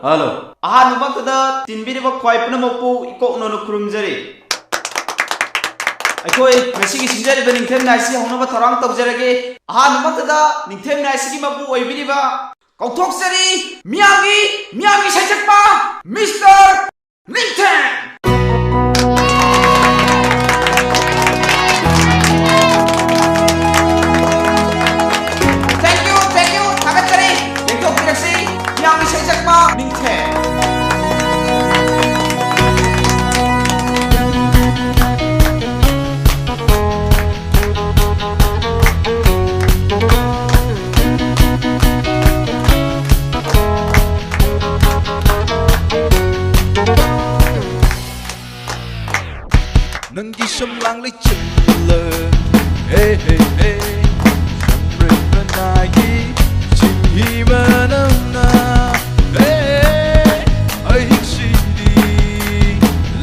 Hello. Ahanubakada tinbiriba khwai punamokpu ikoknono khurumjari. Aikoi ngasigi sinjariba ningthem naisi honaba tharang tawjarage. Ahanubakada ningthem naisi mapu oibiriba kauthokjari miyagi saijakpa Mr. Ningthem. nâng đi sông lang lấy chừng lờ hey hey hey sông rơi bên ai đi chừng hi bên ông na hey ai hít suy đi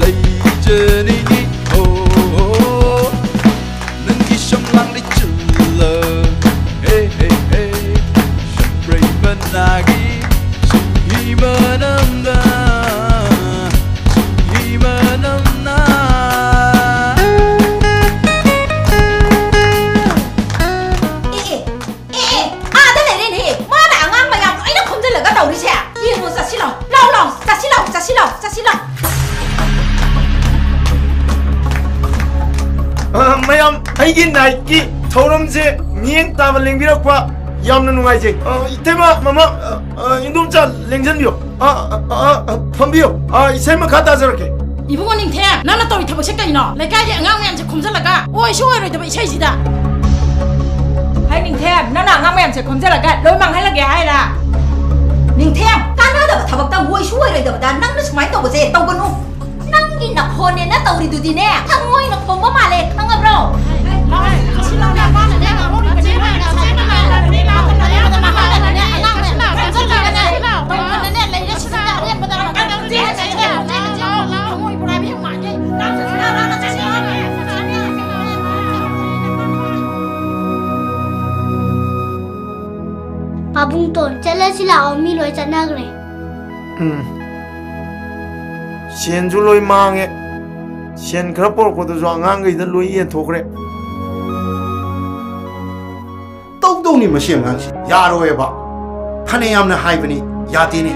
lấy chân đi oh nâng đi sông lang lấy chừng lờ hey hey hey sông rơi bên ai đi chừng hi bên ông na chừng hi bên ông na mayam aigi naiki thoramje nieng taba lengbirokwa yamna nungaije itema mama indomcha lengjanbiyo phambio isema khata jarake 이부모 닝태 나나 또 이타박 색깔이노 내가 이제 안강매한테 검사라가 오이 쇼이로 이타박 이차이지다 하이 닝태 나나 안강매한테 검사라가 너희망 할라게 하이라 닝태 까나다가 타박다 오이 쇼이로 이타박다 낭나 스마이 떠보세 떠보노 낭기 나코네나 떠우리두디네 항모이 나코모 말래 항아브로 신랑나 마는 내가 우리 그지마이나 세나나 리나 끝나야 마하라네 안강매 신랑 떠보네 레이저 신랑 레보다가 까나지 Pabungton, chala sila omi loy chanagre. Sien ju loi mange sien khra por ko do angang gi da loi yen thokre tau tau ni ma sien ngang si ya ro e ba phane yam na hai bani ya ti ne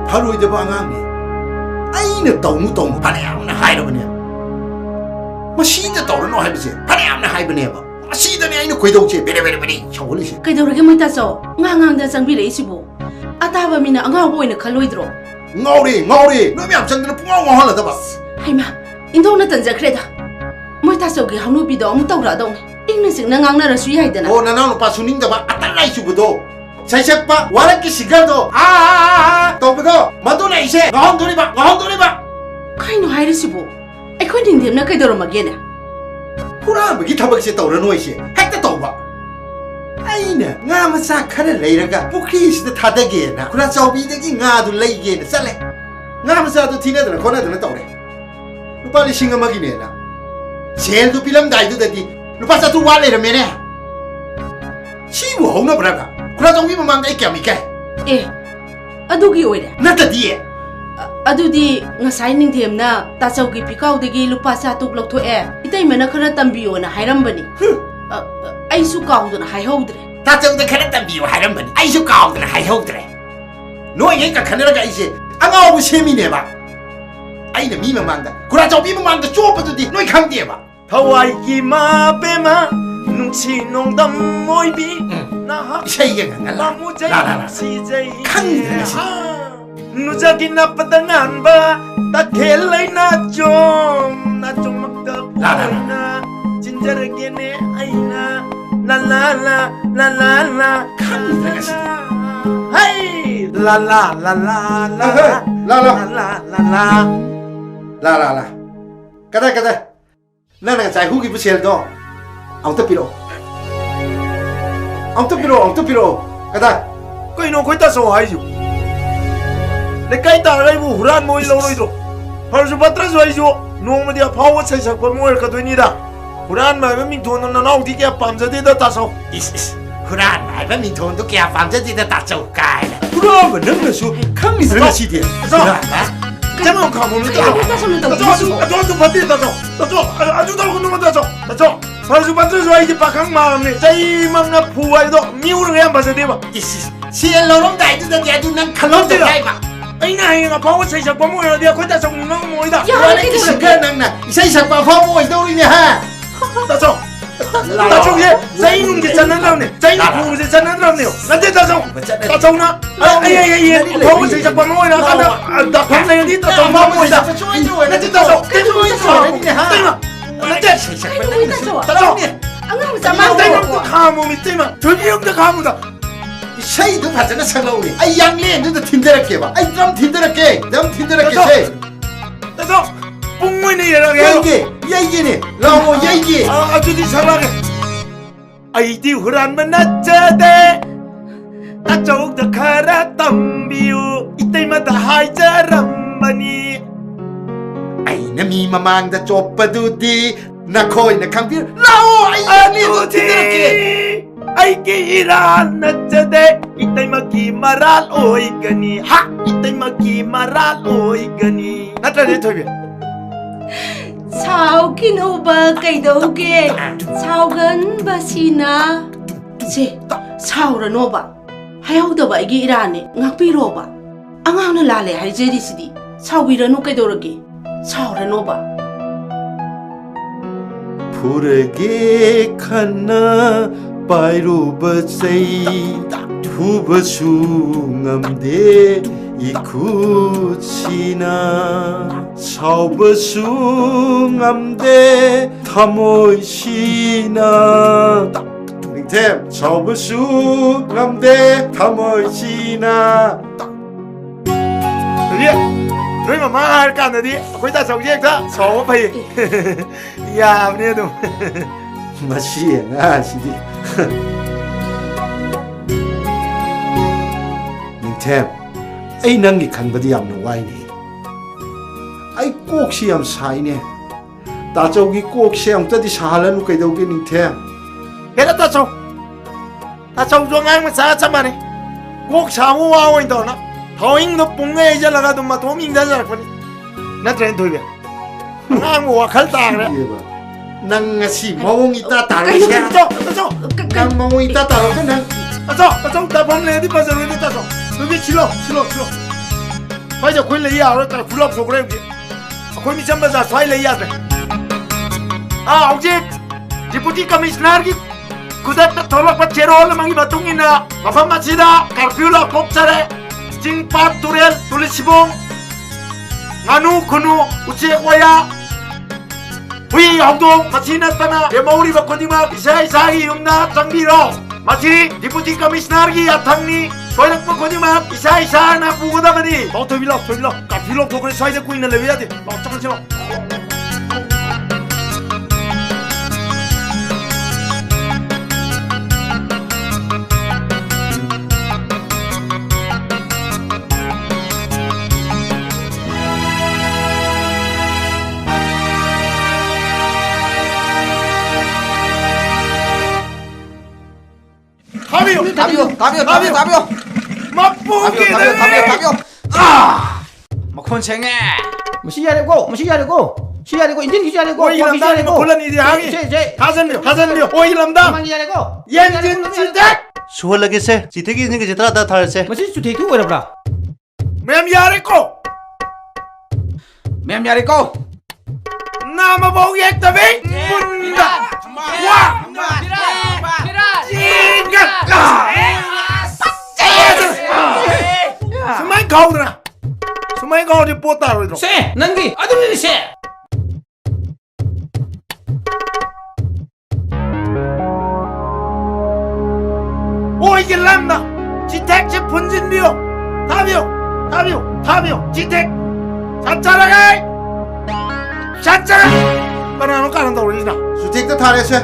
pharoi de ba ngang ni ai ne tau mu phane yam na hai ro bani ma si de tau no hai bi se phane yam na hai bani ba ma si de ne ai ne khoi dau che bere chawli se 그이도록 모이다 써 ngang 장비래 이시보 아따바 미나 안가고 보이는 칼로이드로 ngori no mi am chang de pu ngau ha la da ba 하이마 인도나 던자크레다 모이다 써기 하누비도 아무 떠라도 잉는 ngang 수이 하이드나 o na na no pa suning da ba atalai su budo sai sak pa wala ki sigal do to budo madu na ise ngahon dori ba 카이노 하이르시보 아이코 닝템나 그이도록 마게나 Kurang bagi tabak si tau rano isi, hek ta tau ba. Aina nga masa kare leiraga pukri si ta da ge na. Kurang chaubi de gi nga du lei ge na sale. Nga masa du tina da kona da tau re. Lupa li singa magi ne na. Sel du pilam dai du da di. Lupa sa tu wa le me ne. Si wo hong na braga. Kurang chaubi ma mang dai kya mi kai. 에 아두기 오이래 Na ta di. 아두디 ngasai 닝템나 따자우기 비카우데기 루파 사뚝 럭토에 이따이면나 khara tambiyo나 하이람바니 아이수 까우드나 하이호드레 Ta chau da kare tam bi wa haram ban. Ai su ka da hai ho dre. No yen ka kanara ga ise. Anga bu se mi ne ba. Ai da mi ma mang da. Kurang chaubi ma mang da cho pa du di. Noi khang die ba. thawai ki ma pe ma nung chi nong dam moi bi na ha Sai ye ga la. mu jai La. si jai Khang de si. nu ja ki na patangan ba ta khelai na chom makta La. na jinjar ge ne aina la Khang de si. hai la La. Kada. Na zai hu gi bu sel do. Ang ta piro. Kada. koi no koi ta so hai ju le kai ta rai bu huran moi lo roi do har ju patra jo hai ju nong ma dia phaw sai sak pa moi ka doi ni da huran ma ba ming thon na nau di kya pam ja de da ta so Is. Huran ai ba min thon tu kya fam ja di da ta chau kai. 그러면 능력수 강미 들어가시디. 제목 가보면 아주 반대 따져 아주 달고 넘어 따져 사주 반대서 와이지 박항 마음네 자이 막나 부와이도 미우를 해야 봐서 대봐 이씨 시엘로롱 다이드다 야두난 칼론 들어가 아이나 아이가 바보 세상 바보 어디야 거기다 좀 너무 뭐이다 원래 시간 낭나 이사이 삭바 파모 이도리냐 하 따져 따져 게 자이는 게 장난나네 자이는 부부세 장난나네요 난데 따져나 아예 바보 세상 바보 어디나 간다 나 밤새 니 따져 바보이다 난데 따져 때마 난데 따져 안강 또 가무 밑에만 저기 형도 가무다 쉐이도 받잖아 살라우리 아이 양리 너도 틴데랄게 봐 아이 좀 틴데랄게 쉐이 따져 뽕무이네 얘라게 야이게 라오 야이게 아주 디살라게 아이디 후란만 나짜대 따쪽도 가라 덤비우 이때마다 하이자람마니 아이나 미마망다 좁아두디 나코이나 강비 라오 아이 양리 너도 틴데랄게 아이게 이란 나짜대 이때마기 말할 오이가니 하 이때마기 말할 오이가니 나타내 토비 Sao kinoba kay doge Sao gan basina Se sao ranoba Hayaw da ba igi irani ngakpiro ba Angang na lale hay jedi sidi Sao birano kay dorage Sao ranoba 푸르게 칸나 바이로버세이 두버숭암데 이쿠치나 사우버숭암데 타모이시나 땡템 사우버숭암데 타모이시나 rồi mà má cả nữa đi quay ta sống riêng đó sống phải ya nè đúng 마시야 시디 닝템 에이 낭기 칸바디 얌노 와이니 아이 꼭시 얌 사이네 따저기 꼭시 얌 따디 사할라누 까이도게 닝템 내가 ta sống xuống ngang mà xa chăm mà này quốc sao mua vào anh tao nó thôi nó bung nghe cho là cái tụi mà tụi mình ra rồi nó trên thôi vậy ngang mua khát tàng đấy 낭가시 마옹이따 다르냐 낭 마옹이따 다르냐 좀 따봉네 đi bao giờ đi ta sống 여기 실러 bây giờ quên lấy áo rồi ta 풀업 số 그래 quên mình chăm bây giờ xoay lấy áo rồi ông chị deputy commissioner ki kudat na tholok pa cherol mangi batungina mafam masida curfew kopsare jingpat turel tulisibong nganu kunu uche waya 위 홍동 마치나 따나 예마우리 바코니마 비사이 사기 용나 장비로 마치 디푸티 커미셔너기 야탕니 소약 바코니마 비사이 사나 부고다마니 또 빌러 카필로 도그레 사이드 꾸이는 레비아디 잠깐 싫어 답이요. 맛보게 답이요. 막콘 생애. 무시하려고 인텐 기자려고 기자려고 곤란이지 항이 다섯명 오일람다 기자려고 연진지대 수월하게 세 지태기 있는 게 제대로 다 탈세 무슨 주택이 오래브라 맴야래고 나마보기 했다베 문다 와 수마이 가오드나 수마이 가오디 뽀따로 이러 세 난기 아들리 세 오이길 람나 지택지 분진비요 답이요 지택 샷자라게 바나나 까는다 우리나 주택도 타래세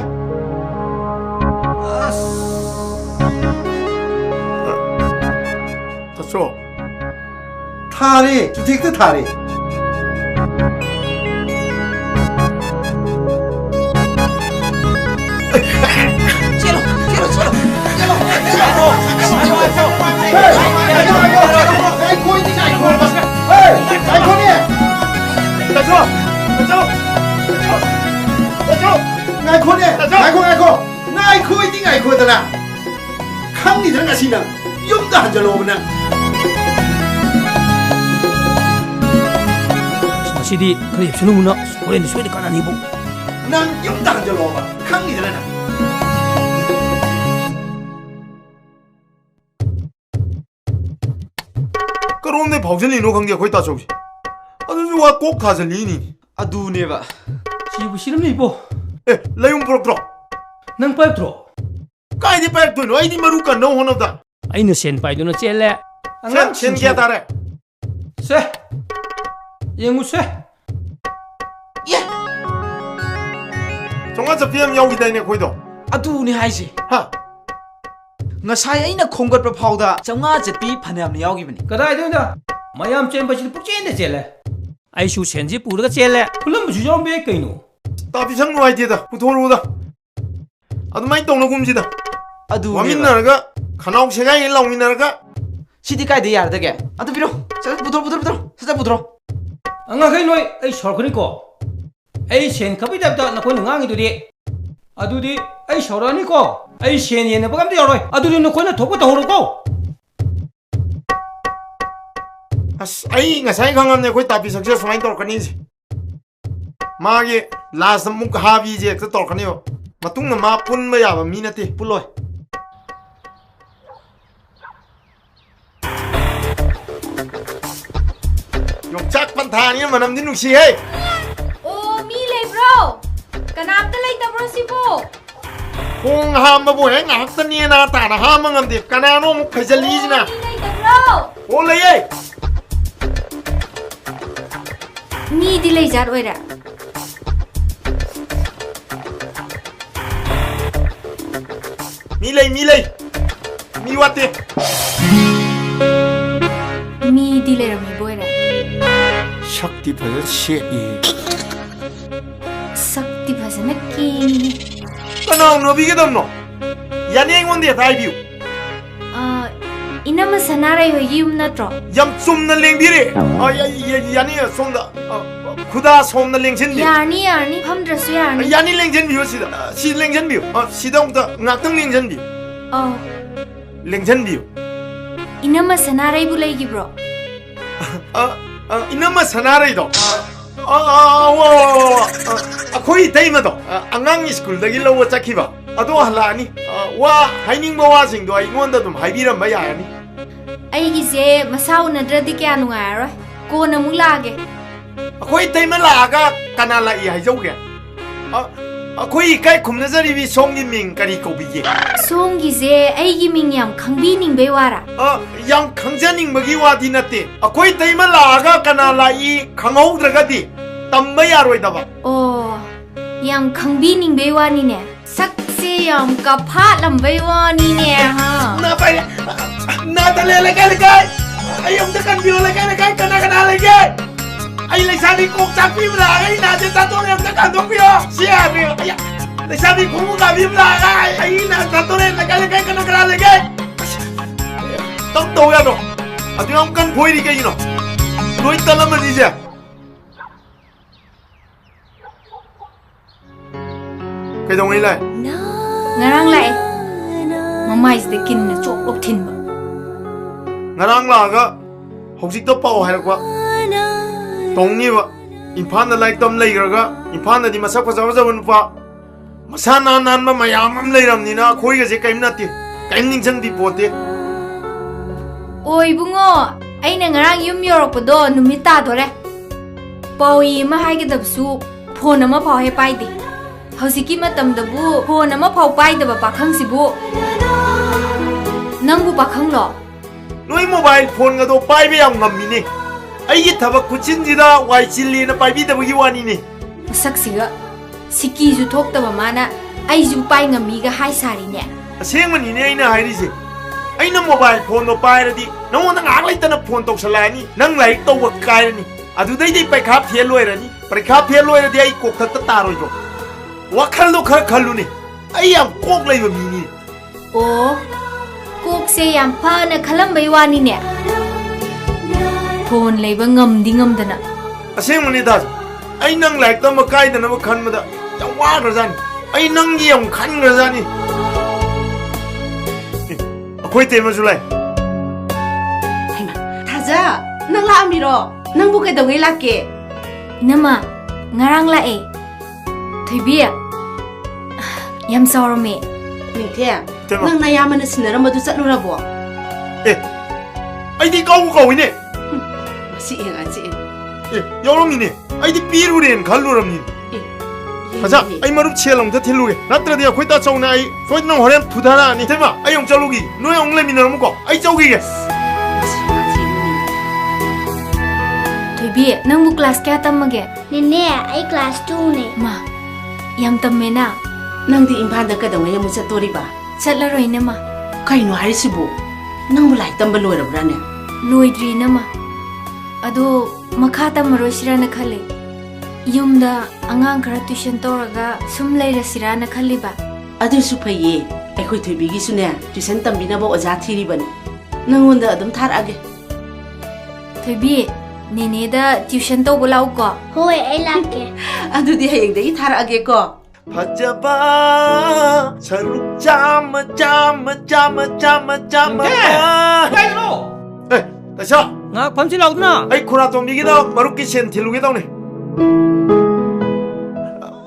됐어 타래 주택도 타래 찌로 강리 들어가시나 용도 한 절로 오나 시디 그래 주는구나 오랜 소리 가나니 보 난 용도 한 절로 오봐 강리 들어나 그런데 박전리노 관계가 거의 다 저기 아주 와 꼭 가서 리니 아두네바 시부 싫음니 보 에 라이온 프로크로 난 빠이 들어 까이디 백도노 아이디 마루카 노 혼업다 아이는 센 빠이도는 젤레 sen sen kia tare 쇠 영우 쇠 정말 저 PM 여기 다니네 거기도 아두네 하이지 하 ngasai aina khonggat pa phauda chawnga jetpi phaneam ni yawgi bani 그다이 된다 마얌 쨘바시 북젠데 젤레 아이슈 센지 뿌르가 젤레 풀럼 주정 베 그이노 따비상 노아이디다 부토로다 아두마이 똥노 굶지다 adu 와민나가 가나옥 세가 일라 오민나가 sidi kai de yar dage adu biro sa budro sa budro anga kai noi ai sorkhni ko ai sen khabi dabda na ko ngangi dudi adudi ai sorani ko ai sen yen bagam de yoroi adudi no ko na thokko tawro ko 아스 아이 ngasai 강함네 거기 따비 석세 소마인 떨거니지 마게 라스 묵 하비제 그 떨거니요 마뚱나 마 뿐마 야바 미나티 puloi 욕작 판타니 만남디 누시해 Oh, mi lebro. Kanap talay tabro si po. 공 하마보 해 ngaktani na ta na hamangam kanano 묵 페젤리지나 Mi lay tabro. 올레예 Mi di lay jar oira. 밀레이 미와테 Mi di lay rami boira. 샥디 버전 셰이 Sakti bhajana ki. 까나옹 너비게 덤노 야니행 원데 다이비우 Inama sanaray hoy yum natro. 얌 쏨나 랭비레 야니 쏨다 구다 쏨나 랭첸비 Yani phamdrasu yani. 야니 랭첸비우 시다 시 랭첸비우 시동다 ngaktung 랭첸비 Oh, 랭첸비우 inama sanaray bulay gi bro. 이놈아 사나리도 와 거의 데이마도 안강이 스쿨다 길러워 짜키바 아도 할라니 와 하이닝 모와싱도 아이원다 좀 하이비란 마야니 Aigi se masau nadradi kya nungai ro. Ko na mulage. 거의 데이마 라가 까나라 이 하이조게 거의 까이 쿰나자리비 송기밍 까리 고비게 Song gi se aigi ming yam khangbi ning be wara. 양 강자닝 먹이 와디 나때 거의 데이마 라가 까나라 이 강호드라가디 땀마야로이다바 Oh, yam khangbi ning be wani ne. Sak se yam ka phat lam be wani ne ha. Na pai na tale lekai ayam tekan bio lekai kana lekai ai lai sani kok sak bim la ai na je ta tong yam tekan tong bio sia bio ai lai sani kok ka bim la ai na ta tong lekai kana lekai tong to ya no atu yang kan phoi ri ke you know loi talam ni je cái đồng ấy lại Ngarang lai. Mamai de kin na chok lok thin ba. ngarang laga hojik to pau hairwa tongni wa imphal na like tom leiraga imphal na di masak pa jawa jawan pa masana nan ma mayam am leiram ni na khoi ga je kaim na ti kaim ning jang di pote Oi bungo, ai na ngarang yum yorok pa do numita dore. Pawi ma hai ga dab su phone ma phau he pai di. Hosiki matam da bu phone ma phau pai da ba pakhang si bu. Nang bu pakhang lo. noi mobile phone ga do pai be yang ngam mi ni ai gi thabak kuchin ji da wai chilli na pai bi da gi wani ni Sak siga. Siki ju thok ta ba mana ai ju pai ngami ga hai sari ne. aseng mani ni ai na hai ri se ai na mobile phone no pai ra di nong na ngak lai ta na phone tok salani nang lai to wa kai ra ni adu dai dai pai khap phel loi ra ni pai khap phel loi ra di ai kok thak ta ta roi do wa khal do khar khalu ni ai yam kok lai ba mi ni Oh, ꯀꯣꯛꯁꯦ ꯌꯥꯝ ꯐꯅ ꯈꯜꯂꯝꯕꯩ ꯋꯥꯅꯤꯅꯦ phone ꯂꯩꯕ ꯉꯝꯗꯤ ꯉꯝꯗꯅ ꯑꯁꯦꯡꯕꯅꯤ ꯇꯥꯖ ꯑꯩ ꯅꯪ ꯂꯥꯏꯔꯤꯛ ꯇꯝꯕ ꯀꯥꯏꯗꯅꯕ ꯈꯟꯕꯗ ꯌꯥꯝ ꯋꯥꯈ꯭ꯔꯖꯥꯠꯅꯤ ꯑꯩ ꯅꯪꯒꯤ ꯌꯥꯝ ꯈꯟꯈ꯭ꯔꯖꯥꯠꯅꯤ ꯑꯩꯈꯣꯏ ꯇꯦꯝꯃꯁꯨ ꯂꯩ ꯍꯩꯃꯥ ꯊꯥꯖ ꯅꯪ ꯂꯥꯛꯑꯝꯃꯤꯔꯣ ꯅꯪꯕꯨ ꯀꯩꯗꯧꯉꯩ ꯂꯥꯛꯀꯦ ꯏꯅꯝꯃ ꯉꯔꯥꯡ ꯂꯥꯛꯑꯦ ꯊꯣꯏꯕꯤ ꯌꯥꯝ ꯆꯥꯎꯔꯝꯃꯦ ꯅꯤꯡꯊꯦꯝ ꯇꯦꯝꯃ. ꯅꯪ ꯅꯌꯥꯝꯕꯅ ꯁꯤꯟꯅꯔꯝꯕꯗꯨ ꯆꯠꯂꯨꯔꯕꯣ ꯑꯦ ꯑꯩꯗꯤ ꯀꯧꯕ ꯀꯧꯏꯅꯦ ꯆꯤꯛꯑꯦ ꯆꯤꯛꯑꯦ ꯑꯦ ꯌꯥꯎꯔꯝꯃꯤꯅꯦ ꯑꯩꯗꯤ ꯄꯤꯔꯨꯔꯦꯅ ꯈꯜꯂꯨꯔꯝꯅꯤ ꯐꯖ ꯑꯩ ꯃꯔꯨꯞ ꯁꯦꯜ ꯑꯃꯨꯛꯇ ꯊꯤꯜꯂꯨꯒꯦ ꯅꯠꯇ꯭ꯔꯗꯤ ꯑꯩꯈꯣꯏ ꯇꯥꯆꯧꯅ ꯑꯩ ꯁꯣꯏꯗꯅ ꯍꯣꯔꯦꯟ ꯐꯨꯊꯔꯛꯑꯅꯤ ꯇꯦꯝꯃ ꯑꯩ ꯑꯃꯨꯛ ꯆꯠꯂꯨꯒꯤ ꯅꯣꯏ ꯑꯃꯨꯛ ꯂꯩꯃꯤꯟꯅꯔꯝꯃꯨꯀꯣ ꯑꯩ ꯆꯧꯈꯤꯒꯦ ꯊꯣꯏꯕꯤ ꯅꯪꯕꯨ ꯀ꯭ꯂꯥꯁ ꯀꯌꯥ ꯇꯝꯃꯒꯦ Nene, ay class 2 ne. ꯃꯥ ꯌꯥꯝ ꯇꯝꯃꯦꯅ ꯅꯪꯗꯤ ꯏꯝꯐꯥꯜꯗ ꯀꯩꯗꯧꯉꯩ ꯑꯃꯨꯛ ꯆꯠꯇꯣꯔꯤꯕ ꯆꯠꯂꯔꯣꯏ ꯏꯅꯝꯃ ꯀꯩꯅꯣ ꯍꯥꯏꯔꯤꯁꯤꯕꯨ ꯅꯪꯕꯨ ꯂꯥꯏꯔꯤꯛ ꯇꯝꯕ ꯂꯣꯏꯔꯕ꯭ꯔꯥꯅꯦ ꯂꯣꯏꯗ꯭ꯔꯤ ꯏꯅꯝꯃ ꯑꯗꯣ ꯃꯈꯥ ꯇꯝꯃꯔꯣꯏꯁꯤꯔꯥꯅ ꯈꯜꯂꯦ ꯌꯨꯝꯗ ꯑꯉꯥꯡ ꯈꯔ ꯇ꯭ꯌꯨꯁꯟ ꯇꯧꯔꯒ ꯁꯨꯝ ꯂꯩꯔꯁꯤꯔꯥꯅ ꯈꯜꯂꯤꯕ ꯑꯗꯨꯁꯨ ꯐꯩꯌꯦ ꯑꯩꯈꯣꯏ ꯊꯣꯏꯕꯤꯒꯤꯁꯨꯅꯦ ꯇ꯭ꯌꯨꯁꯟ ꯇꯝꯕꯤꯅꯕ ꯑꯣꯖꯥ ꯊꯤꯔꯤꯕꯅꯤ ꯅꯪꯉꯣꯟꯗ ꯑꯗꯨꯝ ꯊꯥꯔꯛꯑꯒꯦ ꯊꯣꯏꯕꯤ ꯅꯦꯅꯦꯗ ꯇ꯭ꯌꯨꯁꯟ ꯇꯧꯕ ꯂꯥꯛꯎꯀꯣ Hoy, ay lake. ꯑꯗꯨꯗꯤ ꯍꯌꯦꯡꯗꯒꯤ ꯊꯥꯔꯛꯑꯒꯦꯀꯣ ꯐꯖꯕ ꯁꯔꯨꯛ ꯆꯥꯝꯃ ꯆꯥꯝꯃ ꯆꯥꯝꯃ ꯆꯥꯝꯃ ꯆꯥꯝꯃ ꯀꯩꯅꯣ ꯑꯦ ꯇꯩꯁꯥ ꯉꯥꯛ ꯐꯝꯁꯤ ꯂꯥꯎꯗꯅ ꯑꯩ ꯈꯨꯔꯥꯇꯣꯝꯕꯤꯒꯤꯗ ꯃꯔꯨꯞꯀꯤ ꯁꯦꯟ ꯊꯤꯜꯂꯨꯒꯦ ꯇꯧꯅꯤ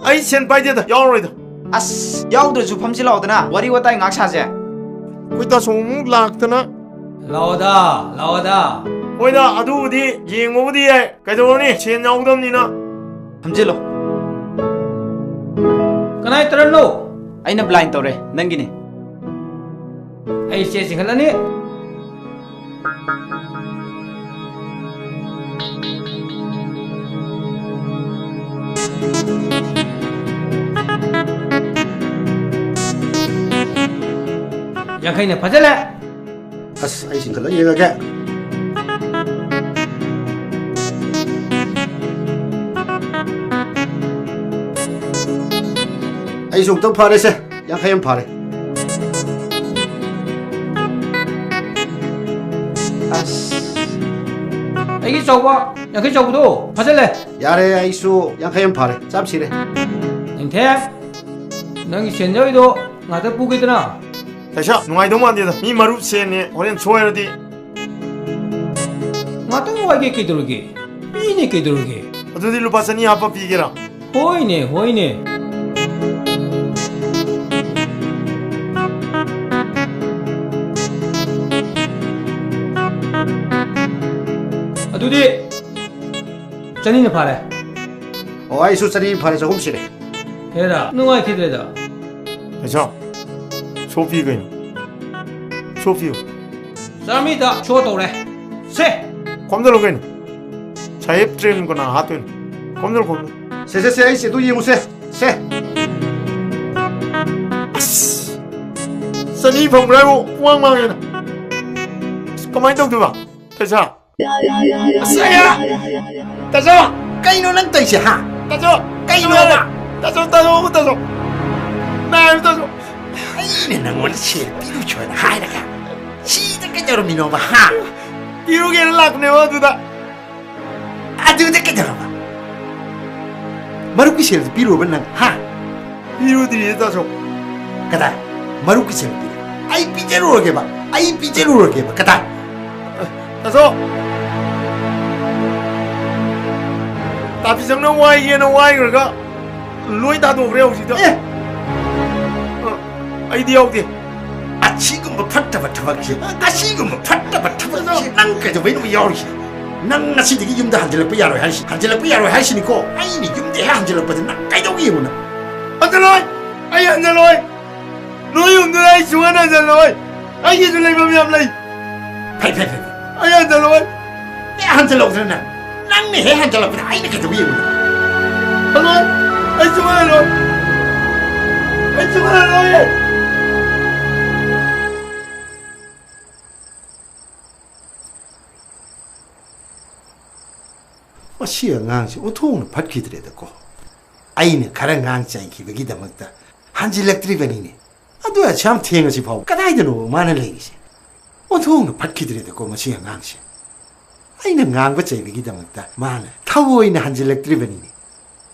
ꯑꯩ ꯁꯦꯟ ꯄꯥꯏꯗꯦꯗ ꯌꯥꯎꯔꯣꯏꯗ ꯑꯁ ꯌꯥꯎꯗ꯭ꯔꯁꯨ ꯐꯝꯁꯤ ꯂꯥꯎꯗꯅ ꯋꯥꯔꯤ ꯋꯥꯇꯥꯏ ꯉꯥꯛ ꯁꯥꯁꯦ ꯑꯩꯈꯣꯏ ꯇꯥꯆꯧ ꯑꯃꯨꯛ ꯂꯥꯛꯇꯅ ꯂꯥꯎꯗ ꯂꯥꯎꯗ ꯍꯣꯏꯗ ꯑꯗꯨꯕꯨꯗꯤ ꯌꯦꯡꯕꯕꯨꯗꯤ ꯌꯥꯏ ꯀꯩꯗꯧꯔꯅꯤ ꯁꯦꯟ ꯌꯥꯎꯗꯕꯅꯤꯅ ꯐꯝꯖꯤꯜꯂꯣ ꯀꯅꯥꯏ ꯇꯔꯟꯅꯣ ꯑꯩꯅ ꯕ꯭ꯂꯥꯏꯟ ꯇꯧꯔꯦ ꯅꯪꯒꯤꯅꯤ ꯑꯩ ꯆꯦ ꯆꯤꯡꯈꯠꯂꯅꯤ ꯌꯥꯡꯈꯩꯅ ꯐꯖꯜꯂꯦ ꯑꯁ ꯑꯩ ꯆꯤꯡꯈꯠꯂ ꯌꯦꯡꯉꯒꯦ ꯑꯩꯁꯨ ꯑꯃꯨꯛꯇꯪ ꯐꯔꯦꯁꯦ ꯌꯥꯡꯈꯩ ꯑꯃ ꯐꯥꯔꯦ ꯑꯁ ꯑꯩꯒꯤ ꯆꯧꯕ ꯌꯥꯡꯈꯩ ꯆꯧꯕꯗꯣ ꯐꯖꯜꯂꯦ ꯌꯥꯔꯦ ꯑꯩꯁꯨ ꯌꯥꯡꯈꯩ ꯑꯃ ꯐꯥꯔꯦ ꯆꯞ ꯁꯤꯔꯦ ꯅꯤꯡꯊꯦꯝ ꯅꯪꯒꯤ ꯁꯦꯟꯖꯥꯎꯗꯣ ꯉꯥꯛꯇ ꯄꯨꯒꯦꯗꯅ ꯇꯩꯁꯥ ꯅꯨꯡꯉꯥꯏꯗꯧ ꯃꯥꯟꯗꯦꯗ ꯃꯤ ꯃꯔꯨꯞ ꯁꯦꯟꯅꯦ ꯍꯣꯔꯦꯟ ꯁꯣꯏꯔꯗꯤ ꯉꯥꯛꯇꯪ ꯋꯥꯏꯒꯦ ꯀꯩꯗꯧꯔꯒꯦ ꯄꯤꯅꯦ ꯀꯩꯗꯧꯔꯒꯦ ꯑꯗꯨꯗꯤ ꯂꯨꯄꯥ 200 ꯍꯥꯞꯄ ꯄꯤꯒꯦꯔꯥ ꯍꯣꯏꯅꯦ ꯍꯣꯏꯅꯦ ꯑꯗꯨꯗꯤ ꯆꯅꯤꯅ ꯐꯥꯔꯦ ꯑꯣ ꯑꯩꯁꯨ ꯆꯅꯤ ꯐꯥꯔꯦ ꯆꯍꯨꯝ ꯁꯤꯔꯦ ꯍꯦꯔꯥ ꯅꯨꯡꯉꯥꯏꯈꯤꯗ꯭ꯔꯦꯗ ꯇꯩꯁꯥ ꯁꯣ ꯄꯤ ꯀꯩꯅꯣ ꯁꯣ ꯄꯤꯌꯨ ꯆꯥꯃꯤꯗ ꯁꯣ ꯇꯧꯔꯦ ꯁꯦ ꯈꯣꯝꯖꯜꯂꯨ ꯀꯩꯅꯣ ꯁꯥꯍꯦꯕ ꯇ꯭ꯔꯦꯟ ꯀꯅꯥ ꯍꯥꯠꯇꯣꯏꯅꯣ ꯈꯣꯝꯖꯜꯂꯨ ꯈꯣꯝꯖꯜꯂꯨ ꯁꯦ ꯑꯩ ꯁꯦꯗꯨ ꯌꯦꯡꯉꯨꯁꯦ ꯁꯦ ꯑꯁ 200 ꯐꯪꯕ꯭ꯔꯥ ꯍꯥꯏꯕꯨ ꯄꯨꯡꯃꯥꯡ ꯃꯥꯡꯉꯦꯅ ꯀꯃꯥꯏꯅ ꯇꯧꯗꯣꯏꯕ ꯇꯩꯁꯥ ꯑꯁ ꯇꯥꯆꯧ ꯀꯩꯅꯣ ꯅꯪ ꯇꯧꯏꯁꯦ ꯍꯥ ꯇꯥꯆꯧ ꯀꯩꯅꯣꯕ ꯇꯥꯆꯧ ꯅꯥꯏꯕ ꯇꯥꯆꯧ ꯑꯩꯅ ꯅꯪꯉꯣꯟꯗ ꯁꯦꯜ ꯄꯤꯔꯨꯆꯣꯅ ꯍꯥꯏꯔꯒ ꯁꯤꯗ ꯀꯩꯗꯧꯔꯝꯃꯤꯅꯣꯕ ꯍꯥ ꯄꯤꯔꯨꯒꯦꯅ ꯂꯥꯛꯄꯅꯦꯕ ꯑꯗꯨꯗ ꯀꯩꯗꯧꯔꯕ ꯃꯔꯨꯞꯀꯤ ꯁꯦꯜꯗꯨ ꯄꯤꯔꯨꯔꯕ ꯅꯪ ꯍꯥ ꯄꯤꯔꯨꯗ꯭ꯔꯤꯌꯦ ꯇꯥꯆꯧ ꯀꯗꯥꯏ ꯃꯔꯨꯞꯀꯤ ꯁꯦꯜ ꯄꯤꯔꯨ ꯑꯩ ꯄꯤꯖꯔꯨꯔꯒꯦꯕ ꯀꯗꯥꯏ ꯇꯥꯆꯧ ꯇꯥꯄꯤꯆꯝꯅ ꯋꯥꯏꯒꯦꯅ ꯋꯥꯏꯈ꯭ꯔꯒ ꯂꯣꯏ ꯇꯥꯗꯣꯛꯈ꯭ꯔꯦ ꯍꯧꯖꯤꯛꯇ ꯑꯩꯗꯤ ꯌꯥꯎꯗꯦ ꯑꯁꯤꯒꯨꯝꯕ ꯐꯠꯇꯕ ꯊꯕꯛꯁꯦ ꯅꯪ ꯀꯩꯗꯧꯕꯩꯅꯣ ꯌꯥꯎꯔꯤꯁꯦ ꯅꯪ ꯉꯁꯤꯗꯒꯤ ꯌꯨꯝꯗ ꯍꯟꯖꯤꯜꯂꯛꯄ ꯌꯥꯔꯣꯏ ꯍꯥꯏꯁꯤꯅꯤꯀꯣ ꯑꯩꯅ ꯌꯨꯝꯗ ꯍꯦꯛ ꯍꯟꯖꯤꯜꯂꯛꯄꯗ ꯅꯪ ꯀꯩꯗꯧꯒꯦ ꯌꯦꯡꯉꯨ ꯅꯪ ꯍꯟꯖꯜꯂꯣꯏ ꯑꯩ ꯍꯟꯖꯜꯂꯣꯏ ꯅꯣꯏ ꯌꯨꯝꯗꯨꯗ ꯑꯩ ꯁꯨꯡꯍꯟ ꯍꯟꯖꯜꯂꯣꯏ ꯑꯩꯒꯤꯁꯨ ꯂꯩꯐꯝ ꯌꯥꯝ ꯂꯩ ꯐꯩ ꯑꯩ ꯍꯟꯖꯜꯂꯣꯏ ꯍꯦꯛ ꯍꯟꯖꯤꯜꯂꯛꯎꯗꯅ ꯅꯪꯅ ꯍꯦꯛ ꯍꯟꯖꯤꯜꯂꯛꯄꯗ ꯑꯩꯅ ꯀꯩꯗꯧꯒꯦ ꯌꯦꯡꯉꯨ ꯅꯪ halloi ai sungguh halloi ꯃꯁꯤ ꯑꯉꯥꯡꯁꯤ ꯑꯣꯟꯊꯣꯛꯅ ꯐꯠꯈꯤꯗ꯭ꯔꯦꯗꯀꯣ ꯑꯩꯅ ꯈꯔ ꯉꯥꯡ ꯆꯥꯏꯈꯤꯕꯒꯤꯗꯃꯛꯇ ꯍꯟꯖꯤꯜꯂꯛꯇ꯭ꯔꯤꯕꯅꯤꯅꯦ ꯑꯗꯨ ꯑꯁ ꯌꯥꯝ ꯊꯦꯡꯉꯁꯤ ꯐꯥꯎ ꯀꯗꯥꯏꯗꯅꯣ ꯃꯥꯅ ꯂꯩꯔꯤꯁꯦ 온통 받기더래도 마치 앙시. 아이는 앙바 제비기다막다 마나 타보이나 한질렉드리버니니.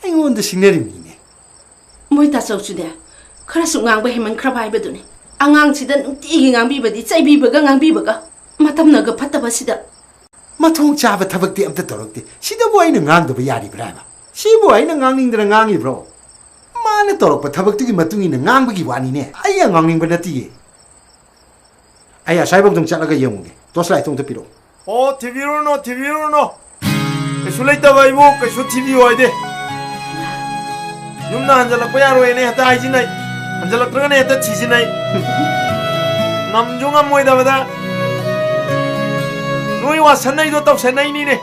아이온도 싱내림니네. 모이다 쏘주네. 그래서 앙바 해만 크라바이버도네. 앙앙치다 뭉티기 앙비버디 짜이비버가 앙비버가 마탐나가 파타바시다. 마통 잡아 타박디 암타 떨었디. 시다보 아이는 앙도바 야리브라바. 시보 아이는 앙닝드라 앙이브로. 마나 떨었바 타박디기 마뚱이는 앙바기 와니네. 아이야 앙닝바 나티예. 아야 사이봉동 잘라가 영웅게. 도스라이 통도 피로. TV로 넣어. 술래 있다가 이모, TV 와야 돼. 룸나 한잘락고 야로에네 하다 하이지나이. 한잘락들어가네 하다 치지나이. 남종한 모이다 바다. 너희 와 산나이도 또 산나이니네.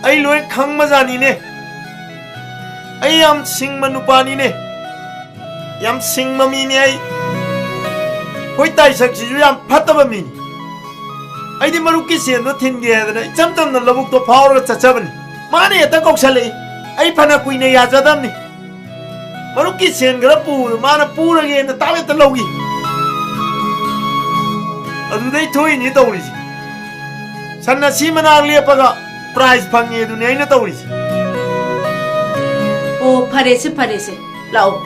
아이 너희 강마자니네. 아이 얌싱만 누빠니네. 얌싱맘이네 아이. 호이따이 sak시주 얌 파따밤이니. 아이디 마루키 시엔도 틴게하더라. 잠깐만 러북도 파워가 짜짜버니. 마네 했다 꼭 살래. 아이 파나 꾸이네 야자담니. 마루키 시엔가 뿌 마나 뿌르게 했는데 땀에 떨러오기. 아두데이 토이니 떠오르지. 산나 시마나 알리아빠가 프라이즈 방해해두니 아이나 떠오르지. 오 파레세 라오.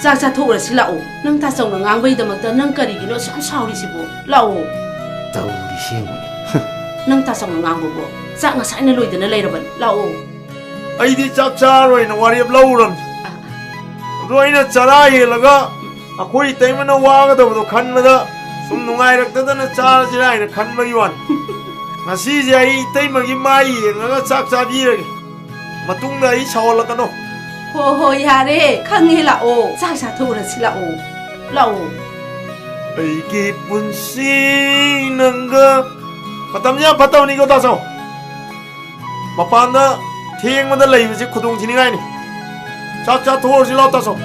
자자 토그라시 라오. 능 타성능 앙바이다막다 능 까리기노 참 사오리시보. 라오. 떠오르 시행군이. 능 타성능 앙보보. 자 ngasaina loidana leiraban. 라오. 아이디 짭짜로이나 와리압 라우런. 로이나 짜라이라가 아코이 때문에 와가다고도 간마다 숨 농아이락다다나 짜라지라이나 간마기완. ngasi제 아이 때문에 마이가 짭짜비라게. 마뚱다 이 차올라가노. 호호 야레 강해 라오. 자자 토그라시 라오. 라오. 아이기 분시는가 바tamnya 바tam니 이거 다서 마판다 팅마다 레이브지 구동지니가이니 자자 도어지 라다서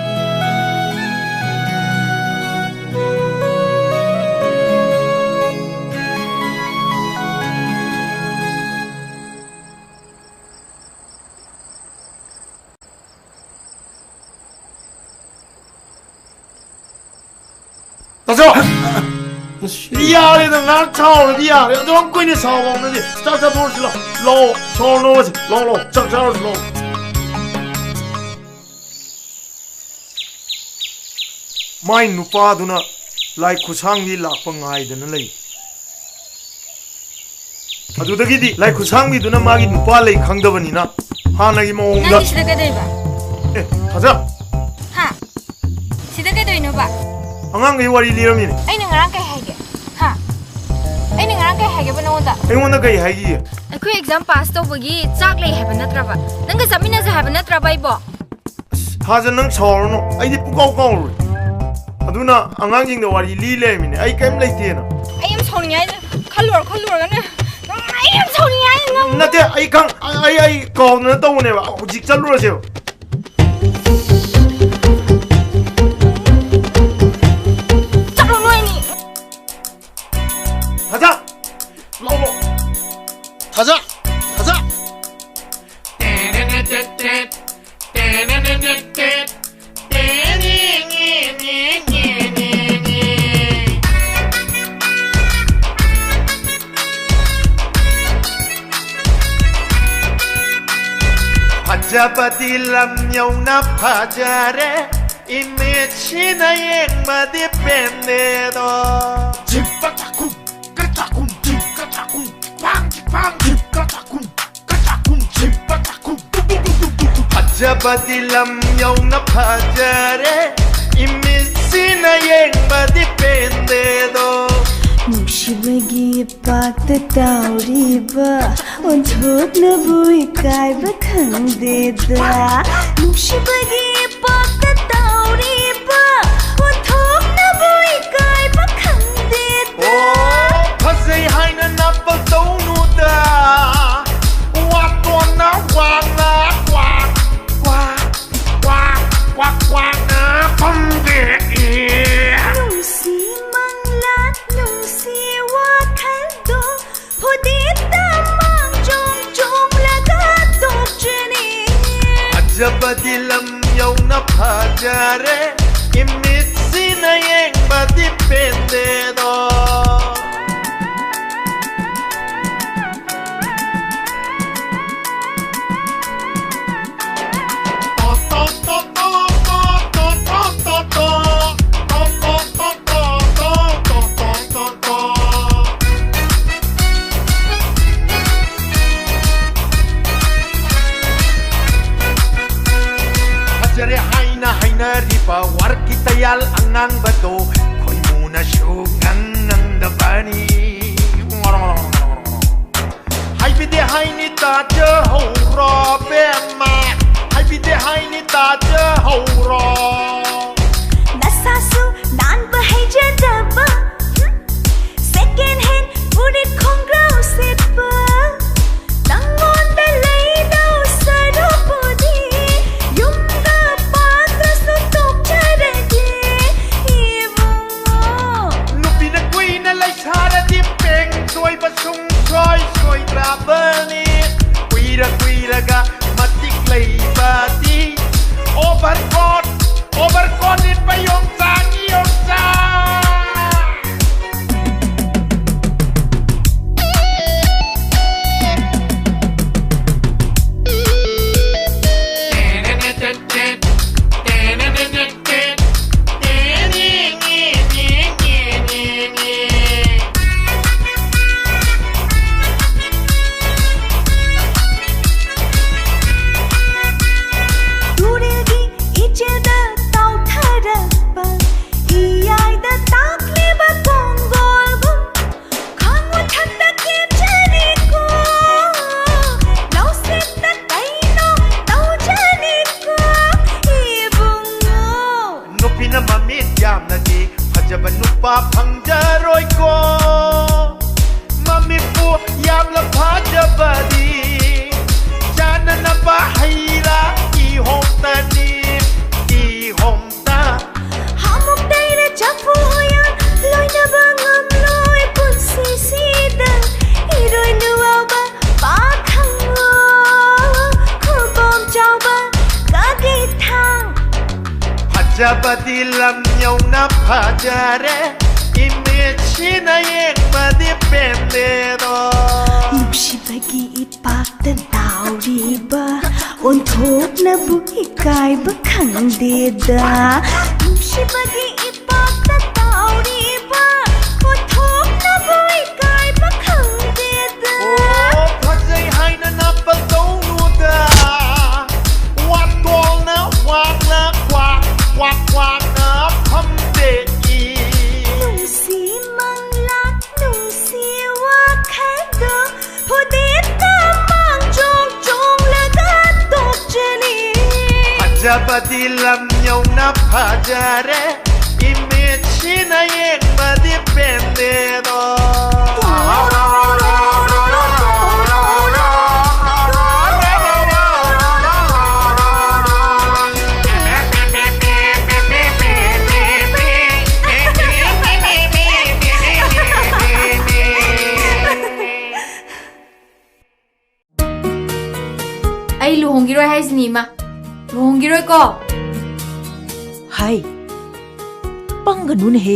다서 이아래는 난 차오르 이아래 넌 꾸이니 사오는지 자자 도시라 로 소노지 로로 자자로 로 마이 누파두나 라이 쿠상기 라팡아이드는 레이 아두다기디 라이 쿠상기두나 마기 누파 레이 강더버니나 하나기 모옹다 난 시다 가데이바. 가자 하. 시다 가데이노바. angangay wari liramini Ay nang kay hage. Ha. Ay nang kay hage ba nawanda? aingona kay hagi Aku exam pass to bagi chak lay have na traba. Nang ka samina sa have na traba ibo. haja nang chawrno aidi pukaw kaw aduna angangjing da wari li lemini ai kam leitena Ay am sawni ay khalwar gana. Ay am sawni ay nang. nate ai kang ai kaw na tawne ba hujik chaluraseo 가자! 로로! 가자! 가자! Pajabadilam na pajare Imechina yang madipendedo Jipatakum Katakum Jipatakum Pang Jipang Jipatakum Katakum Jipatakum Pajabadilam na pajare Imechina yang madipendedo Nushibagi pakta tauriba Onthoknabu ikaiba khangdeda Nushibagi pakta tauriba Onthoknabu ikaiba khangdeda Oh, phasai haina napal taunuda Watona wana kwak kwak kwak kwak kwak na pamde Nusi manglat nusi wakhaldo Hodita mangjong jong lagatok jeni Ajabadilam na pajare Imitsina yang madipendedo yal angang bato koi muna shugang ang dabani hai bide hai ni ta je ho ro be ma hai bide hai ni ta je ho ro nasasu nan ba hai je daba second hand put it congrau sit ba nangon da lay no saro podi yum da pa ta su tok chare de ibungo nupi na kui na lai chara di peng soi ba sung soi soi tra ba ni kui ra ga matik lai ba di overcoat it ba yong sang yong sang pa phang jaroi ko mami pu yam la pha jabadi jana na ba haira ki hom ta ni ki hom ta hamuk dai ra chapu ya loi na ba ngam loi pun si da iroi nu ba ba khang lo khu bom chau ba ka gi thang jabadi lam nyau na pha jare imechina yek ma di pende do nushibagi ipak dan tauri ba onthok na bu ikai ba khang de da nushibagi ipak dan tauri ba onthok na bu ikai ba khang de da oh phajai hai na pa do nu da wat tol na wak na kwak na pham de ki nusi manglat nusi wa khai do phode ta mang chong la ga tok chani jabadi lam nyau na pha jare imechina yek ma di pende do ai luhongiroi haisini ma luhongiroi ko hai panganu ne he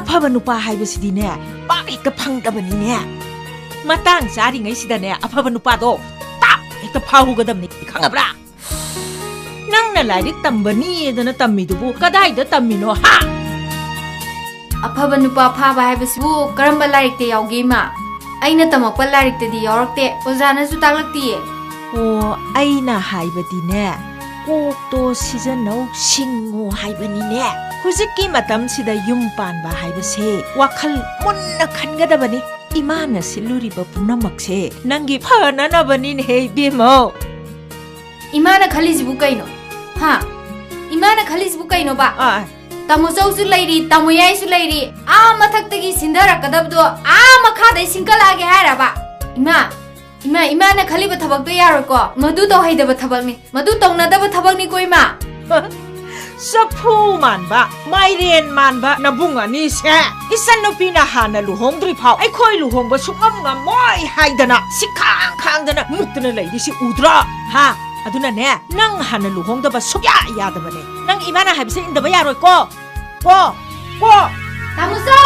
afaba nupa haibasidi ne pa hekta phangdabani ne matang sari ngai sida ne afaba nupa do tap hekta phahugadam ni khangabra nang na lairik tambani edana tammi dubu kadai da tammino ha afaba nupa phaba haibasibu karamba larik te yauge ma aina tamakpa larik te di yaurakte ozana su taklaktiye oh aina haibadine kokto sijanau singo haibani ne hujiki matam sida yum panba haibase wakhal munna khangadabani imana siluriba punamakse nangi phana nabani ne bimo imana khalijibu kaino ha imana khalijibu kaino ba tamu chau su lairi tamu yai su lairi a mathak tagi sindara kadabdo a makha dai singkala ge haira ba ima na khali ba thabak do yaro ko madu to haida ba thabak ni madu tong na da ba thabak ni koi ma sapu man ba mairen man ba nabunga ni se isan no pina hana lu hongdri phau ai khoi lu hong ba sungam ngam moi haidana sikhang khang dana muktana lairi si udra ha aduna ne nang hana lu hong da ba sukya ya da ba ne nang imana habse inda ba yaro ko tamu so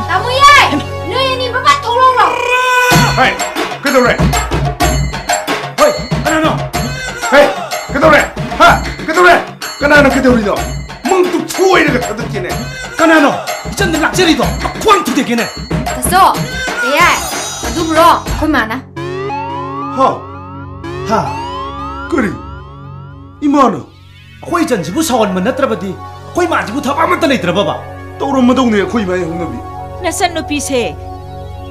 tamu yai no yani ba ba thorong lo hey kedore hey ano hey kedore ha kedore kanano kedorido mung tu chuoi daga thadukine kanano ichan de lakjerido kwang tu dekene taso yai adu bro khoi mana ha kuri imano khoi janjibu sawan man natrabadi ꯑꯩꯈꯣꯏ ꯃꯥꯁꯤꯕꯨ ꯊꯕꯛ ꯑꯃꯠꯇ ꯂꯩꯇ꯭ꯔꯕꯕ ꯇꯧꯔꯝꯃꯗꯧꯅꯦ ꯑꯩꯈꯣꯏ ꯏꯃꯥ ꯍꯧꯅꯕꯤ ꯅꯆꯟꯅꯨꯄꯤꯁꯦ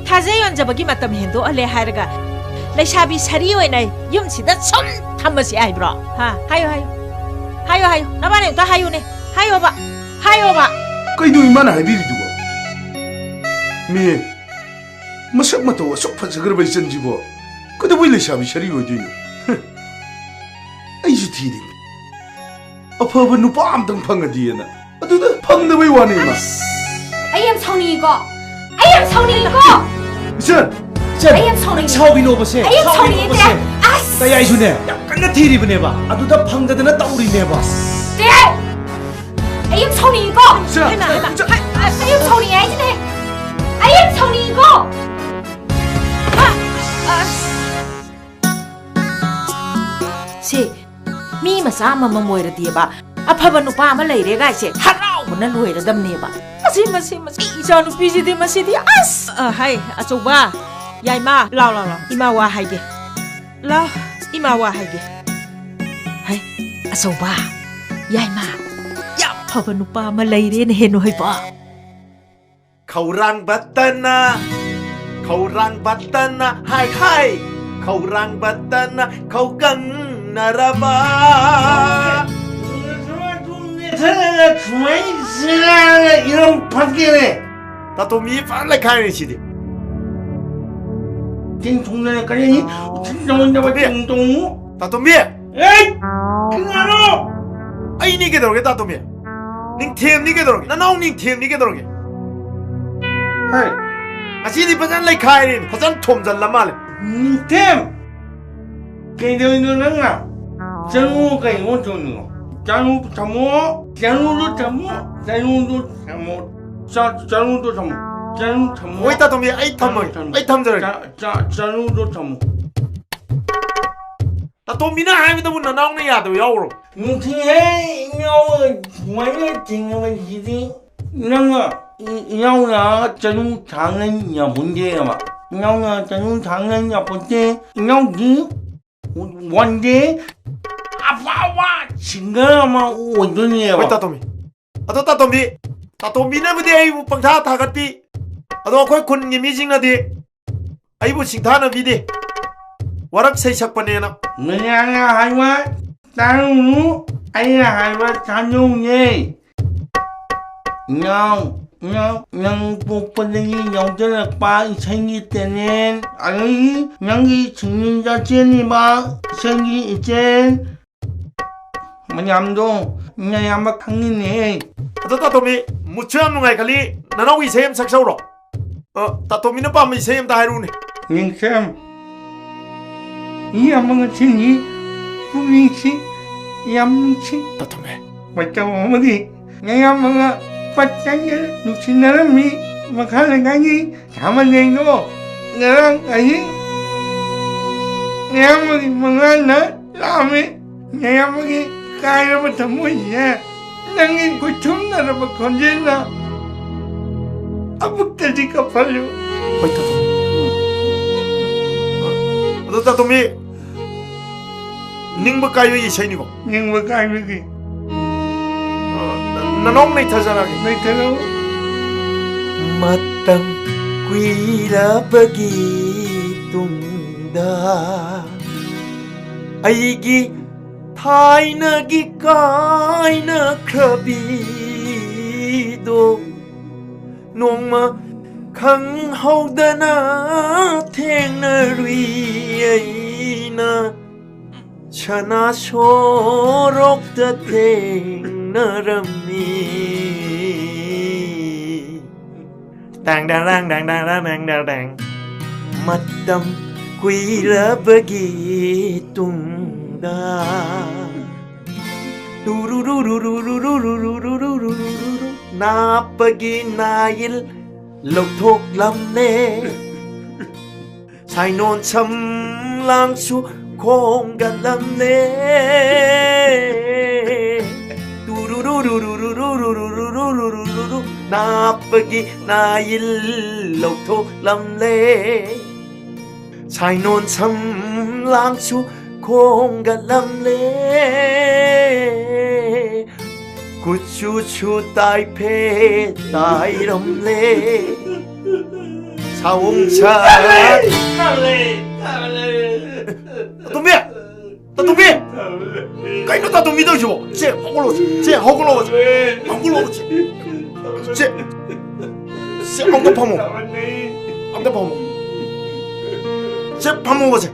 ꯊꯥꯖꯩ ꯌꯣꯟꯖꯕꯒꯤ ꯃꯇꯝ ꯍꯦꯟꯗꯣꯛꯍꯜꯂꯦ ꯍꯥꯏꯔꯒ ꯂꯩꯁꯥꯕꯤ ꯁꯥꯔꯤ ꯑꯣꯏꯅ ꯌꯨꯝꯁꯤꯗ ꯁꯨꯝ ꯊꯝꯕꯁꯤ ꯍꯥꯏꯕ꯭ꯔꯣ ꯍꯥ ꯍꯥꯏꯌꯣ ꯍꯥꯏꯌꯣ ꯍꯥꯏꯌꯣ ꯍꯥꯏꯌꯣ ꯅꯕꯥꯅꯤ ꯑꯝꯇ ꯍꯥꯏꯌꯨꯅꯦ ꯍꯥꯏꯌꯣꯕ ꯍꯥꯏꯌꯣꯕ ꯀꯩꯅꯣ ꯏꯃꯥꯅ ꯍꯥꯏꯕꯤꯔꯤꯗꯨꯕꯣ ꯃꯤ ꯃꯁꯛ ꯃꯇꯧ ꯑꯁꯨꯛ ꯐꯖꯈ꯭ꯔꯕ ꯏꯆꯟꯁꯤꯕꯣ ꯀꯩꯗꯧꯕꯩ ꯂꯩꯁꯥꯕꯤ ꯁꯥꯔꯤ ꯑꯣꯏꯗꯣꯏꯅꯣ ꯑꯩꯁꯨ ꯊꯤꯔꯤꯅꯤ ꯑꯐꯕ ꯅꯨꯄꯥ ꯑꯝꯇꯪ ꯐꯪꯉꯗꯤꯅ ꯑꯗꯨꯗ ꯐꯪꯗꯕꯩ ꯋꯥꯅꯤ ꯏꯃꯥ ꯑꯩ ꯌꯥꯝ ꯁꯥꯎꯅꯤꯡꯉꯤꯀꯣ ꯑꯩ ꯌꯥꯝ ꯁꯥꯎꯅꯤꯡꯉꯤꯀꯣ 이천! ꯑꯩ ꯌꯥꯝ ꯁꯥꯎꯅꯤꯡꯉꯤ 사오비노버세 ꯑꯩ ꯌꯥꯝ 사오비노버세 ꯑꯁ 나야이수네 약간나 티리브네바 아두다 팡다드나 따우리네바 네! ꯑꯩ ꯌꯥꯝ ꯁꯥꯎꯅꯤꯡꯉꯤꯀꯣ ꯍꯩꯃꯥ ꯍꯩꯃꯥ ꯑꯩ ꯌꯥꯝ ꯁꯥꯎꯅꯤꯡꯉꯦ ꯍꯥꯏꯁꯤꯅꯦ ꯑꯩ ꯌꯥꯝ ꯁꯥꯎꯅꯤꯡꯉꯤꯀꯣ ꯁꯤ ꯃꯤ ꯃꯆꯥ ꯑꯃꯃꯝ ꯑꯣꯏꯔꯗꯤꯕ ꯑꯐꯕ ꯅꯨꯄꯥ ꯑꯃ ꯂꯩꯔꯦ ꯒꯥꯏꯁꯦ ꯍꯔꯥꯎꯕꯅ ꯂꯣꯏꯔꯗꯝꯅꯦꯕ ꯃꯁꯤ ꯏꯆꯥ ꯅꯨꯄꯤꯁꯤꯗꯤ ꯃꯁꯤꯗꯤ ꯑꯁ ꯍꯥꯏ ꯑꯆꯧꯕ ꯌꯥꯏꯃ ꯂꯥꯎ ꯏꯃꯥ ꯋꯥ ꯍꯥꯏꯒꯦ ꯂꯥꯎ ꯏꯃꯥ ꯋꯥ ꯍꯥꯏꯒꯦ ꯍꯥꯏ ꯑꯆꯧꯕ ꯌꯥꯏꯃ ꯌꯥꯝ ꯐꯕ ꯅꯨꯄꯥ ꯑꯃ ꯂꯩꯔꯦꯅ ꯍꯦꯟꯅ ꯍꯣꯏꯕ खौरां बत्तना हाय हाय खौरां बत्तना खौगं नरबा 이런 판결에 나도 미판을 가야지디 띵통내까지 띵동동도 띵동 나도 미 에이 그나로 아이 니게 들어게 나도 미 닝템 니게 들어게 나나옹 닝템 니게 들어게 하이 아시디 버전 라이 카이린 버전 톰전 라말 닝템 걔도 너는 정우 가이 원토는 jangan tamu, jangan tamu, jangan tamu. Wait, tamu, ay tamu, jangan tamu. Tamu mina hai mi tamu nanang ni ya tu yauro. Mungkin hai yauro, mana tinggal jadi, nanga yauro jangan tangan ya bunyi apa? Yauro jangan tangan ya bunyi, yauro di one day. 아빠와 징그러마 온돈이에요. 왜 따tom이? 아도 따tom이는 뭐지? 아이고 방타 다갔디. 아도 거기 군님이 징나디. 아이고 징타는 비디. 와락 세삭반에나. 뭐냐냐 하이와 따로 아이야 하이와 단용예. 냥 복번이 영전을 빠 생기 때는 아이 냥이 증인자 젠이마 생기 이젠 Menyamdo, nyayama kangini. Tatomi, mucham nungai kali, nanawi sem saksauro. Tatomi na pa mi sem taharuni. Ningsem. Iya mga sini, pumisi, yamsi. Tatomi. Baca mami, nyayam mga patanya, nusinarami, makalangangi, sama nengo, ngarang ayi. Nyayam mga na, lami, nyayam mga Kaya ba tamunya? Nangin ko chumna na ba konjena? Abuk tadi ka palo. Hoy Tatomi. Tatomi. Ning ba kayo isay ni ko? Ning ba kayo ki? Nanong may tasaragi. May tanaw. Matang kuila bagitunda. Ayigi 타이나기 까이나 크비도 농마 강하다나 탱나리에이나 차나 소록다 탱나람이 땅땅땅땅땅땅땅땅 맞담 꾸이라 버기뚱 Na pergi nail Loktok lamne Sai non cham lang su Kong gan lamne Na pergi nail Loktok lamne Sai non cham lang su 공간 남래 구추추 따이페 따이럼레 사홍차 따뚱비 따뚱비 까이노 따뚱비도 줘 쟤 허글러워 쟤 엉덩 파모 쟤 파모 쟤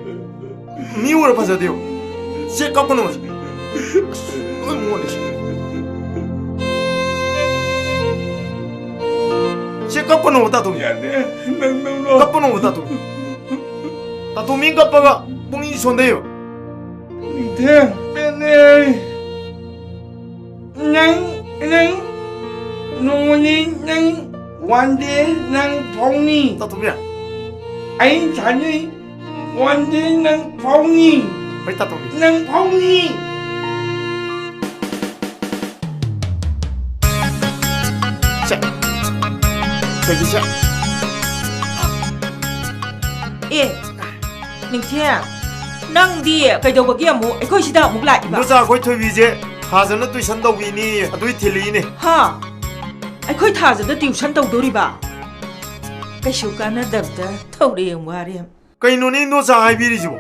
미워를 파셔야 돼요 쟤 깎고 넘어져 쟤 깎고 넘어 따뚱비 깎고 넘어 따뚱비 따뚱비 깎아가 뽕이 손대요 nang one day nang phony 따뚱비야 anh chani one day nang phony 왜 따뚱비 nang phony 자 대기 시작 에 닝태야 낭디 그이도버기 아무 에코이 시다 아무 라이바 너자 거기 토비제 하자는 또 산다위니 아도이 틸리니 하 에코이 타자다 튜션 tꯧ도리바 그쇼 까나답다 터리엠 와리엠 그이노니 너자 아이비리지고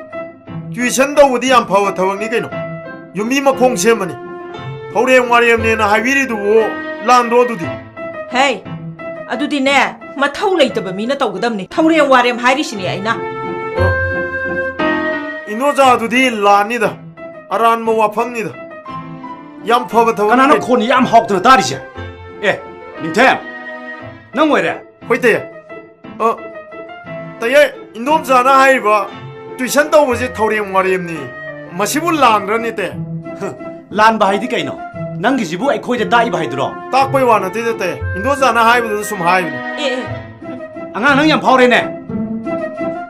튜션다우디 안 파워 타왕니 그이노 유미마 콩세머니 터리엠 와리엠니나 하이비리두고 란도두디 헤이 아두디네 마타우 레이터바 미나 tꯧ거담니 터리엠 와리엠 하이리시니 아이나 이노자두디 란니다 아란모 와팜니다 얌 파워 타왕 가나는 콘이 얌 혹들 다리지 예 닌템 넌 왜래 호이테 따예 인돔자나 하이바 튜션다우지 터리엠 와리엠니 마시불 란러니테 란 바이디 까이노 낭기 지부 에코이데 다이 바이드로 딱보이 와나 되데 인도자나 하이브도 숨 하이브니 에 앙아 낭 얌 파오레네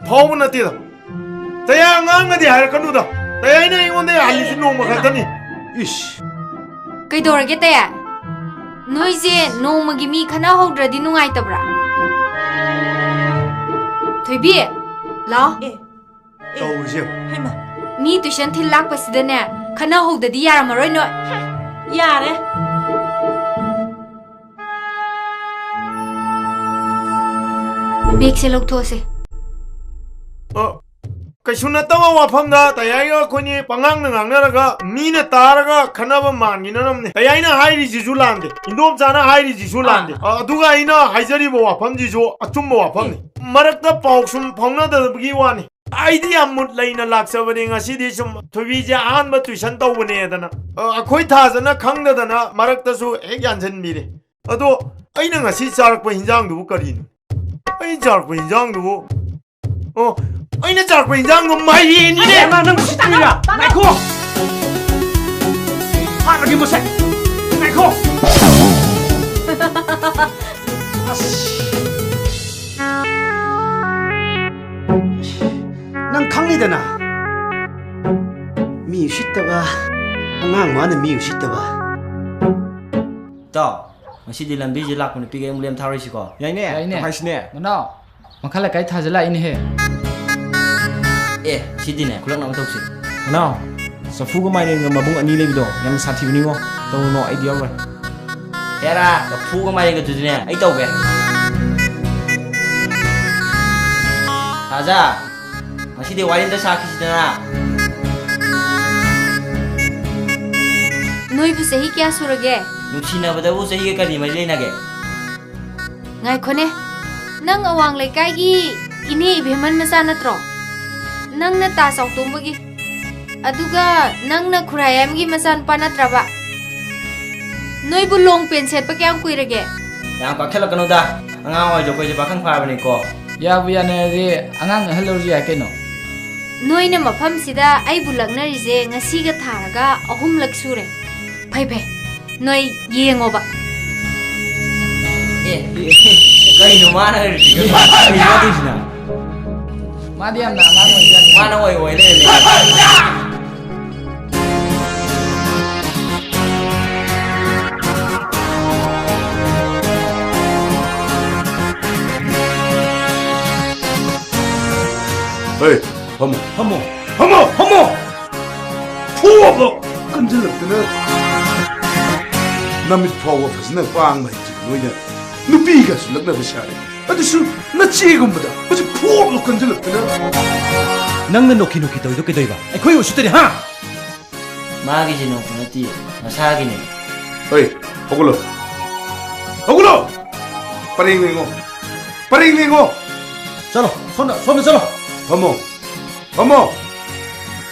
파우나 뛰다 따야 앙앙가디 할 거누다 따야이네 이건데 알리지 노마 갔더니 이씨 ꯀꯩꯗꯧꯔꯒꯦ ꯇꯌꯥ ꯅꯣꯏꯁꯦ ꯅꯣꯡꯃꯒꯤ ꯃꯤ ꯈꯟꯅꯍꯧꯗ꯭ꯔꯗꯤ ꯅꯨꯡꯉꯥꯏꯇꯕ꯭ꯔꯥ ꯊꯣꯏꯕꯤ ꯂꯥꯎ 떠오르죠 헤마 ꯃꯤ tuition ꯊꯤꯜ ꯂꯥꯛꯄꯁꯤꯗꯅꯦ ꯈꯟꯅꯍꯧꯗꯗꯤ ꯌꯥꯔꯝꯃꯔꯣꯏ ꯅꯣꯏ 야래 ꯕꯦꯒꯁꯦ ꯂꯧꯊꯣꯛꯑꯁꯦ 그슈나 따와 와팜다 따야이가 코니 빵강능 앙나라가 미네 따라가 카나바 만기는 따야이나 하이리지 줄란데 인돔자나 하이리지 줄란데 누가 이나 하이저리보 와팜지 줘 아tum보 와팜니 마락다 파옥숨 펑나다기 와니 아이디어 못 레이나 락서버링 아시디 좀 토비자 안바 튜션 떠보네다나 아코이 타자나 강나다나 마락다수 애기 안전 미래 아도 아이는 아시 자락보 인장도 거리는 아이 자락보 인장도 아이는 자락보 인장도 마이니네 나는 무슨 땅이야 나이코 하나기 무슨 나이코 난 강리되나 미 쉽다가 항상 많은 미 쉽다가 또 masih lambi jelak mun pige mulem tharisi ko 야이네 하시네 너나 막할라 까이 타질라 이네 eh sidine kulak na matausi no sa fugo mai ne mabung ani le bido yam sathi bini ngo to no idea wa era sa fugo mai ne tudine ai tau ge aja masih de warin da sakhi sidana ꯅꯣꯏꯕꯨ ꯆꯍꯤ ꯀꯌꯥ ꯁꯨꯔꯒꯦ ꯅꯨꯡꯁꯤꯅꯕꯗꯕꯨ ꯆꯍꯤ ꯀꯔꯤ ꯃꯔꯤ ꯂꯩꯅꯒꯦ ꯉꯥꯏꯈꯣꯅꯦ ꯅꯪ ꯑꯋꯥꯡ ꯂꯩꯀꯥꯏꯒꯤ ꯏꯅꯦ ꯏꯕꯦꯝꯃꯟ ꯃꯆꯥ ꯅꯠꯇ꯭ꯔꯣ ꯅꯪꯅ ꯇꯥ ꯆꯥꯎꯇꯣꯝꯕꯒꯤ ꯑꯗꯨꯒ ꯅꯪꯅ ꯈꯨꯔꯥꯏꯌꯥꯝꯒꯤ ꯃꯆꯥꯅꯨꯄꯥ ꯅꯠꯇ꯭ꯔꯕ ꯅꯣꯏꯕꯨ ꯂꯣꯡ ꯄꯦꯟ ꯁꯦꯠꯄ ꯀꯌꯥꯝ ꯀꯨꯏꯔꯒꯦ ꯌꯥꯝ ꯀꯛꯊꯠꯂꯛꯀꯅꯨꯗ ꯑꯉꯥꯡ ꯑꯣꯏꯔꯁꯨ ꯑꯩꯈꯣꯏꯁꯦ ꯄꯥꯈꯪ ꯐꯥꯔꯕꯅꯤꯀꯣ 야부 야네디 안강 할로지 야케노 ꯅꯣꯏꯅ ꯃꯐꯝꯁꯤꯗ ꯑꯩꯕꯨ ꯂꯛꯅꯔꯤꯁꯦ ꯉꯁꯤꯒ ꯊꯥꯔꯒ 3ꯂꯛ ꯁꯨꯔꯦ ꯐꯩ ꯐꯩ ꯅꯣꯏ ꯌꯦꯡꯉꯣꯕ ꯀꯩꯅꯣ ꯃꯥꯅ ꯍꯥꯏꯔꯤꯁꯤ ꯀꯩꯅꯣ ꯑꯗꯨꯁꯤꯅ 마디 얌나 안강 오이자니 ꯃꯥꯅ ꯑꯣꯏ ꯂꯩꯔꯝꯃꯦ 에이 허모 푸어버 끈질렀더는 namit fawa fazna pang mai ji noina nupi ga su lagna bashare adusu na chegumda buji phok lo kanjil pina nangna noki noki toido ke doiba ai khoi usuteri ha 마기 지노 그나티 마사기네 oi ogulo paring ningo chalo 손 chalo vamos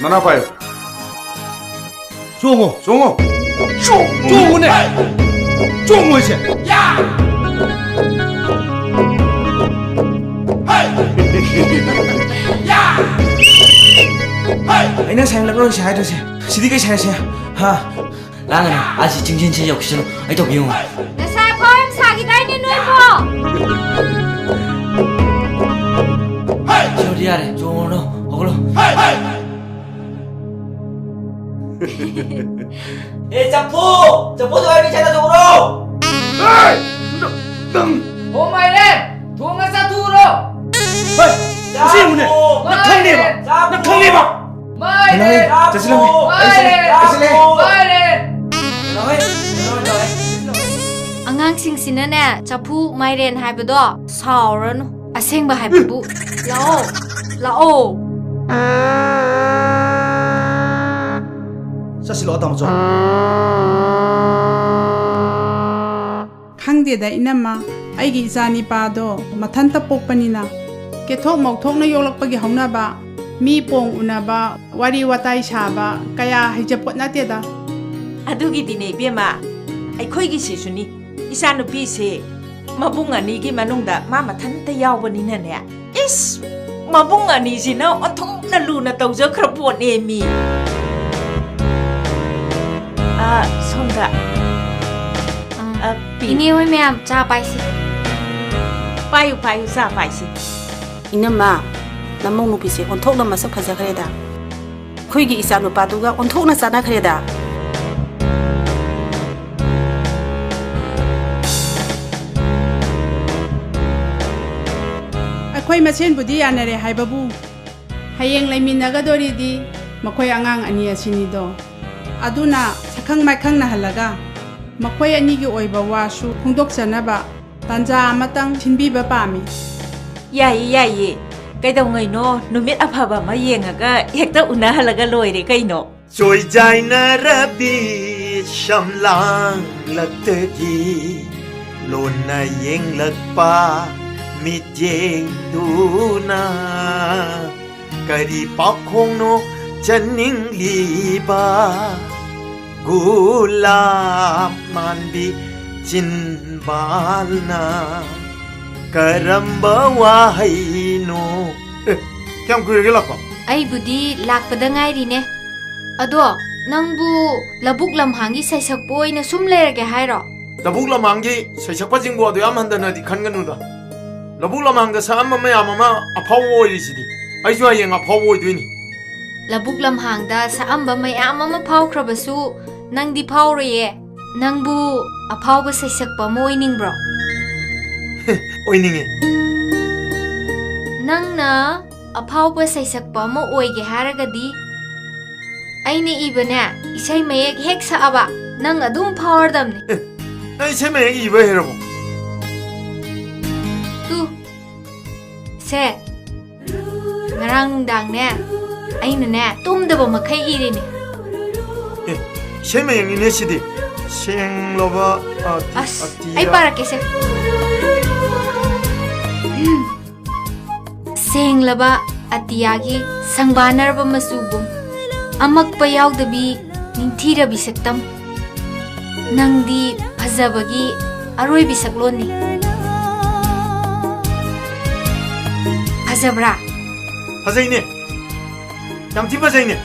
nana payo 종호 종호네 종호지 아이나 사용락으로 샤이도세 시디가 샤이샤 하 랑은 아직 정신체 역시는 아이도 비용 Nasa ko ang sagitay ni Noy po! 저리야래 종으로 어글로 에 자포 좋아요 괜찮아 종으로 오마이렌 동아사 두로 무슨 오늘 나 탕내봐 마이렌 ꯑꯉꯥꯡꯁꯤꯡꯁꯤꯅꯅꯦ ꯆꯐꯨ ꯃꯥꯏꯔꯦꯟ ꯍꯥꯏꯕꯗꯣ ꯁꯥꯎꯔꯅꯨ ꯑꯁꯦꯡꯕ ꯍꯥꯏꯕꯕꯨ ꯂꯥꯛꯑꯣ 자실로 왔다 맞죠 ꯈꯪꯗꯦꯗ ꯏꯅꯝꯃ ꯑꯩꯒꯤ ꯏꯆꯥꯅꯤꯄꯥꯗꯣ ꯃꯊꯟꯇ ꯄꯣꯛꯄꯅꯤꯅ ꯀꯦꯊꯣꯛ ꯃꯧꯊꯣꯛꯅ ꯌꯣꯛꯂꯛꯄꯒꯤ ꯍꯧꯅꯕ ꯃꯤ ꯄꯣꯡ ꯎꯅꯕ ꯋꯥꯔꯤ ꯋꯥꯇꯥꯏ ꯁꯥꯕ ꯀꯌꯥ ꯍꯩꯖꯄꯣꯠ ꯅꯠꯇꯦꯗ ꯑꯗꯨꯒꯤꯗꯤꯅꯦ ꯏꯕꯦꯝꯃ ꯑꯩꯈꯣꯏꯒꯤꯁꯤꯁꯨꯅꯤ ꯏꯆꯥꯅꯨꯄꯤꯁꯦ ꯃꯕꯨꯡ ꯑꯅꯤꯒꯤ ꯃꯅꯨꯡꯗ ꯃꯥ ꯃꯊꯟꯇ ꯌꯥꯎꯕꯅꯤꯅꯅꯦ 이스 마봉 아니지나 어통나 루나 떠져크라 보내미 아 손가 Ini oi ma'am, cha paisi. Payu sa paisi. Inama, namong nupisi onthok na masak phaja khareda. Khoigi isa no paduga onthok na sana khareda. ꯑꯩꯈꯣꯏ ꯃꯁꯦꯟꯕꯨꯗꯤ ꯌꯥꯅꯔꯦ ꯍꯥꯏꯕꯕꯨ ꯍꯌꯦꯡ ꯂꯩꯃꯤꯟꯅꯒꯗꯣꯔꯤꯗꯤ ꯃꯈꯣꯏ ꯑꯉꯥꯡ ꯑꯅꯤ ꯑꯁꯤꯅꯤꯗꯣ ꯑꯗꯨꯅ ꯁꯈꯪ ꯃꯥꯏꯈꯪꯅꯍꯜꯂꯒ ꯃꯈꯣꯏ ꯑꯅꯤꯒꯤ ꯑꯣꯏꯕ ꯋꯥꯁꯨ ꯐꯣꯡꯗꯣꯛꯆꯅꯕ ꯇꯥꯟꯖꯥ ꯑꯃꯇꯪ ꯁꯤꯟꯕꯤꯕ ꯄꯥꯝꯃꯤ ꯌꯥꯏꯌꯦ ꯀꯩꯗꯧꯉꯩꯅꯣ ꯅꯨꯃꯤꯠ ꯑꯐꯕ ꯑꯃ ꯌꯦꯡꯉꯒ ꯍꯦꯛꯇ ꯎꯅꯍꯜꯂꯒ ꯂꯣꯏꯔꯦ ꯀꯩꯅꯣ ꯆꯣꯏꯖꯥꯏꯅꯔꯕꯤ ꯁꯝꯂꯥꯡꯂꯛꯇꯒꯤ ꯂꯣꯟꯅ ꯌꯦꯡꯂꯛꯄ ꯃꯤꯠꯌꯦꯡꯗꯨꯅ ꯀꯔꯤ ꯄꯥꯎꯈꯣꯡꯅꯣ ꯆꯟꯅꯤꯡꯂꯤꯕ ꯒꯨꯂꯥꯞ ꯃꯥꯟꯕꯤ ꯆꯤꯟꯕꯥꯜꯅ ꯀꯔꯝꯕ ꯋꯥꯍꯩꯅꯣ ꯀꯌꯥꯝ ꯀꯨꯏꯔꯒꯦ ꯂꯥꯛꯄ ꯑꯩꯕꯨꯗꯤ ꯂꯥꯛꯄꯗ ꯉꯥꯏꯔꯤꯅꯦ ꯑꯗꯣ ꯅꯪꯕꯨ ꯂꯕꯨꯛ ꯂꯝꯍꯥꯡꯒꯤ ꯁꯩꯁꯛꯄ ꯑꯣꯏꯅ ꯁꯨꯝ ꯂꯩꯔꯒꯦ ꯍꯥꯏꯔꯣ ꯂꯕꯨꯛ ꯂꯝꯍꯥꯡꯒꯤ ꯁꯩꯁꯛꯄꯁꯤꯡꯕꯨ ꯑꯗꯨ ꯌꯥꯝ ꯍꯟꯊꯅꯗꯤ ꯈꯟꯒꯅꯨꯗ ꯂꯕꯨꯛ ꯂꯝꯍꯥꯡꯗ ꯁꯛꯑꯝꯕ ꯃꯌꯥꯝ ꯑꯃ ꯑꯐꯥꯎꯕ ꯑꯣꯏꯔꯤꯁꯤꯗꯤ ꯑꯩꯁꯨ ꯍꯌꯦꯡ ꯑꯐꯥꯎꯕ ꯑꯣꯏꯗꯣꯏꯅꯤ ꯂꯕꯨꯛ lamhangda saamba mayam ama phawkhrabasu nangdi phawroye nangbu aphawba saisakpa mo oinningbro oininge nangna aphawba saisakpa mo oige haragadi aine ibane isai mayek hek saaba nang adum phawardamne na isai mayek iba herabo tu se ngarang dang ne aina ne tumdaba makai irini isai mayek ine sidi sengloba as ai parake se senglaba atiyagi sangbanarba masugum amakpa yauddabi ningthirabi saktam nangdi phajabagi aroibi sakloni phajabra phajayne yamthi phajayne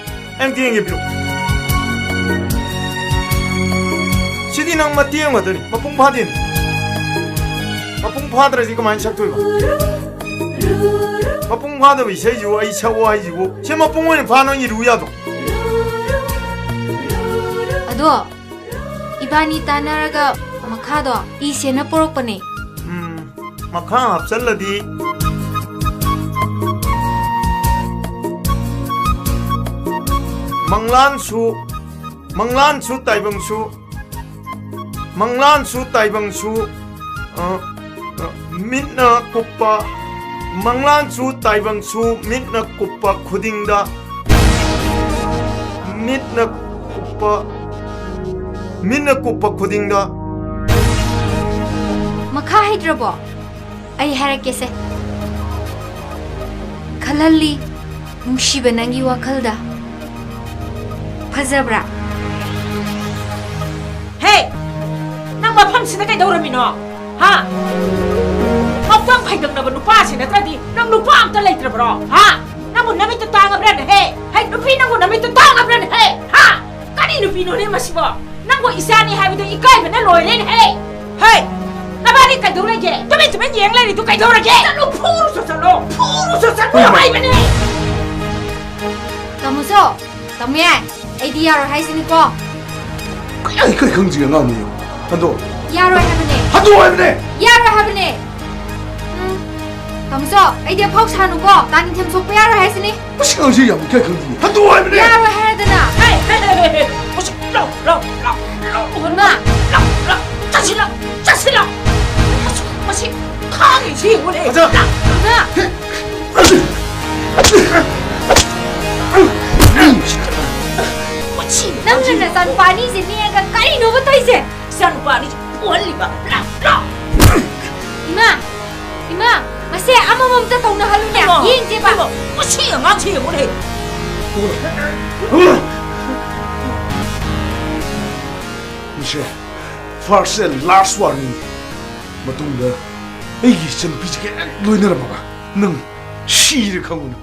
em tienge biro sidi nang matiang madani mapung phadin mapung phadraji kamai saktoiba mapung phadaba isai ju ai chawa ai ju se mapung oine phanang i ruyado ado ibani tanaraga makhado isena porokpane makha hapchaladi manglan su taibang su Manglansu taibangsu mitna kuppa Manglansu taibangsu mitna kuppa khudingda mitna kuppa khudingda Makha haidrabo ai harakese Khalalli nungsiba nangi wakhalda Phajabra Hey! Nang mafamsida kaidauramino? Ha? Ngawtang phaidangna nupasina tradi nang nupa amta leitrabro? Ha? Nangbu namito tangabran he? Hey, nupi nangbu namito tangabran he? Ha? Kani nupi no ne masibo? Nangbu isani haibido ikaibana loiren he? Hey! Nabani kaidaurage? Tumen yeng lai tu kaidaurage? Nanu puru sosalo haibane! Tamuso, tamye, idea ro haisini ko. Ai kai khangji nga ni hando Yaro habane. hando haibne Yaro habane. Tamuso, idea phok sanu ko. Tani them sok yaro haisini. musi ngji yam kai khangji hando haibne Yaro haidana. Hey! Musi lo. Ona. 자실라. 마시 강이지 오래. 가자. Ona. 마치 Namna san pani se ni ka kari no batai se. 산바니 올리바. 라. Ima, mase amamam ta tawna halunya. Yin je ba. 마치 마치 오래. musi first and last warning matungda aigi champi ke loina ra ba nang shir khangun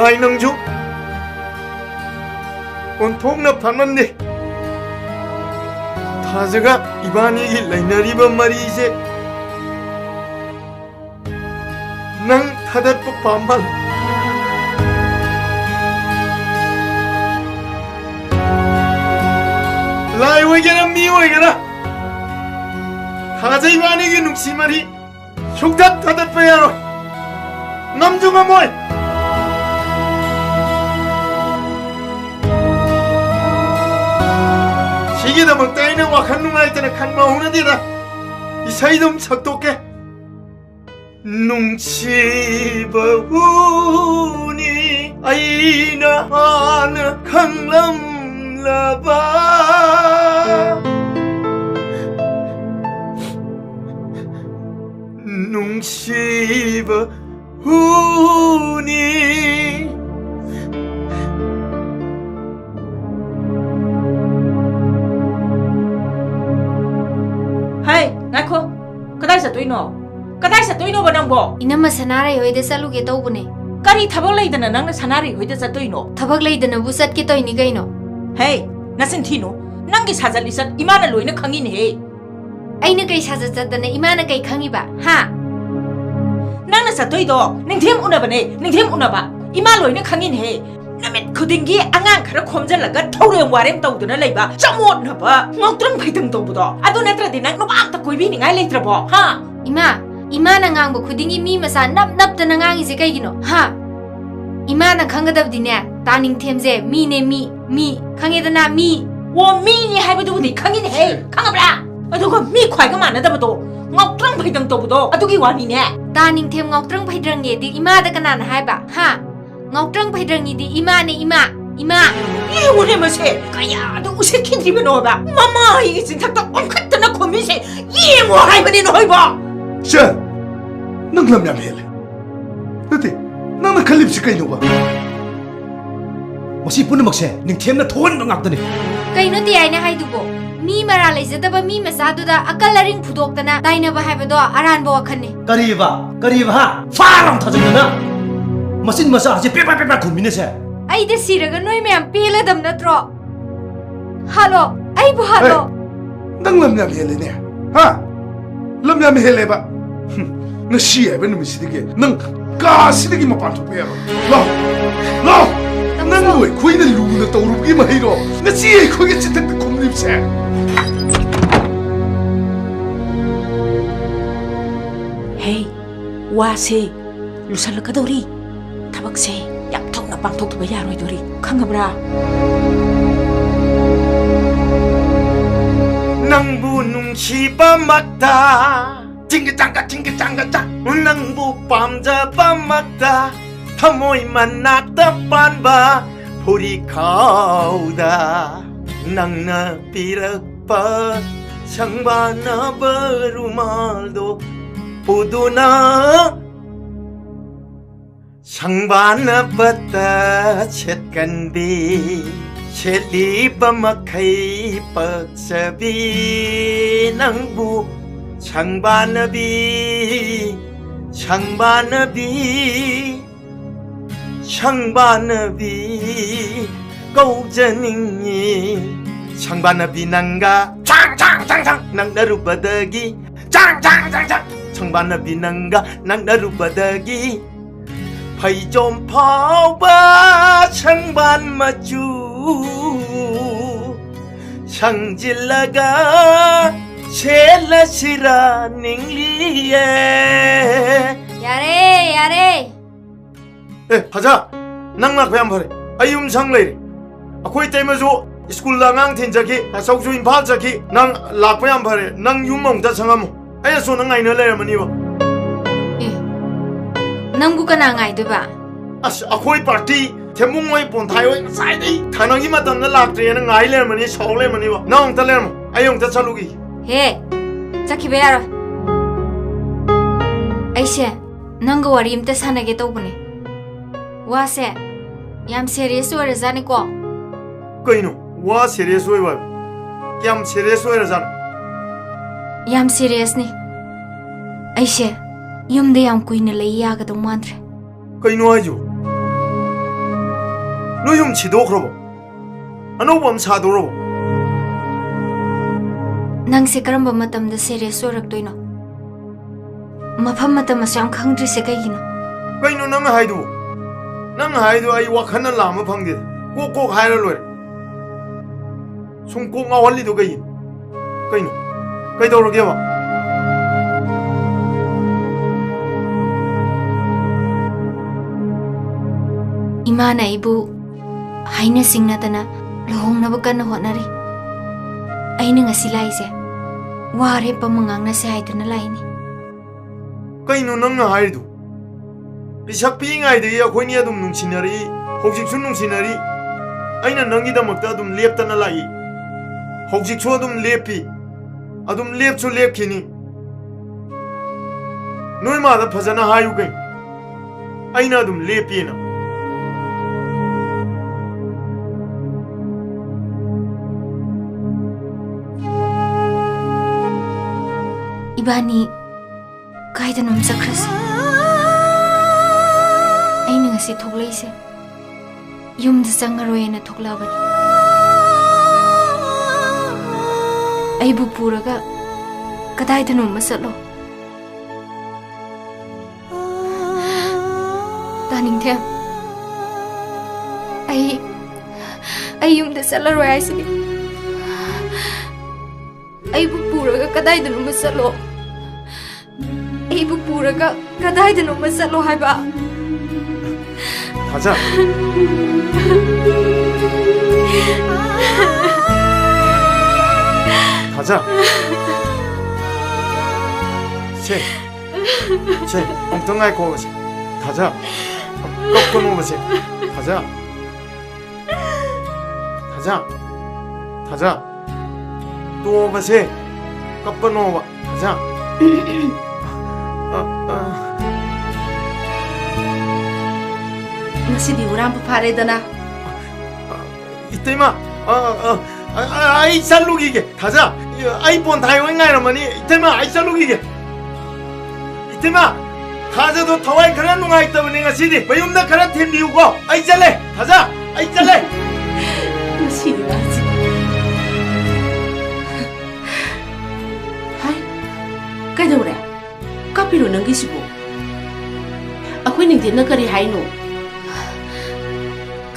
Lai nang ju onthokna phanmande thajaga ibani gi lainariba mari se nang thadat pa pamal lai wegena mi wegena thaja ibani gi nungsi mari shukdat thadat pa yaro namjunga moy 시기다먹다 이는 와칸 누나일 때는 칸마 오는디다 이 사이 좀 삭독해 뭉치버우니 아이나 하나 강남라바 뭉치버우니 Hey, ngako. Kadai sa tuino? Kadai sa tuino ba nang bo? Inama sanare hoide saluge tawbune. Kari thabak laidana nang na sanari hoide sa tuino. Thabak laidana busat ke toini gaino. Hey, nasin thino. Nang gi sajal isat imana loina khangin he. Aina kai sajat jatana imana kai khangiba. Ha. Nang na sa tuido. Ningthem unabane. Ningthem unaba. Ima loina khangin he. Namit khudingi angang khara khomjalaga thorem warem tawduna leiba. Chamot na ba. Ngoktrang phaitang tawbudo. Adu natra dinang no ba ta koibi ningai leitrabo. Ha. Ima na ngang bu khudingi mi masa nap ta na ngang ise kaigino. Ha. Ima na khangadab dine taning themje mi ne mi khangedana mi. Wo mi ni haibadu ni khangin he. Khangabra. Aduga mi khwai ga manadabado. Ngoktrang phaitang tawbudo. Adugi wani ne. Taning them ngoktrang phaidrang ye di ima da kanana haiba. Ha. Ngoktrang phaidrang ni di ima ne ima. 이 오래 마세. 가야 너 우세 킨디면 오다. 마마 이게 진짜 또 엉켰다나 고민세. 이 뭐 할머니 너이봐. 자 nang lam hele nati nang na khalip sikai no ba masi punamakse ning themna thon ba ngakdani kaino ti aina haidubo mi mara leijadaba mi masaduda akalaring phudoktana tainaba haibado aranba wakhanne kariba ha faram thajana masin masa ase pepa khumine se aide siraga noi meyam peladam natro halo ai bu halo ꯅꯪ ꯂꯝ ꯌꯥꯝ ꯍꯦꯜꯂꯦꯅꯦ ꯍꯥ ꯂꯝ ꯌꯥꯝ ꯍꯦꯜꯂꯦꯕ ꯉꯁꯤ ꯍꯥꯏꯕ ꯅꯨꯃꯤꯠꯁꯤꯗꯒꯤ ꯅꯪ ꯀꯥꯁꯤꯗꯒꯤ ꯃꯄꯥꯟ ꯊꯣꯛꯄ ꯌꯥꯔꯣꯏ ꯂꯥꯎ ꯅꯪꯕꯨ ꯑꯩꯈꯣꯏꯅ ꯂꯨꯅ ꯇꯧꯔꯨꯕꯒꯤ ꯃꯍꯩꯔꯣ ꯉꯁꯤ ꯑꯩꯈꯣꯏꯒꯤ ꯆꯤꯊꯛꯇ ꯈꯨꯝꯂꯤꯕꯁꯦ ꯍꯦ 와세 루살락가도리 타박세 약통나 빵통도바 야로이도리 칸가브라 낭부 뭉치바 맞다 징그짱가 징그짱가짱 낭부 밤자바 맞다 타모이만 낙다 빤바 보리 가우다 낭나 비락바 상바나 버루말도 보도나 상바나 바다 쳇간비 쳇리바 마카이 빡사비 낭부 상바나비 상바나비 고자닝이 상바나비 낭가 창창창창 낭나루바다기 창창창창 상바나비 낭가 낭나루바다기 파이좀 파오바 상반 마주 상질라가 셀라시라 닝리에 야래 야래 에 하자 낭락 배안 파래 아이움 상레이 아코이 때문에 스쿨 랑앙 텐자기 사우주 임팔 자기 낭 락배안 파래 낭 유몽다 상하모 아야 소낭 아이너 레르머니바 ꯅꯪꯕꯨ ꯀꯅꯥ ꯉꯥꯏꯗꯣꯏꯕ ꯑꯁ ꯑꯩꯈꯣꯏ ꯄꯥꯔꯇꯤ ꯊꯦꯝꯕꯨꯡ ꯃꯣꯏ ꯄꯣꯟꯊꯥꯏ ꯍꯣꯏ ꯉꯁꯥꯏꯗꯩ ꯊꯥꯅꯒꯤ ꯃꯇꯝꯗ ꯂꯥꯛꯇ꯭ꯔꯦꯅ ꯉꯥꯏ ꯂꯩꯔꯝꯃꯅꯤ ꯁꯥꯎ ꯂꯩꯔꯝꯃꯅꯤꯕ ꯅꯪ ꯑꯝꯇ ꯂꯩꯔꯝꯃꯣ ꯑꯩ ꯑꯝꯇ ꯆꯠꯂꯨꯒꯤ ꯍꯦ ꯆꯠꯈꯤꯕ ꯌꯥꯔꯣꯏ ꯑꯩꯁꯦ ꯅꯪꯒ ꯋꯥꯔꯤ ꯑꯝꯇ ꯁꯥꯟꯅꯒꯦ ꯇꯧꯕꯅꯦ ꯋꯥꯁꯦ ꯌꯥꯝ ꯁꯦꯔꯤꯌꯁ ꯑꯣꯏꯔꯖꯥꯠꯅꯤꯀꯣ ꯀꯩꯅꯣ ꯋꯥ ꯁꯦꯔꯤꯌꯁ ꯑꯣꯏꯕ ꯀꯌꯥꯝ ꯁꯦꯔꯤꯌꯁ ꯑꯣꯏꯔꯖꯥꯠꯅꯣ ꯌꯥꯝ ꯁꯦꯔꯤꯌꯁꯅꯤ ꯑꯩꯁꯦ ꯌꯨꯝꯗ ꯌꯥꯝ ꯀꯨꯏꯅ ꯂꯩ ꯌꯥꯒꯗꯧ ꯃꯥꯟꯗ꯭ꯔꯦ ꯀꯩꯅꯣ ꯍꯥꯏꯖꯨ ꯅꯣꯏ ꯌꯨꯝ ꯁꯤꯗꯣꯛꯈ꯭ꯔꯕꯣ ꯑꯅꯧꯕ ꯑꯃ ꯁꯥꯗꯣꯔꯕꯣ ꯅꯪꯁꯦ ꯀꯔꯝꯕ ꯃꯇꯝꯗ ꯁꯦꯔꯤꯌꯁ ꯑꯣꯏꯔꯛꯇꯣꯏꯅꯣ ꯃꯐꯝ ꯃꯇꯝ ꯑꯁꯨ ꯌꯥꯝ ꯈꯪꯗ꯭ꯔꯤꯁꯦ ꯀꯩꯒꯤꯅꯣ ꯀꯩꯅꯣ ꯅꯪꯅ ꯍꯥꯏꯗꯨꯕꯨ ꯅꯪꯅ ꯍꯥꯏꯗꯨ ꯑꯩ ꯋꯥꯈꯜꯅ ꯂꯥꯝꯕ ꯐꯪꯗꯦꯗ ꯀꯣꯛ ꯀꯣꯛ ꯍꯥꯏꯔ ꯂꯣꯏꯔꯦ ꯁꯨꯝ ꯀꯣꯛ ꯉꯥꯎꯍꯜꯂꯤꯗꯣ ꯀꯩꯒꯤꯅꯣ ꯀꯩꯅꯣ ꯀꯩꯗꯧꯔꯒꯦꯕ ꯏꯃꯥꯅ ꯑꯩꯕꯨ ꯍꯥꯏꯅ ꯁꯤꯡꯅꯗꯅ ꯂꯨꯍꯣꯡꯅꯕ ꯀꯟꯅ ꯍꯣꯠꯅꯔꯤ ꯑꯩꯅ ꯉꯁꯤ ꯂꯥꯛꯏꯁꯦ ꯋꯥ ꯔꯦꯞꯄ ꯑꯃ ꯉꯥꯡꯅꯁꯦ ꯍꯥꯏꯗꯨꯅ ꯂꯥꯛꯏꯅꯤ ꯀꯩꯅꯣ ꯅꯪꯅ ꯍꯥꯏꯔꯤꯗꯨ ꯄꯤꯁꯛ ꯄꯤꯛꯏꯉꯩꯗꯒꯤ ꯑꯩꯈꯣꯏꯅꯤ ꯑꯗꯨꯝ ꯅꯨꯡꯁꯤꯅꯔꯤ ꯍꯧꯖꯤꯛꯁꯨ ꯅꯨꯡꯁꯤꯅꯔꯤ ꯑꯩꯅ ꯅꯪꯒꯤꯗꯃꯛꯇ ꯑꯗꯨꯝ ꯂꯦꯞꯇꯅ ꯂꯥꯛꯏ ꯍꯧꯖꯤꯛꯁꯨ ꯑꯗꯨꯝ ꯂꯦꯞꯄꯤ ꯑꯗꯨꯝ ꯂꯦꯞꯁꯨ ꯂꯦꯞꯈꯤꯅꯤ ꯅꯣꯏ ꯃꯥꯗ ꯐꯖꯅ ꯍꯥꯏꯌꯨ ꯀꯩꯅꯣ ꯑꯩꯅ ꯑꯗꯨꯝ ꯂꯦꯞꯄꯤꯅ 이반이 가이드 놈 ꯆꯠꯈ꯭ꯔꯁꯤ ꯑꯩꯅ ꯉꯁꯤ ꯊꯣꯛꯂꯛꯏꯁꯦ ꯌꯨꯝꯗ ꯆꯪꯉꯔꯣꯏꯅ ꯊꯣꯛꯂꯛꯑꯕꯅꯤ ꯑꯩꯕꯨ ꯄꯨꯔꯒ ꯀꯗꯥꯏꯗꯅꯣꯝꯃ ꯆꯠꯂꯣ ꯇꯥꯅꯤꯡꯊꯦꯝ ꯑꯩ ꯌꯨꯝꯗ ꯆꯠꯂꯔꯣꯏ ꯍꯥꯏꯁꯤꯅꯤ ꯑꯩꯕꯨ ꯄꯨꯔꯒ ꯀꯗꯥꯏꯗꯅꯣꯝꯃ ꯆꯠꯂꯣ ꯑꯩꯕꯨ ꯄꯨꯔꯒ ꯀꯗꯥꯏꯗꯅꯣꯝꯃ ꯆꯠꯂꯣ ꯍꯥꯏꯕ 가자. 가자. 쟤, 엉뚱하게 고보세. 가자. 꺾고 놓으세요. 가자. 가자. 가자. 또 오보세. 꺾고 놓아. 가자. ngasidi uram paredana 이때마 아이 살로기게 가자 아이폰 다이원 가이러머니 이때마 아이 살로기게 이때마 가자도 더와이 그런 농아 있다고 내가 시디 왜 용나 그런 팀 리우고 아이 잘래 가자 아이 잘래 ngasidi ngasi ꯇꯧꯔꯛꯏꯁꯤꯕꯨ ꯑꯩꯈꯣꯏ ꯅꯤꯡꯊꯦꯝꯅ ꯀꯔꯤ ꯍꯥꯏꯅꯣ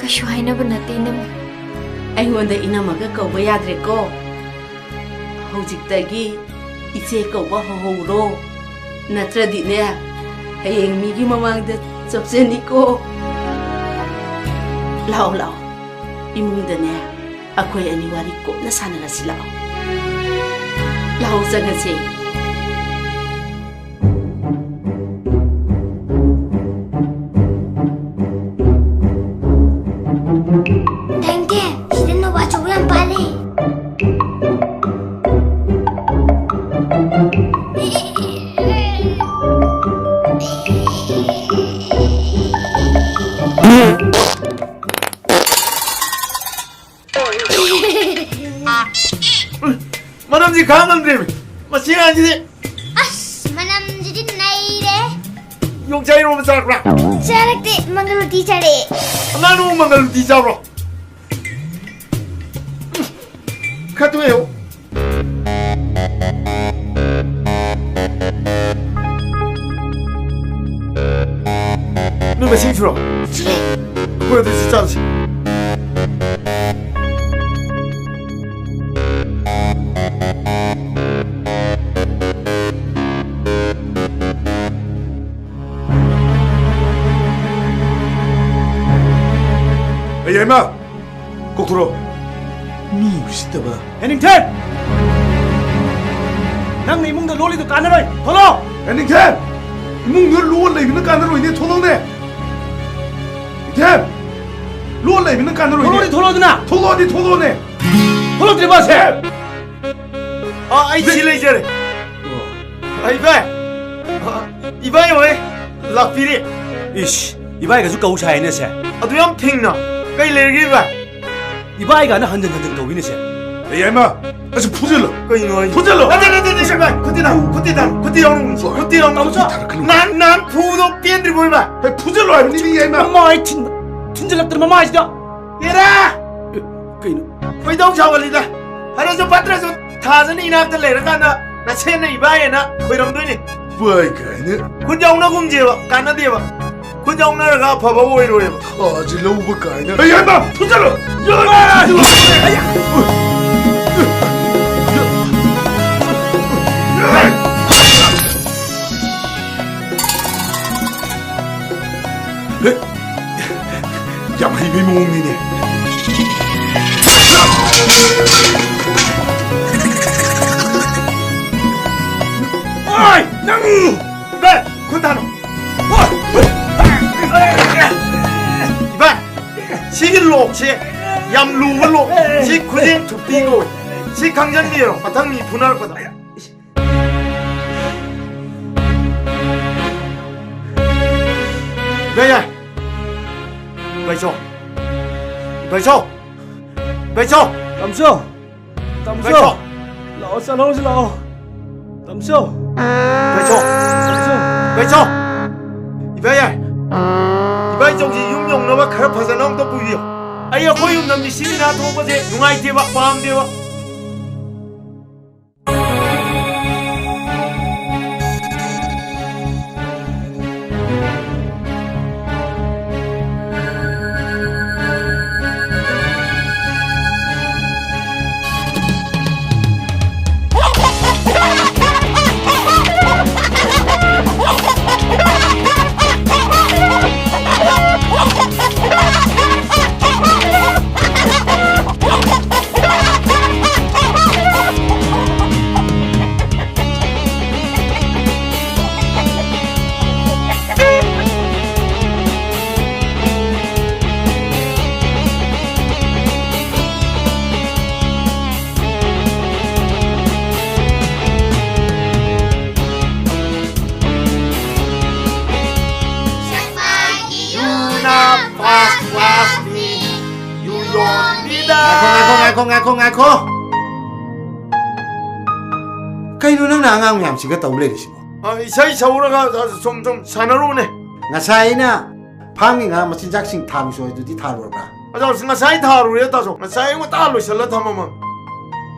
ꯀꯩꯁꯨ ꯍꯥꯏꯅꯕ ꯅꯠꯇꯦ ꯏꯅꯝꯃ ꯑꯩꯉꯣꯟꯗ ꯏꯅꯝꯃꯒ ꯀꯧꯕ ꯌꯥꯗ꯭ꯔꯦꯀꯣ ꯍꯧꯖꯤꯛꯇꯒꯤ 이제 कौबा हौरो नत्रदिने हयेंग मिगी ममांग चपसेनिको लाओ लाओ इमुंगदने अखोय अनि वारी कोपना सानरसि लाओ लाओ जगसे Tengke, sidin no baca ulang pale. Manam ji khaan andre machine anji de As, manam jadi naik deh. yong chai ro masak ra Jarak deh, mangalu teacher deh. nganu mangal di jaw ro khatu yo nu machine thro ko de si chal si Emma, kokoro. Mi usitaba. Hennington. Nang ni mung da loli do kanaroi. Tholo. Hennington. Mung yo lo lai bin kanaroi ne tholo ne. Hennington. Lo lai bin kanaroi ne. Tholo tholo duna. Tholo ne. Tholo de ba se. ai chi lai jare. Ai ba. Ibai oi. La piri. Ish. Ibai ga ju kau chai ne se. Adu yam thing na. Kai lergi ba. Ibai ga na hanjang hanjang tawini se. Emma, asu pujelo. Kai noi. Pujelo. Ade shaba. Kuti yong. Nan pudo piendri boy ba. Pujelo ai ni Emma. Mai tinjalak ter mama ida. Era. Kaino. Koi dong chawali da. Hara jo patra jo thajani inak ta lera kana na chen na ibai na koi ram doi ni. Bai kai ne. Kun jong na gum je ba kana de ba. Kun jong na ga pha ba oi ro ba. Aji lo ba kai ne. Emma, pujelo. Yam hai be mong ni ne. Oi, nang. Ba, kun ta no. Iba. Sigi lo che. Yam lu lo. Si kujin tupi lo. Si 강전 미로. 바탕 미 분할 거다. 왜야? 왜 줘? 왜 줘? 왜 줘? Tamso. Tamso. Lao sa lao sa lao. Tamso. 왜 줘? 왜 줘? 이봐야. 이봐 정지 육룡 너가 가르파서 넘도 부위요. 아이야 고용 남지 시리나 도거제 용아이 대박 마음 대박. ngako kaino nang na ngang yam siga tawle ri sibo isai sauraga 좀 사나로네 ngasaina phangi nga machinjak sing tham soi du di tharwa bra aja ngasai tharu ya ta so ngasai ngo ta lo sala thamama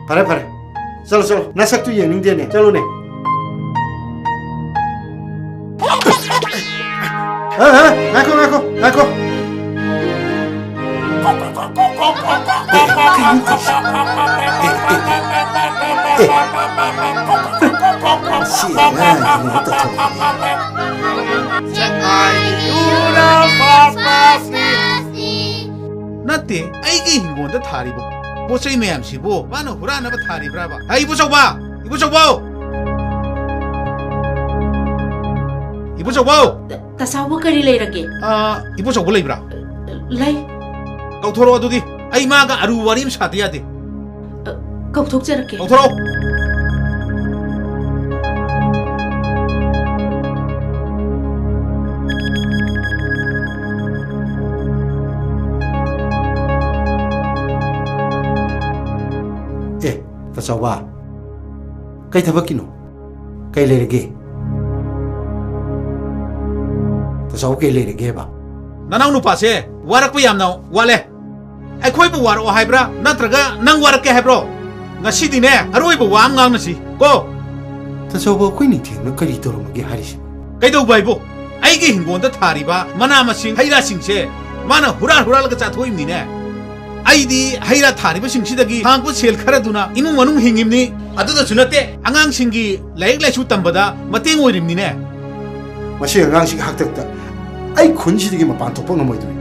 pare pare chalo chalo nasak tu yening de ne chalo ne 나코. 나때 아이게 hingonda tharibo posai mayam sibo bana hurana ba tharibra ba ai ibu chawba ta sao ba kari leirage ibu chawba leibra lei kauthoro adudi ai ma ga aru warim sati yade kauthok jarake kauthoro Tasawa, kay tabakino, kay lerege. Tasawa kay lerege ba? Nanang nupa se, warak pa yam na wale. Ay koy bu war o haibra, natraga nang warak ke haibro. Nga si dine, aroy bu wam ngang na si. Ko. Tasawa koy ni ting na kari toro magi haris. Kay daw bay bu. Ay gi hingonda thariba, mana masing hayra sing se. Mana hural laga chathoy mine. 아이디 하이라 타리바 싱시다기 항고 셀 카라두나 이문 원웅 행임니 아두다 주나때 앙앙 싱기 라이크 라이슈 담바다 마땡 오림니네 마시 앙앙 싱 학덕다 아이 콘시디게 마 반토뽕 넘어이더니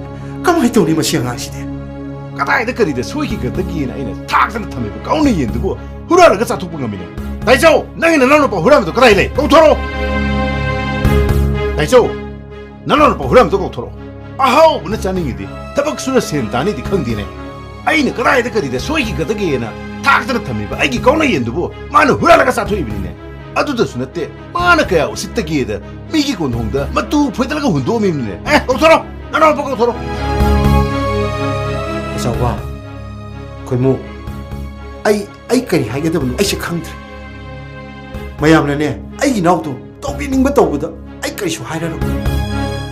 까마이 또니 마시 앙앙 시데 까다이다 거리데 소이기 거덕기나 이네 탁선 탐메고 까우네 yendu고 후라라가 짜투뽕 넘이네 다이죠 나이나 나노 빠 후라면도 그라이래 고토로 다이죠 나노 빠 후라면도 고토로 아하오 문에 짜닝이디 타박 수나 센다니디 컨디네 아이는 그라이다 거리데 소이기 거덕기나 탁선 탐메고 아이기 까우네 yendu고 마는 후라라가 짜투이비네 아두다 수나때 마나 그야 우시다기에다 미기 곤홍다 마뚜 포이달가 혼도미네 에 고토로 나노 빠 고토로 Tasawa, koy mo, ay kari haigedabno ay siya khangdre. Mayam na ne, ay ginaw to, tawbining ba tawbada, ay kari siya hairano.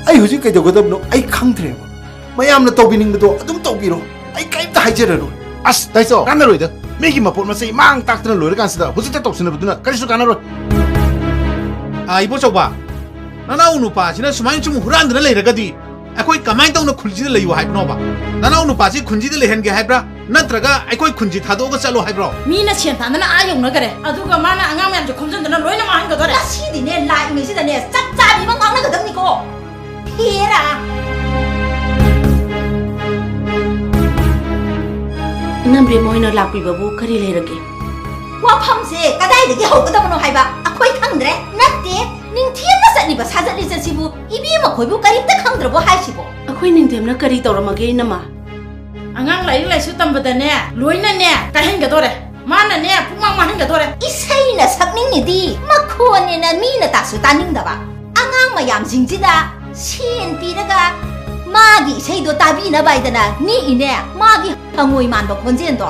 Ay hujik kay dagadabno ay khangdre ba. Mayam na tawbining ba to, adum tawbiro, ay kaibta haijarano. As, daiso, kanaroy da. Megi mapot masay mang takta na lori kansida, husita topsina ba duna, kari siya kanaroy. Ibo chawba, nanaw nupa, sina sumayin chum huran na layragadi. Ako'y kamay daw na kunji na layo haibno ba? Nanaw nupa si kunji na lehen ge haibra, natraga ako'y kunji thado ka chalo haibro. Mina siyan tanda na ayong na gare. Aduga mana angang mayam jo kumsan na loy na mahan ka dore. Sidi ne la imi sida ne 짝짝이 만 강나 거든 니고. 피해라. namre moina lakpi babu kari leirage 와팜세 까다이드게 하고다모노 하이바 아코이 캉드레 나때 닝티엔나 쌀리바 사자리 자시부 이비마 고이부 까립다 캉드레보 하시고 akhoi ningtemna kari toramage nama angang lai lai su tambadane loina ne kahenga dore mana ne pumang mahenga dore isaina sakning di makhone na mina tasu taningdaba angang mayam jingjida sin piraga magi isaido tabina baidana ni ine magi hangoi manba khonjendo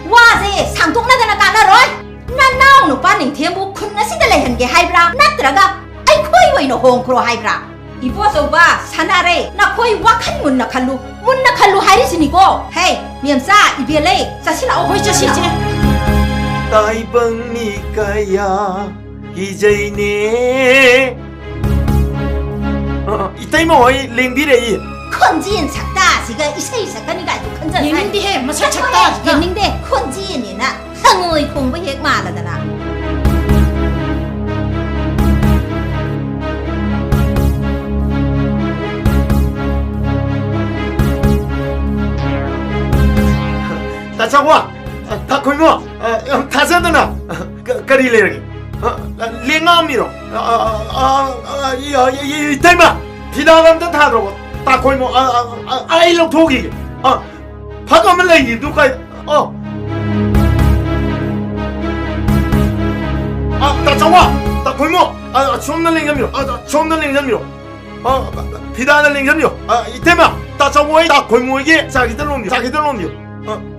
와제 상통나다나 까나로이 나나오 누빠 닝템부 쿤나시다 레헨게 하이브라 나트라가 아이 코이 와이노 홍크로 하이브라 이보소바 사나레 나 코이 와칸 문나 칼루 하이리시니고 헤이 미엠사 이비엘레 자시나 오호이 자시제 따이벙니까야 이제이네 이따이마 와이 랭디레이 콘지인 작다 지가 이세이 작가니가 아주 큰전 예능디 해 마사 작다 예능데 콘지인이나 항의 공부 핵 말하다나 다차와 다 걸모 다자드나 까리레기 랭아미로 이따이마 비나감도 다 들어고 다 걸모 아이로 포기 바가면 레이 누가 다차와 다 걸모 좀는 랭감이로 좀는 랭감이로 비나는 랭감이로 이때마 다차와이 다 걸모에게 자기들 놈이요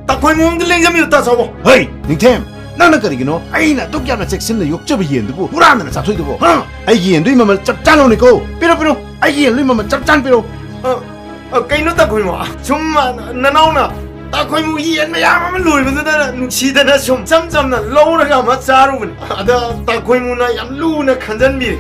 다 걸모들 랭감이로 다차와 헤이 닝템 나는 거리기노 아이나 똑야나 잭슨의 욕접이 yendu고 후라는 자토이두고 아이기 yendu 이마만 짭짠오니고 삐로삐로 아이기 yendu 이마만 짭짠 삐로 kayno ta koy mo chumma nanauna ta koy mo yen ma yama man lul bada nuksida na chum cham na lowra ga ma charu bin ada ta koy mo na yam lu na khanjan mi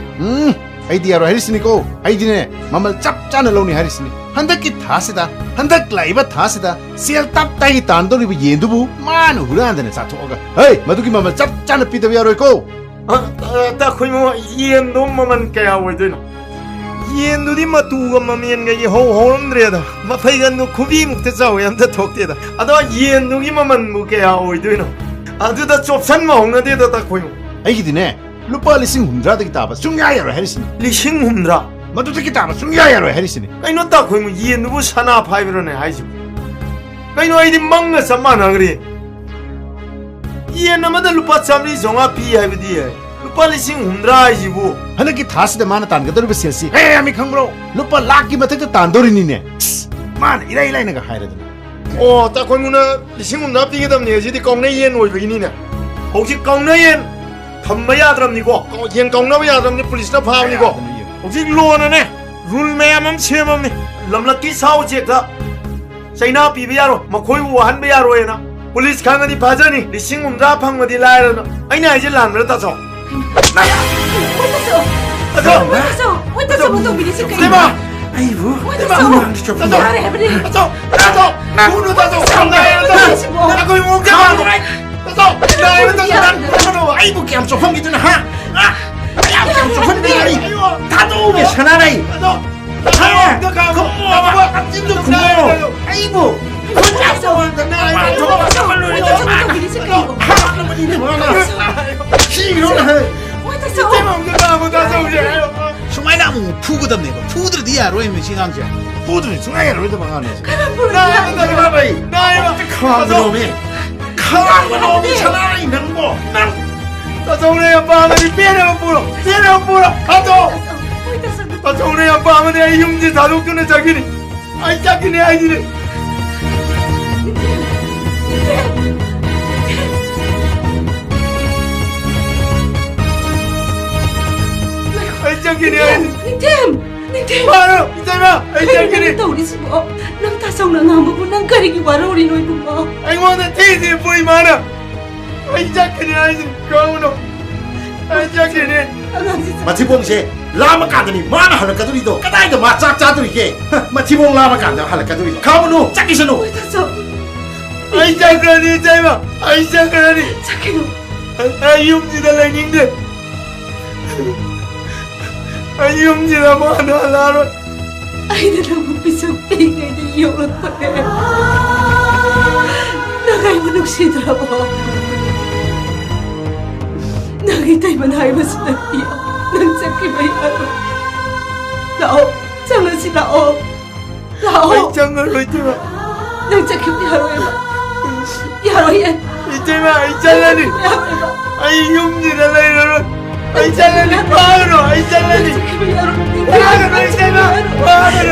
아이디어로 하리스니고 아이디네 마말 짭짜는 로니 하리스니 한덕기 다시다 한덕 라이바 다시다 셀 답다이 단도리부 옌두부 마누 후란데네 사토가 에이 마두기 마말 짭짜는 삐더비아로이고 딱 거이모 이엔도 마만 kaya 오이드나 이엔도디 마두가 마미엔가 이 호호름드레다 마파이가 노 쿠비 묵테 자오 얌다 톡테다 아다 이엔도기 마만 무게야 오이드나 아두다 좁산 마홍나데다 딱 거이모 아이기디네 루파 리싱 훈드라드기 따바 숭야야로 하리스니 리싱 훈드라 마두기 따바 숭야야로 하리스니 아이노 딱 거이모 이엔도부 사나 파이브로네 하이지 아이노 아이디 망가 삼마나 그리 이엔나마다 루파 참리 종아 피 하이브디 루파 리싱 훈드라 하이지부 하나기 다시다 마나 단가더르베 셀시 에이 아미 캉브로 루파 락기 마택도 단도리니네 마나 이라이라이나가 하이라드나 딱 거이모나 리싱 훈드라 삐게담네 지디 꽁네 이엔 오이브기니네 혹시 꽁네 이엔 덤바 야드랍니고 옌 꽁나바 야드랍니 폴리스나 파우니고 혹시 로나네 룰 매암음 체험음니 람락기 사오제다 사이나 비비야로 마코이부 한베야로에나 폴리스 강아디 바자니 리싱 움다 팡마디 라이라나 아이나 이제 란르 따서 나야 어디서 못 비리실 거야? 대박 아이고 어디서? 나를 해버리. 따서 누누 따서 나 거의 몽자마 아이고 깜짝 황기준 하 깜짝 황기준이 다도 괜찮아라이 찐도 구멍 아이고 숭아이나무 푸거든네 푸드를 니야로 했는 시상제 푸드는 숭아이야로 해도 망하네 나이놈이 차라리 낭보 나정네 아빠아들이 빼내면 불어 가도 나정네 아빠아들이 이 흉지 다독주는 자기니 아이 자기네 아이들이 아이 자기네 아이들이 님 바로 이제마 아이 자기네 떠오르시고 남 다성나 나무고 난 가리기 와라 우리 노이고 뭐 아이고는 테이지 보이 많아 아이 자기네 아이들이 강우노 아이 자기네 마티봉세 라마간다니 마나 할까도리도 까다이도 마짝짜도리게 마티봉 라마간다 할까도리도 가문노 짝기셔노 아이 자그라니 이제마 아이 자그라니 자기노 아이 흉지달라닝데 아이 흉지다 뭐 하나라로 아이들 너무 비석빙 애들 이혼했대 나가 이거 녹시더라고 나가 이따이만 하이버스다니야 난 자기만 야로 나오 장난치 나오 아이 장난로 이제마 난 자기만 야로 해봐 야로 해 이제마 아이 장난이 아이 흉지달라이라로 아이 장난이 바로 아이 장난이 자기만 야로 바로 이제마 바로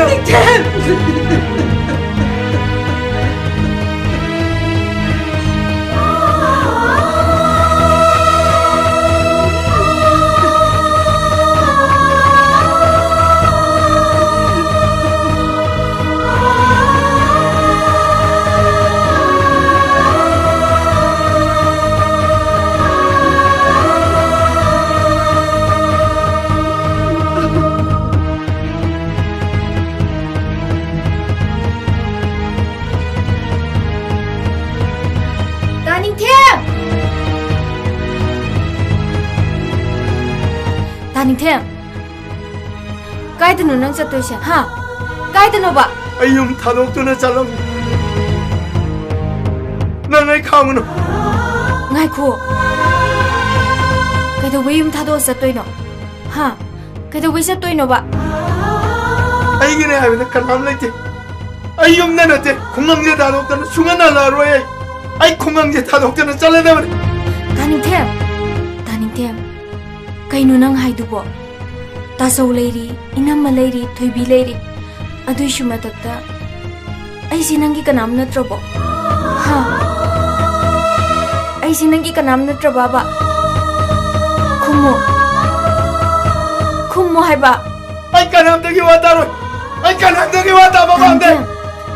다닝템 까이드노 능 ꯆꯠꯇꯣꯏꯁꯦ 하 까이드노ꯕ 아이용 다독도나 잘라고 나의 강은호 ꯉꯥꯏꯈꯣ ꯀꯩꯗꯧꯕꯩ ꯌꯨꯝ ꯊꯥꯗꯣꯛꯑ ꯆꯠꯇꯣꯏꯅꯣ 하 ꯀꯩꯗꯧꯕꯩ ꯆꯠꯇꯣꯏꯅꯣꯕ 아이기네 하면 간람 레이테 아이 용나 너테 공항제 다독도나 숭아나 라로에 아이 공항제 다독도나 잘라다버리 다닝템 ꯀꯩꯅꯣ ꯅꯪ ꯍꯥꯏꯗꯨꯕꯣ ꯇꯥꯆꯧ ꯂꯩꯔꯤ ꯏꯅꯝꯃ ꯂꯩꯔꯤ ꯊꯣꯏꯕꯤ ꯂꯩꯔꯤ ꯑꯗꯨꯏꯁꯨ ꯃꯊꯛꯇ ꯑꯩꯁꯤ ꯅꯪꯒꯤ ꯀꯅꯥꯝ ꯅꯠꯇ꯭ꯔꯕꯣ ꯍꯥ ꯑꯩꯁꯤ ꯅꯪꯒꯤ ꯀꯅꯥꯝ ꯅꯠꯇ꯭ꯔꯕꯕ ꯈꯨꯝꯃꯣ ꯍꯥꯏꯕ 아이 까남덕이 왔다로 아이 까남덕이 왔다 봐봐 안돼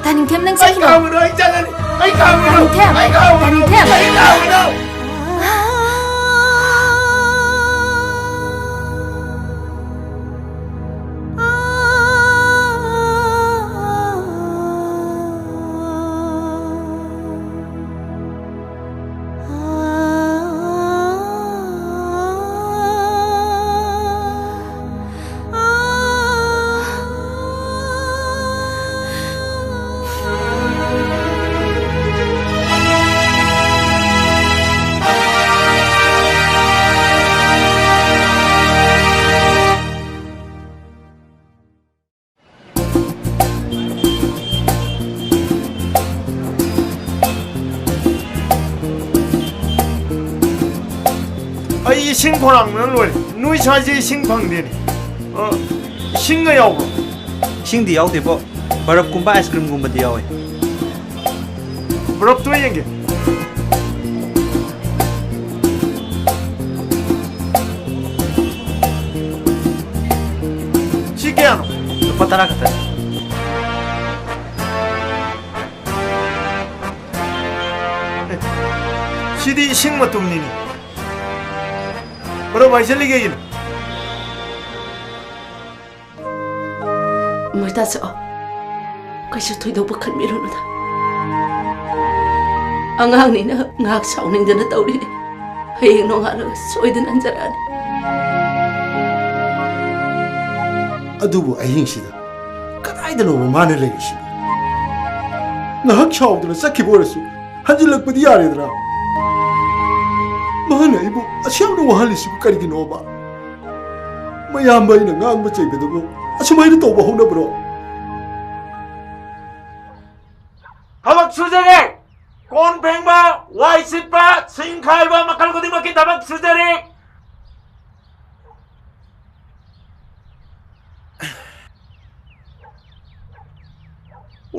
다닝템 ꯅꯪ 아이 ꯆꯠꯈꯤꯅꯣ 강은호 아이 잘라니 아이 강은호 아이 강은호 아이 강은호 ꯑꯩ ꯏꯁꯤꯡ ꯈꯣꯔꯥꯡꯕꯅ ꯂꯣꯏꯔꯦ ꯅꯣꯏ ꯁ꯭ꯋꯥꯏꯁꯦ ꯏꯁꯤꯡ ꯐꯪꯗꯦꯅꯦ ꯏꯁꯤꯡꯒ ꯌꯥꯎꯕ꯭ꯔꯣ ꯏꯁꯤꯡꯗꯤ ꯌꯥꯎꯗꯦꯕꯣ ꯕꯔꯞꯀꯨꯝꯕ ꯑꯥꯏꯁ ꯀ꯭ꯔꯤꯝꯒꯨꯝꯕꯗꯤ ꯌꯥꯎꯋꯦ ꯕꯔꯞꯇꯣ ꯌꯦꯡꯒꯦ ꯁꯤ ꯀꯌꯥꯅꯣ ꯂꯨꯄꯥ 10 ꯈꯛꯇꯅꯤ 시디 식맛dum니니 뭐라 마이슬리게 일 뭐다서 그저 토이도부 큰 미루는다 앙앙니나 ngak 사우닝드나 떠오리네 하잉 농하러 소이든 앉아라니 ꯑꯗꯨꯕꯨ ꯑꯍꯤꯡꯁꯤꯗ ꯀꯗꯥꯏꯗꯅꯣ ꯃꯥꯅ ꯂꯩꯔꯤꯁꯤꯕꯨ ꯉꯥꯏꯍꯥꯛ ꯁꯥꯎꯗꯅ ꯆꯠꯈꯤꯕ ꯑꯣꯏꯔꯁꯨ ꯍꯟꯖꯤꯜꯂꯛꯄꯗꯤ ꯌꯥꯔꯦꯗꯅ ꯃꯥꯅ ꯑꯩꯕꯨ ꯑꯁꯨꯝꯅ ꯋꯥꯍꯜꯂꯤꯁꯤꯕꯨ ꯀꯔꯤꯒꯤꯅꯣꯕ ꯃꯌꯥꯝꯕ ꯑꯩꯅ ꯉꯥꯡꯕ ꯆꯩꯕꯗꯨꯕꯨ ꯑꯁꯨꯃꯥꯏꯅ ꯇꯧꯕ ꯍꯧꯅꯕ꯭ꯔꯣꯊꯕꯛ ꯁꯨꯖꯔꯦ ꯀꯣꯟ ꯐꯦꯡꯕ ꯋꯥꯏ ꯁꯤꯠꯄ ꯁꯤꯡ ꯈꯥꯏꯕ ꯃꯈꯜ ꯈꯨꯗꯤꯡꯃꯛꯀꯤ ꯊꯕꯛ ꯁꯨꯖꯔꯦ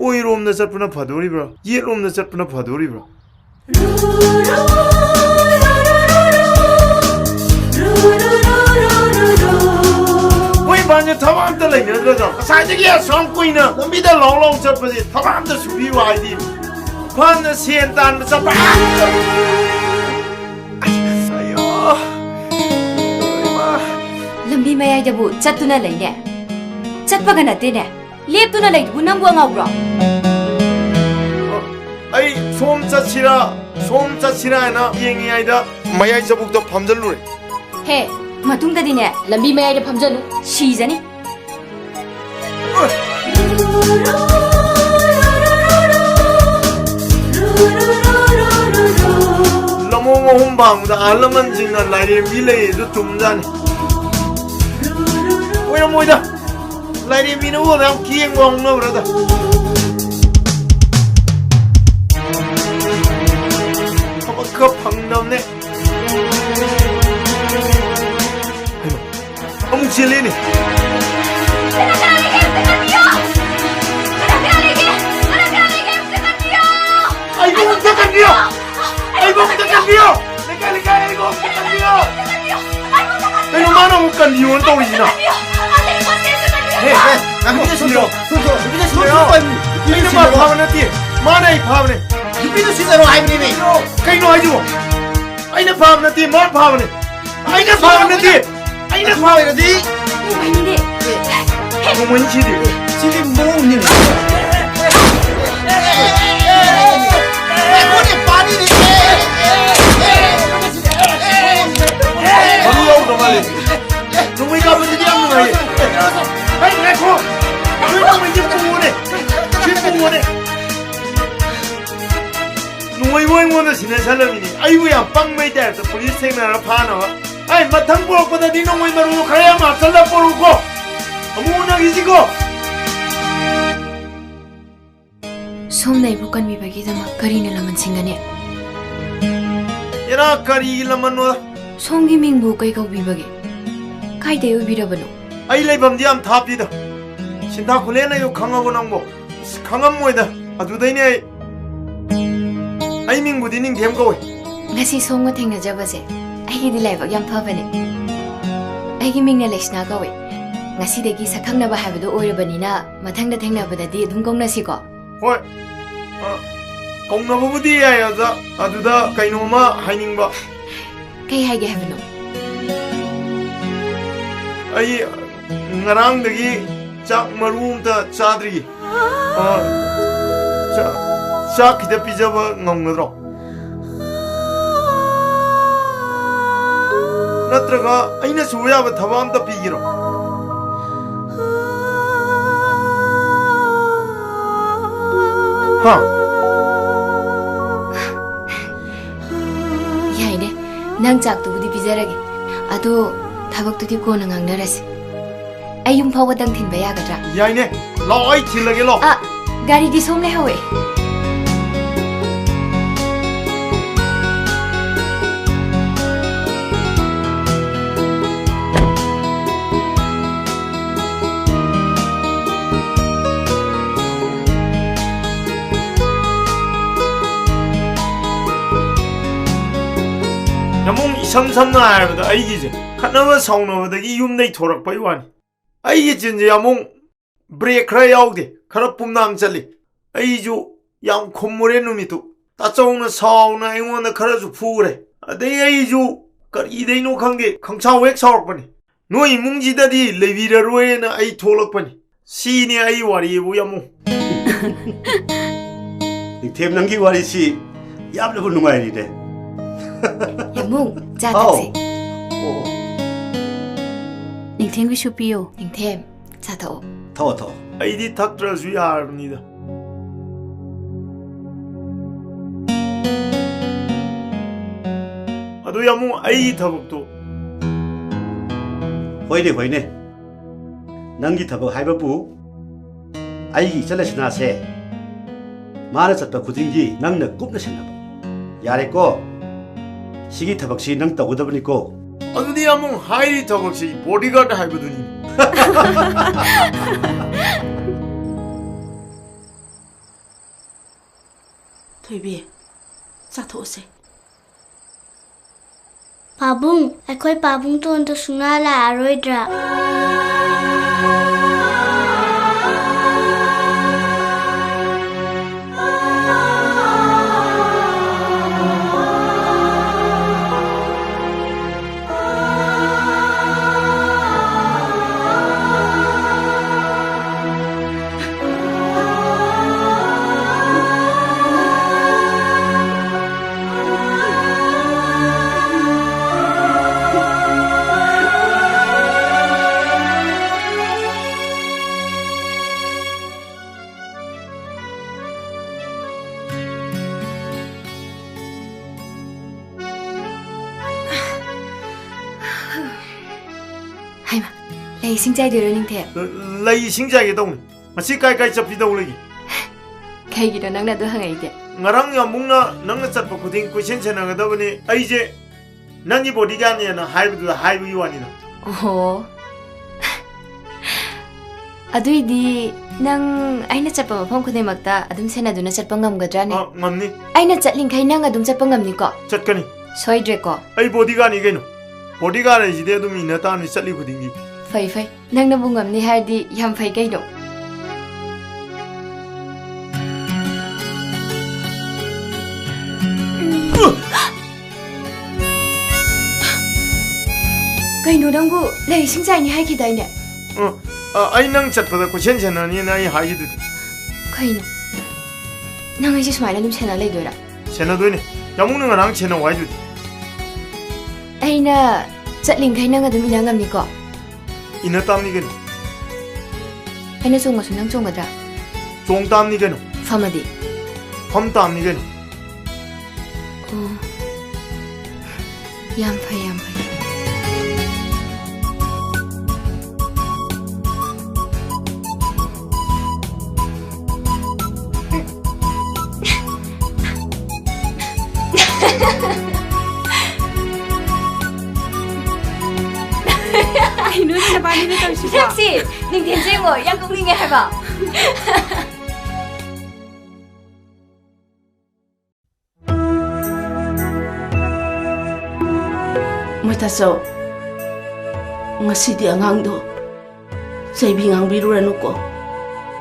오이롬나 ꯆꯠꯄꯅ ꯐꯗꯣꯔꯤꯕ꯭ꯔꯥ ꯌꯦꯠꯂꯣꯝꯗ ꯆꯠꯄꯅ ꯐꯗꯣꯔꯤꯕ꯭ꯔꯥ ꯃꯣꯏ ꯏꯕꯥꯅꯤ ꯊꯕꯛ ꯑꯝꯇ ꯂꯩꯅꯗ꯭ꯔꯖꯥꯠꯂꯣ ꯉꯁꯥꯏꯗꯒꯤ ꯑꯁꯨꯝ ꯀꯨꯏꯅ ꯂꯝꯕꯤꯗ ꯂꯥꯎ ꯂꯥꯎ ꯆꯠꯄꯁꯤ ꯊꯕꯛ ꯑꯝꯇ ꯁꯨꯕꯤꯌꯨ ꯍꯥꯏꯗꯤ ꯐꯅ ꯁꯦꯟ ꯇꯥꯟꯕ ꯆꯠꯄ ꯑꯌꯣ ꯂꯝꯕꯤ ꯃꯌꯥꯏꯗꯕꯨ ꯆꯠꯇꯨꯅ ꯂꯩꯅꯦ ꯆꯠꯄꯒ ꯅꯠꯇꯦꯅꯦ ꯂꯦꯞꯇꯨꯅ ꯂꯩꯗꯨꯕꯨ ꯅꯪꯕꯨ ꯑꯉꯥꯎꯕ꯭ꯔꯣ ꯑꯩ ꯁꯣꯝ ꯆꯠꯁꯤꯔꯥ ꯍꯥꯏꯅ ꯌꯦꯡꯉꯤꯉꯩꯗ ꯃꯌꯥꯏ ꯆꯕꯨꯛꯇ ꯐꯝꯖꯜꯂꯨꯔꯦ ꯍꯦ ꯃꯇꯨꯡꯗꯗꯤꯅꯦ ꯂꯝꯕꯤ ꯃꯌꯥꯏꯗ ꯐꯝꯖꯅꯨ ꯁꯤꯖꯅꯤ ꯂꯃꯣꯡ ꯑꯍꯨꯝ ꯄꯥꯡꯕꯗ ꯑꯍꯜ ꯂꯃꯟꯁꯤꯡꯅ ꯂꯥꯏꯔꯦꯝꯕꯤ ꯂꯩꯌꯦꯁꯨ ꯆꯨꯝꯖꯥꯅꯤ ꯑꯣꯏꯔꯝꯃꯣꯏꯗ ꯂꯥꯏꯔꯦꯝꯕꯤꯅ ꯎꯕꯗ ꯌꯥꯝ ꯀꯦꯡꯕ ꯍꯧꯅꯕ꯭ꯔꯗ ꯊꯕꯛ ꯈꯔ ꯐꯪꯗꯕꯅꯦ ꯑꯃꯨꯛ ꯆꯦꯜꯂꯦꯅꯦ ꯑꯩꯕꯨ ꯑꯝꯇ ꯀꯟꯕꯤꯌꯣ ꯑꯩꯕꯨ ꯑꯝꯇ ꯀꯟꯕꯤꯌꯣ ꯂꯩꯀꯥꯏ ꯑꯩꯕꯨ ꯑꯝꯇ ꯀꯟꯕꯤꯌꯣ ꯀꯩꯅꯣ ꯃꯥꯅ ꯑꯃꯨꯛ ꯀꯟꯕꯤꯌꯣꯅ ꯇꯧꯔꯤꯁꯤꯅ 누비도 마 파브네 띠 마나 이 파브네 누비도 시대로 아이브네 그이노 아이주고 아이나 파브네 띠 마 파브네 아이나 파브네 띠 아이나 파브네 띠 아닌데 너무 인치디 지금 뭐니 뭐니 빠리니 바로 말이 너무 이거 아버지 양 말이 아이 내코 왜 이제 부모네 부모네 농어이모이모는 지낸 사람이니 아이고야 빵메이 때에서 police 생나라 파나 아이 마탕 보고다 니 농어이모로 가야 맞살라 보고 아무나기지고 ꯁꯣꯝꯅ ꯑꯩꯕꯨ ꯀꯟꯕꯤꯕꯒꯤꯗꯃꯛ ꯀꯔꯤꯅ ꯂꯃꯟ ꯁꯤꯡꯒꯅꯤ 얘라 까리 일라만노 ꯁꯣꯝꯒꯤ ꯃꯤꯡꯕꯨ ꯀꯩ ꯀꯧꯕꯤꯕꯒꯦ ꯀꯥꯏꯗꯩ ꯑꯣꯏꯕꯤꯔꯕꯅꯣ 아이 레밤디 암 탑디다 신타 굴레나요 강하고 남고 강한 모이다 아두다이네 아이 민부디닌 gem거웨 ngasi somga thengnajabaje aigidi laibak yam phabane aigi mingna lexna gawe ngasi degi sakhangnaba habado oirabanina mathangda thengnabadadi adum kongnasiko hoi kongnabudi yayaza aduda kainoma hainingba kai haige habano ai ngarangdagi chak marumta chadri chak khida pijaba ngamnadro natraga aina suyaba thabamta pigiro ha yaine nang chak tu budi pijarage ado tabak tu di kona ngangnarase ayum phawa dang thinba yagadra yaine lo ai thilage lo a gari di som le hawe 야몽 이섬섬나 하이버다 아이기제 칸나바 사우나바다기 윰데이 토락바이 와니 아이기 진제 야몽 브레이크 크라 야우데 카라 뿜남 찰리 아이주 양 콤모레 누미투 따짜오나 사우나 아이원나 카라주 푸그레 아데이 아이주 이데이노 칸게 강차오 획 사오락바니 노이 뭉지다디 레비라로에나 아이 토락바니 시니 아이 와리부 야몽 닉템 낭기 와리시 얌르부 누가이리데 야몽 자 탁세 닝템 슈피요 닝템 자 더 더 아이디 탁드라주 야르니다 아도 야몽 아이 타복도 호이네 낭기 타복 하이바부 아이기 셀레시나세 마나 쳤다 구딩기 낭나 굽나 신나봐 야래꼬 시기 타박시 낭 떠고더버니꼬 아두디 야몽 하이리 타박시 보디가드 하이거든요 토이비 짜토세 Pabung, ako'y pabung to ang sunala aroydra. 하이마 레이 싱자이드로 닝템 레이 싱자이게 동네 마치 까이까이 잡히다오래기 가이기로 낭나도 항아이데 nga랑 야몽나 낭나 짭바 고딩 쿠신체나가다 보니 아이제 난이 보디가니나 하이브도 하이브 유안이나 오호 aduidi nang aina chapa mafam khudai makta adum sena duna chatpa ngamgadrani ngamni aina chatlinghai nang adum chatpa ngamni ko chatkani soidre ko ai bodigani geno bodigani jide adum ina tani chatli khudingi fai fai nang na bungamni hardi yam fai gaino gaino danggu lei singjai ni hai kidai ne ai nang chatpada ko chenchena ni nai haidu gaino nang ai sumai dum chena lei doira chena doine yamung nang nang chena waidu aina chatlinghai nang adum ina ngamni ko ina tamni geno aina chonga sunang chongadra chong tamni geno famadi fam tamni geno yam fai Ay, no na ba ni tang siya? Taxi, ning tian jing wo yang gong ling hai ba? Mataso ngasidi angangdo saibi ngangbiruranu ko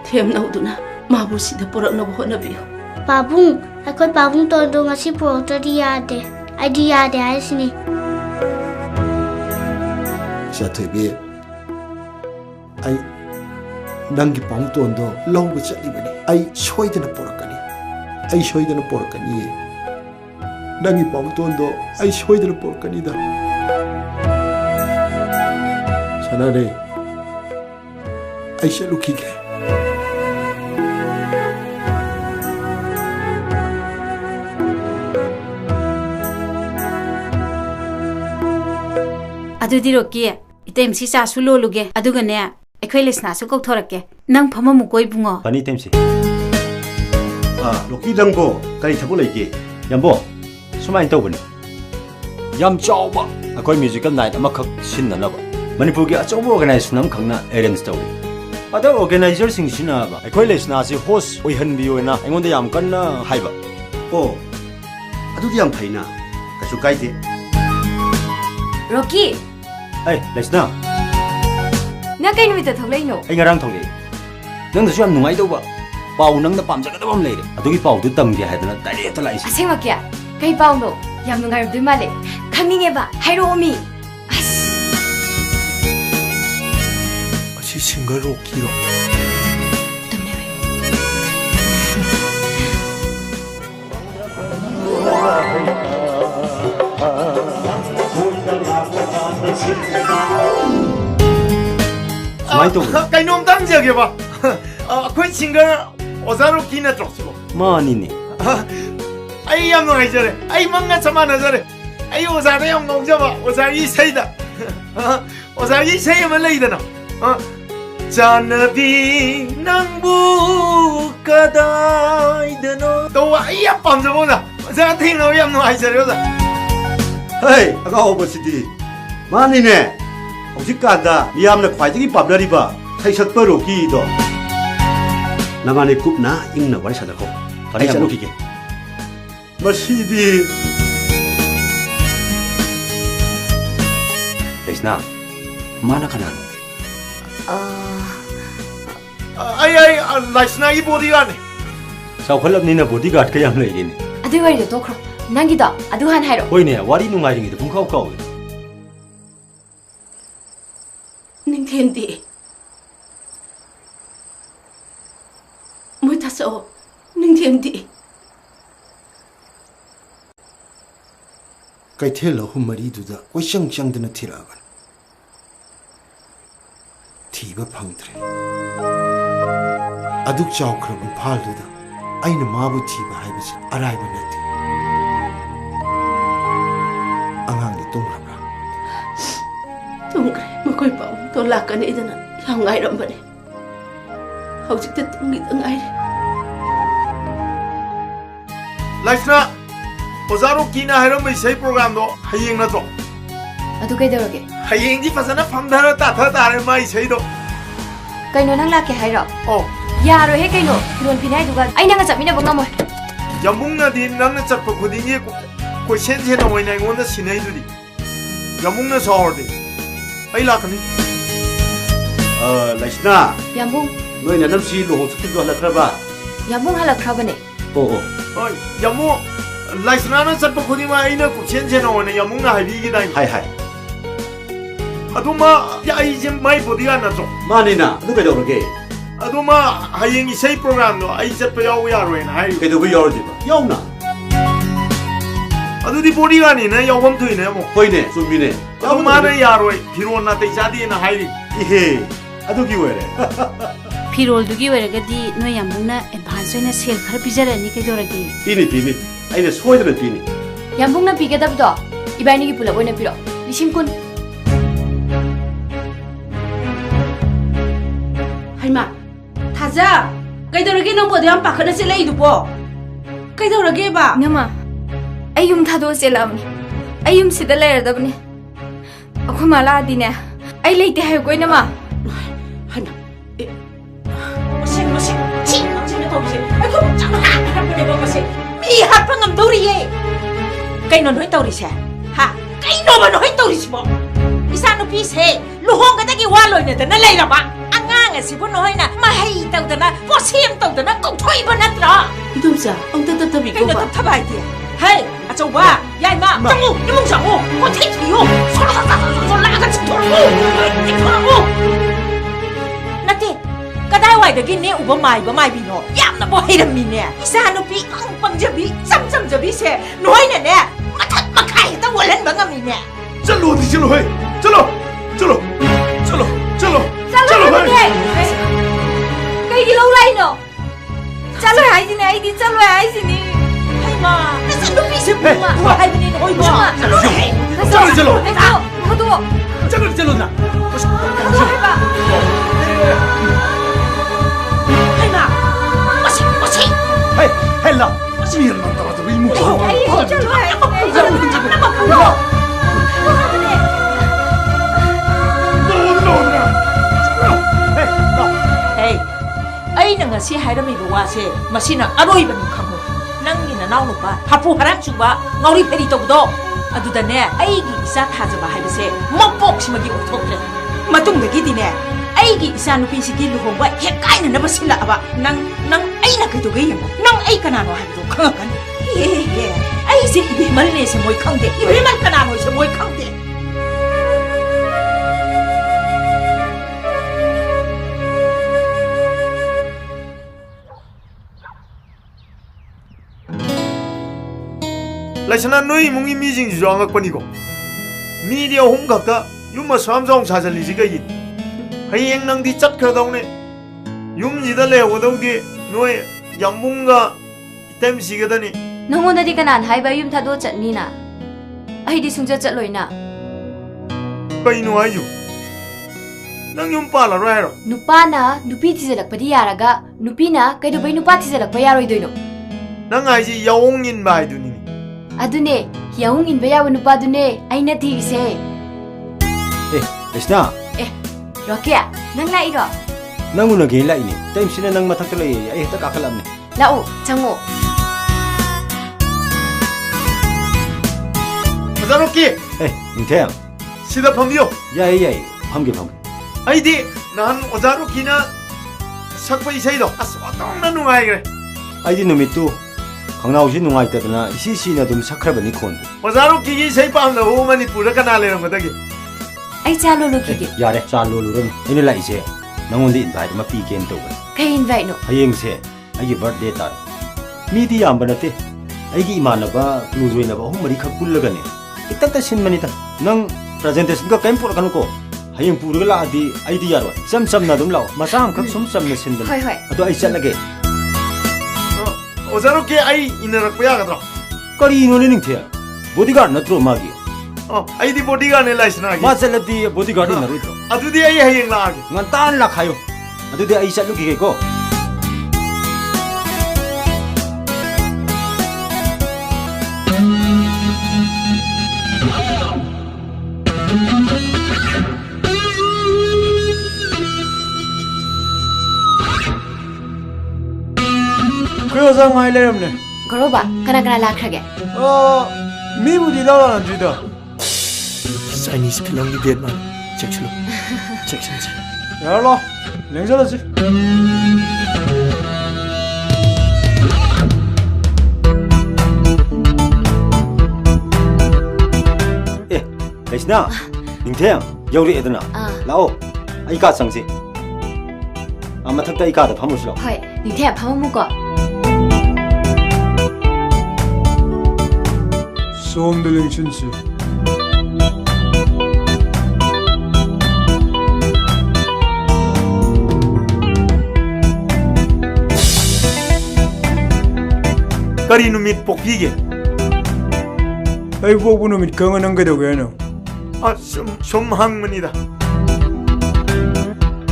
them nauduna mabu sida porak na buho na biyo Pabung, ako'y pabung to ang ngasi pro diade. Ay diade ay sini. 샤토이비 아이 낭기 방토온도 롱부 짤리버니 아이 쇼이드나 보라까니 아이 쇼이드나 보라까니 낭기 방토온도 아이 쇼이드나 보라까니다 차라리 아이 샬루키게 ꯑꯗꯨꯗꯤ ꯔꯣꯀꯤ ꯏꯇꯦꯝꯁꯤ ꯆꯥꯁꯨ ꯂꯣꯜꯂꯨꯒꯦ ꯑꯗꯨꯒꯅꯦ ꯑꯩꯈꯣꯏ ꯂꯤꯁꯅꯥꯁꯨ ꯀꯧꯊꯣꯔꯛꯀꯦ ꯅꯪ ꯐꯝꯃꯝꯃꯨꯀꯣ ꯏꯕꯨꯡꯉꯣ ꯐꯅꯤ ꯇꯦꯝꯁꯤ ꯂꯣꯀꯤ ꯅꯪꯕꯣ ꯀꯔꯤ ꯊꯕꯛ ꯂꯩꯒꯦ ꯌꯥꯝꯕꯣ ꯁꯨꯃꯥꯏꯅ ꯇꯧꯕꯅꯤ ꯌꯥꯝ ꯆꯥꯎꯕ ꯑꯩꯈꯣꯏ ꯃ꯭ꯌꯨꯖꯤꯀꯦꯜ ꯅꯥꯏꯠ ꯑꯃꯈꯛ ꯁꯤꯟꯅꯅꯕ ꯃꯅꯤꯄꯨꯔꯒꯤ ꯑꯆꯧꯕ ꯑꯣꯔꯒꯅꯥꯏꯖꯦꯁꯟ ꯑꯃꯈꯛꯅ ꯑꯦꯔꯦꯟꯖ ꯇꯧꯔꯤ ꯑꯗ ꯑꯣꯔꯒꯅꯥꯏꯖꯔꯁꯤꯡꯁꯤꯅ ꯑꯩꯈꯣꯏ ꯂꯤꯁꯅꯥꯁꯤ ꯍꯣꯁ ꯑꯣꯏꯍꯟꯕꯤꯌꯣꯅ ꯑꯩꯉꯣꯟꯗ ꯌꯥꯝ ꯀꯟꯅ ꯍꯥꯏꯕ ꯑꯣ ꯑꯗꯨꯗꯤ ꯌꯥꯝ ꯐꯩꯅ ꯀꯩꯁꯨ ꯀꯥꯏꯗꯦ 로키 Ê, Lesna, 나 kay numitad thoglaino anh ngarang thong le. Nang da suam nungai ba. Pau nang da pam jaga da bam le. Adugi pau du tam ge haidana tari ta lai si. asengwa kya kay pauno yam nungai du male khaninge ba hairo mi 아시 싱글 로키로. Mai tu. cái nôm tăng giờ kìa bà. Quên 싱글 오자로 기나 들었어. Mani ni. ai em nói rồi, ai mang cái sao mà nói rồi, ai 오자로 em nói cho bà, 오자 이 세이다. 오자 이 세이 mà lấy đó. 자나비 낭부가다이드노 또 ai em 밤새 보자. 제가听了 em nói rồi đó. Hey, ako ba sidi? Mani ne. Hojik kada miyam na khwaijigi pabnari ba. Thaisak pa roki do. Namani kupna ingna wari sadako. Pari sa roki ke. Masidi. Lesna, mana kanan? ai Lesna 이 bodyguard ne. Sao khalap ni na bodyguard ka yam lai ni. adu wari do tokro nangi da adu han hairo Hoi ne, wari nungai ring da pung khau khau. Ning thêm đi mới thật sợ Ning thêm đi Kai thelo humari du da koi chang chang dana thiraban. Thiba phangtre. Aduk chaw khraban phal du da. Aina mabu thiba haibasi arai ba nati. Angang ni tung rabra. tung kre mà coi bảo tôi lạc cái này đó sao ngay đó mà này hậu chỉ tất nghĩ từng ai Lesna 오자로 기나 하려면 이 프로그램도 하이행 나도. adu kay dorage 하이행지 파사나 밤다라 따타다를 마이 세이도. kaino nang lak ke hairo yaro he kaino ron pinai duga aina nga chapina bangamoi 연봉나 디 나는 잡고 고딩이 고 센세나 오이나 이건데 시내이들이 연봉나 서울디 아이 라카니 Lesna. yambung Noi na nam si lo hong sakit do la kraba. yambung halak khrabane Oh. 연봉 라이스나는 잡고 고딩마 아이나 고 센세나 오이나 연봉나 하이비기다. Hai hai. 아도마 야 이제 마이 보디가 나죠. Mani na, adu kai do roke. 아도마 하이행이 세 프로그램도 아이 잡고 야오야로이나 하이. Kai do bi yor di ba. Yaw na. 아도디 보디가니네 야원 투이네 뭐. Hoi ne, sumi ne. 아도마네 야로이 비로나 대자디나 하이리. Ihe. Adu ki were. फिरोल्दुगी ओइरगदी नोय यामुना advance ओइना sale खर पिजरनी कैदोरगी Pini pini. Aina soidana pini. yambungna pigedabdo ibani gi pula boina piro lising kun 하이마 타자 कैदोरगे नंग बोदे हम पाखना से लई दुपो कैदोरगे बा nama ayum thado selamni ayum sida layardabni akhu mala dine ai leite hay koina ma 하이마 masi chi chine to bisi ai ko chang ha ha ko masi mi hat pangam doriye kai non hoi tori se ha kai no ba hoi tori si mo isa no pi se lu hong ka ta ki wa loi ne ta na lai la ba angang a si bo no hoi na ma hai tau ta na po sim tau ta na ko thoi ba na tra idum sa ông ta bi ko ba ta bai ti hai a chou ba yai ma chang u ni mong sang u ko thai thi yo so la ka chi thor u chi thor u nati kadai wai da gi ne u ba mai bi no yam na bo hai da mi ne isa no pi ang pang ja bi sam ja bi se noi ne ne ma that ma khai ta wo len ba ngam ni ne चलो दी चलो है चलो चलो चलो चलो chalo hai kai gi lo lai no chalo hai ji ne ai di chalo hai ji ni hai ma na sa no pi se bu ma wa hai ni hoi ma चलो modu चलो चलो ना hai ba hai ma masi है है ला मियर ना तरा तो इमु ai chalo hai na ma ko Hey, ai na ngasi hairami ba se masina aroi ba ni khamu nangi na naw no ba hapu haram chu ba ngori pheri to do ꯑꯗꯨꯗꯅꯦ ꯑꯩꯒꯤ ꯏꯆꯥ ꯊꯥꯖꯕ ꯍꯥꯏꯕꯁꯦ ꯃꯄꯣꯛꯁꯤꯃꯒꯤ ꯑꯣꯏꯊꯣꯛꯇ꯭ꯔꯦ ꯃꯇꯨꯡꯗꯒꯤꯗꯤꯅꯦ ꯑꯩꯒꯤ ꯏꯆꯥꯅꯨꯄꯤꯁꯤꯒꯤ ꯂꯨꯍꯣꯡꯕ ꯍꯦꯛ ꯀꯥꯏꯅꯅꯕ ꯁꯤꯜꯂꯛꯑꯕ ꯅꯪ ꯑꯩꯅ ꯀꯩꯗꯧꯒꯦ ꯌꯦꯡꯉꯣ ꯅꯪ ꯑꯩ ꯀꯅꯥꯅꯣ ꯍꯥꯏꯕꯗꯣ ꯈꯪꯉꯛꯀꯅꯤ ꯌꯦ ꯑꯩꯁꯦ 이비멀네ꯁꯦ ꯃꯣꯏ ꯈꯪꯗꯦ 이비멀ꯀꯅꯥꯅꯣꯁꯦ ꯃꯣꯏ ꯈꯪꯗꯦ 라이스나 너희 이몽이 미징 주장학번이고 미디어 홍각다 윰마 수함성 사절리지가 이 하이행 낭디 짝크다오네 윰지다 레오다우디 너의 양봉가 이템시게다니 ꯅꯉꯣꯟꯗꯗꯤ ꯀꯅꯥꯅ ꯍꯥꯏꯕ ꯌꯨꯝ ꯊꯥꯗꯣꯛ ꯆꯠꯅꯤꯅ ꯑꯩꯗꯤ ꯁꯨꯡꯆꯠ ꯆꯠꯂꯣꯏꯅ ꯀꯩꯅꯣ ꯍꯥꯏꯌꯨ ꯅꯪ ꯌꯨꯝ ꯄꯥꯜꯂꯔꯣꯏ ꯍꯥꯏꯔꯣ ꯅꯨꯄꯥꯅ ꯅꯨꯄꯤ ꯊꯤꯖꯤꯜꯂꯛꯄꯗꯤ ꯌꯥꯔꯒ ꯅꯨꯄꯤꯅ ꯀꯩꯗꯧꯕꯩ ꯅꯨꯄꯥ ꯊꯤꯖꯤꯜꯂꯛꯄ ꯌꯥꯔꯣꯏꯗꯣꯏꯅꯣ ꯅꯪ ꯍꯥꯏꯁꯤ ꯌꯥꯑꯣꯡ ꯏꯟꯕ ꯍꯥꯏꯗꯨꯅꯤꯅꯦ ꯑꯗꯨꯅꯦ ꯌꯥꯎꯡ ꯏꯟꯕ ꯌꯥꯕ ꯅꯨꯄꯥꯗꯨꯅꯦ ꯑꯩꯅ ꯊꯤꯔꯤꯁꯦ 레스나 ꯔꯣꯀꯦ ꯅꯪ ꯂꯥꯛꯏꯔꯣ ꯅꯪ 우나게 라이니 타임시나 ꯅꯪ ꯃꯊꯛꯇ ꯂꯩꯌꯦ ꯑꯩ ꯍꯦꯛꯇ ꯀꯥꯈꯠꯂꯝꯅꯦ ꯂꯥꯛꯑꯣ ꯆꯪꯉꯣ 오자로키 닝태양 시다 펌비요 야이 펌게 아이디 난 오자로키나 sakpa isaido aswatongna nungai gre 아이디 누미뚜 강나오시 누가이 때드나 시시나 좀 사크라바니 콘도 오자로 기기 isai pamna ho manipura kana leram gadagi ai cha lolo kige 야래 자 롤로름 이네 라이제 낭원데 인바이트 마 피겐 도가 kay invite no 하이eng세 아이기 버스데이 타 미디 암바나테 아이기 이마나바 클로즈웨나바 홈머리 카 꿀러가네 이따따 신만이다 능 프레젠테이션가 게임 포라 가놓고 하이eng 부르가 라디 아이디야로 쌈쌈나 좀 라오 마삼 각 솜쌈나 신든 호이 아도 아이 짤라게 오자로키 아이 이너럭 야가드라 거리 이노네 닝태야 보디가드 나트로 마기 아이디 보디가드 라이스나기 마셀라디 보디가드 나루이도 아두디 아이 하이eng 라기 ngantan la kayo adude ay sa lugi ko 그 여자 많이 내렸네 그러봐 가나 라크게 미부디 나라는 주다 Chinese 필름이 비엔만 잭슬로 잭슨지 야라 냉살하지 레시나 닝태양 여우리 애드나 라오 아이가 상시 아마 탁다 이가다 파무시라 호이 닝태야 밥 먹어 소음들링 춘시 Kari numit pokige. Ay po numit ka nga nang gadawin sumhangmanida.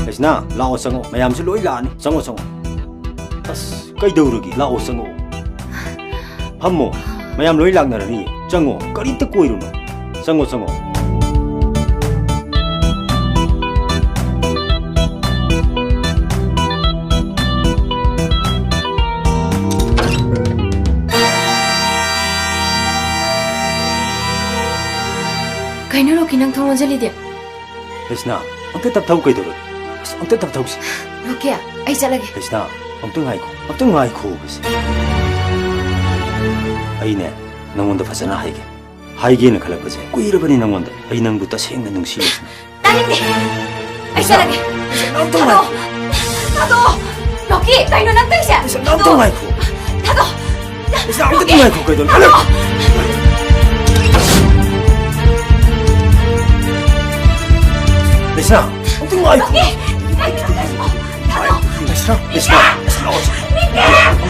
레시나 라오 상어 마얌시 로이 라니 상어 아스 kay dawrugi lao sango hammo mayam loi lagnarani chango kari ta koiruno sango kaino ro kinang thong jali de 레시나 엉때 답타고 kay dawru 엉때 답타고 si rokia ai chalage 레시나 엉뚱 하이코 그시 아이네 낭원도 파잖아 하이게는 갈라버지 꾸이르버니 낭원도 아이 낭부터 생나 능시였어 딸인데 ai chalage 나도 roki kaino nang tangsia 엉뚱 하이코 나도 엉뚱 하이코 kay dawru 레시나 엉뚱 하이코 레시나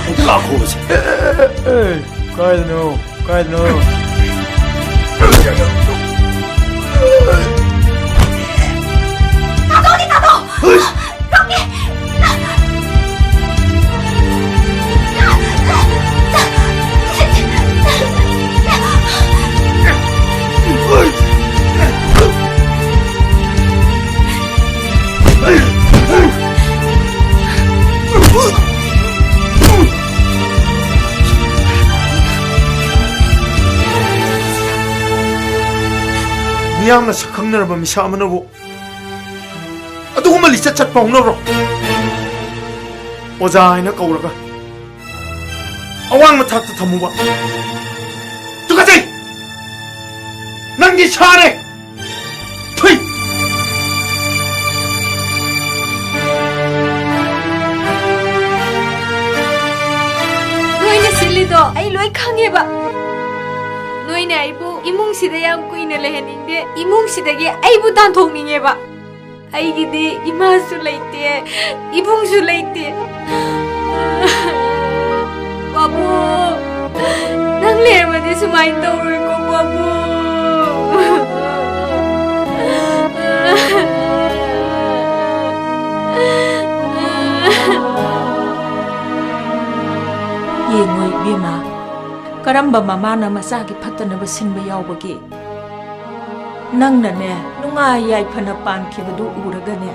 엉뚱 하이코 그시 Guide no. 나도 roki 미양나 sakang나라바 미사 아마나고 ꯑꯗꯨꯒꯨꯝꯕ ꯂꯤꯆꯠ ꯆꯠꯄ ꯍꯧꯅꯕ꯭ꯔꯣ ꯑꯣꯖꯥ ꯍꯥꯏꯅ ꯀꯧꯔꯒ ꯑꯋꯥꯡꯕ ꯊꯥꯛꯇ ꯊꯝꯃꯨꯕ ꯇꯨꯀꯠꯆꯩ ꯅꯪꯗꯤ ꯁꯥꯔꯦ ꯊꯨꯏ ꯅꯣꯏꯅ ꯁꯤꯜꯂꯤꯗꯣ ꯑꯩ ꯂꯣꯏ ꯈꯪꯉꯦꯕ ꯅꯣꯏꯅ ꯑꯩꯕꯨ ꯏꯃꯨꯡꯁꯤꯗ ꯌꯥꯝ ꯀꯨꯏꯅ ꯂꯩꯍꯟꯅꯤꯡꯗꯦ ꯏꯃꯨꯡꯁꯤꯗꯒꯤ ꯑꯩꯕꯨ ꯇꯥꯟꯊꯣꯛꯅꯤꯡꯉꯦꯕ ꯑꯩꯒꯤꯗꯤ ꯏꯃꯥꯁꯨ ꯂꯩꯇꯦ 이봉수 leite 바보 난 레르마디 수마인 떠오를 거 바보 ꯌꯦꯡꯉꯣꯏ ꯏꯕꯦꯝꯃ ꯀꯔꯝꯕ ꯃꯃꯥꯅ ꯃꯆꯥꯒꯤ ꯐꯠꯇꯅꯕ ꯁꯤꯟꯕ ꯌꯥꯎꯕꯒꯦ ꯅꯪꯅꯅꯦ ꯅꯨꯡꯉꯥꯏ ꯌꯥꯏꯐꯅ ꯄꯥꯟꯈꯤꯕꯗꯨ ꯎꯔꯒꯅꯦ